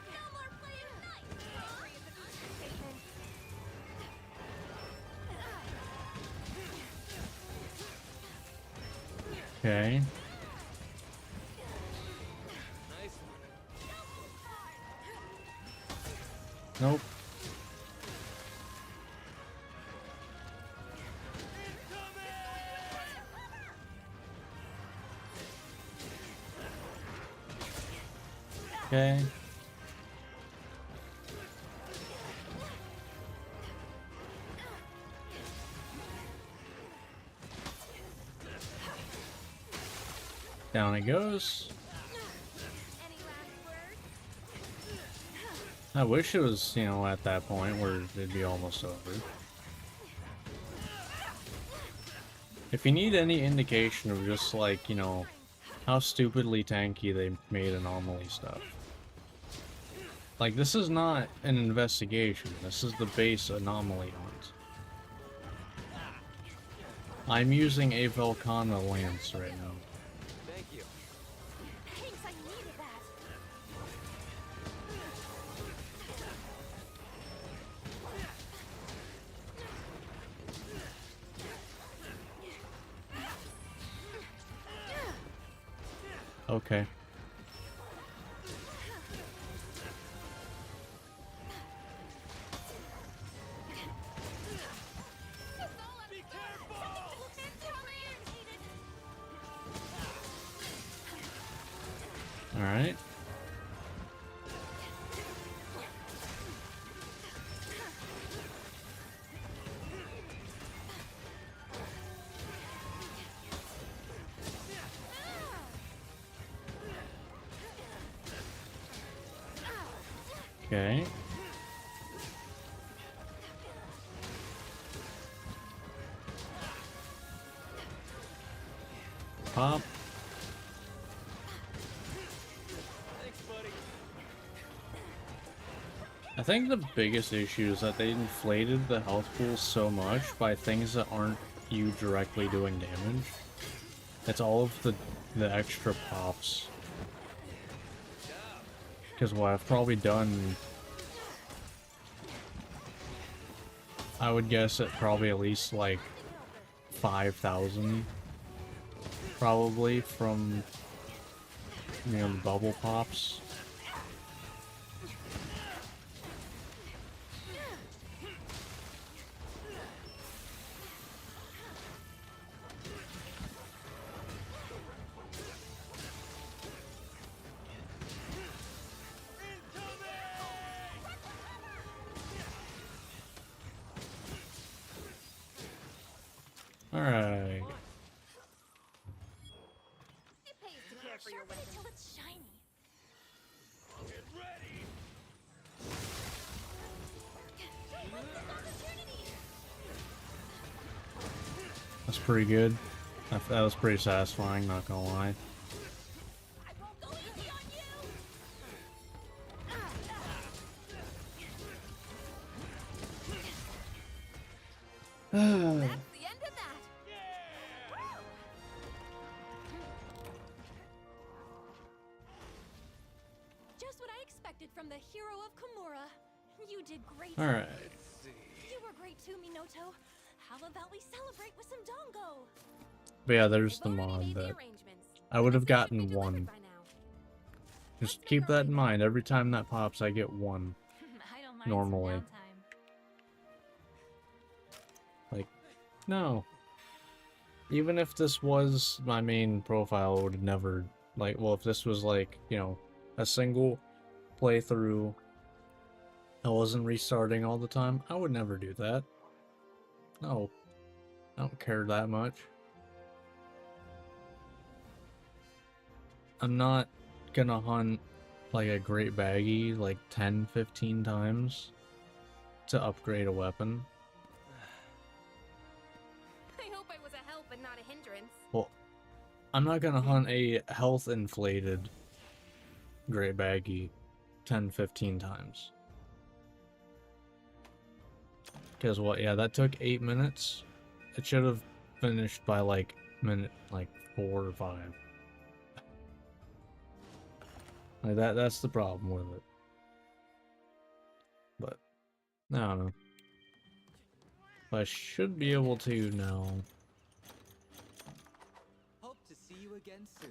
No more playing nice. Victory is an understatement. Okay. Nice one. Nope. Okay. Down it goes. Any last words? I wish it was, you know, at that point where it'd be almost over. If you need any indication of just like, you know, how stupidly tanky they made Anomaly stuff. Like, this is not an investigation. This is the base Anomaly hunt. I'm using a Velkhana Lance right now. Thank you. Thanks, I needed that. Okay. Be careful! Alright. Okay. Pop. Thanks, buddy. I think the biggest issue is that they inflated the health pool so much by things that aren't you directly doing damage. It's all of the extra pops. Because what I've probably done, I would guess at probably at least like 5,000 probably from, you know, the bubble pops. Alright. It pays to care for your Sharpen it weapons. till it's shiny. Get ready! That's pretty good. That was pretty satisfying, not gonna lie. I won't go easy on you. That's the end of that. Just what I expected from the hero of Kimura. You did great. Alright. You were great too, Minoto. How about we celebrate with some Dongo? But yeah, there's the They've already mod made the that arrangements. I would have It should be gotten delivered one. by now. Just keep that in mind. Every time that pops, I get one. I don't mind Normally. some downtime. No. Even if this was my main profile, I would have never, like, well, if this was like, you know, a single playthrough, I wasn't restarting all the time, I would never do that. No. I don't care that much. I'm not gonna hunt like a great baggie like 10, 15 times to upgrade a weapon. I hope I was a help and not a hindrance. Well, I'm not gonna hunt a health inflated great baggie 10, 15 times. Because what, yeah, that took 8 minutes. It should have finished by like minute like 4 or 5. Like that's the problem with it. But I don't know. But I should be able to now. Hope to see you again soon.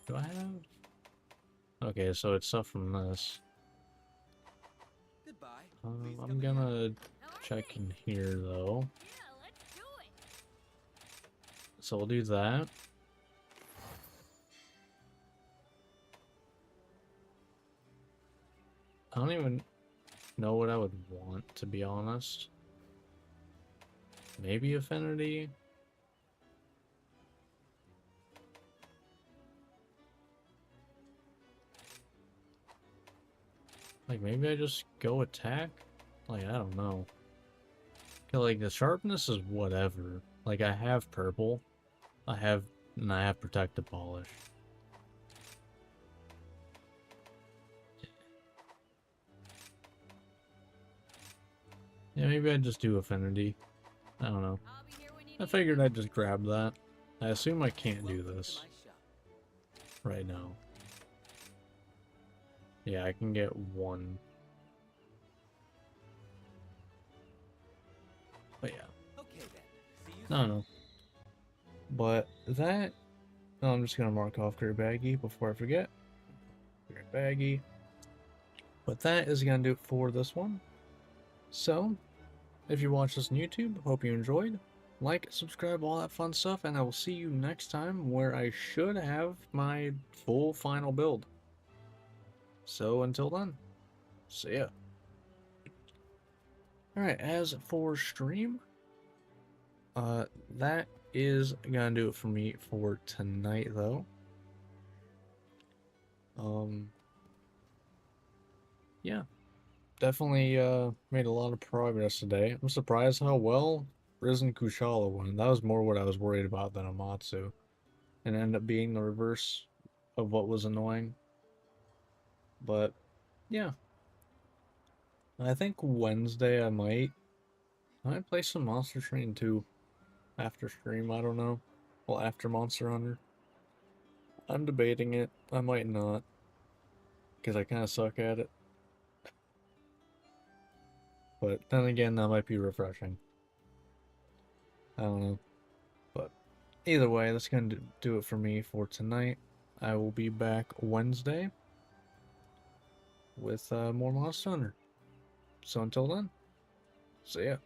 Do I have? Okay, so it's stuff from this. Goodbye. Please come I'm again. gonna check in here though. Yeah, let's do it. So we'll do that. I don't even know what I would want, to be honest. Maybe affinity? Like, maybe I just go attack? Like, I don't know. 'Cause, like, the sharpness is whatever. Like, I have purple. And I have protective polish. Yeah, maybe I'd just do affinity. I don't know. I'll be here when you I need figured I'd just grab that. I assume I can't do Welcome to this my shop. right now. Yeah, I can get one. But yeah, Okay then. See you no, no. But that, no, I'm just gonna mark off Great Baggie before I forget. Great Baggie. But that is gonna do it for this one. So, if you watch this on YouTube, hope you enjoyed. Like, subscribe, all that fun stuff, and I will see you next time where I should have my full final build. So until then, see ya. Alright, as for stream, that is gonna do it for me for tonight though. Yeah. Definitely made a lot of progress today. I'm surprised how well Risen Kushala went. That was more what I was worried about than Amatsu. And it ended up being the reverse of what was annoying. But yeah. I think Wednesday I might play some Monster Train 2 after stream, I don't know. Well, after Monster Hunter. I'm debating it. I might not. Because I kind of suck at it. But then again, that might be refreshing. I don't know. But either way, that's going to do it for me for tonight. I will be back Wednesday with more Monster Hunter. So until then, see ya.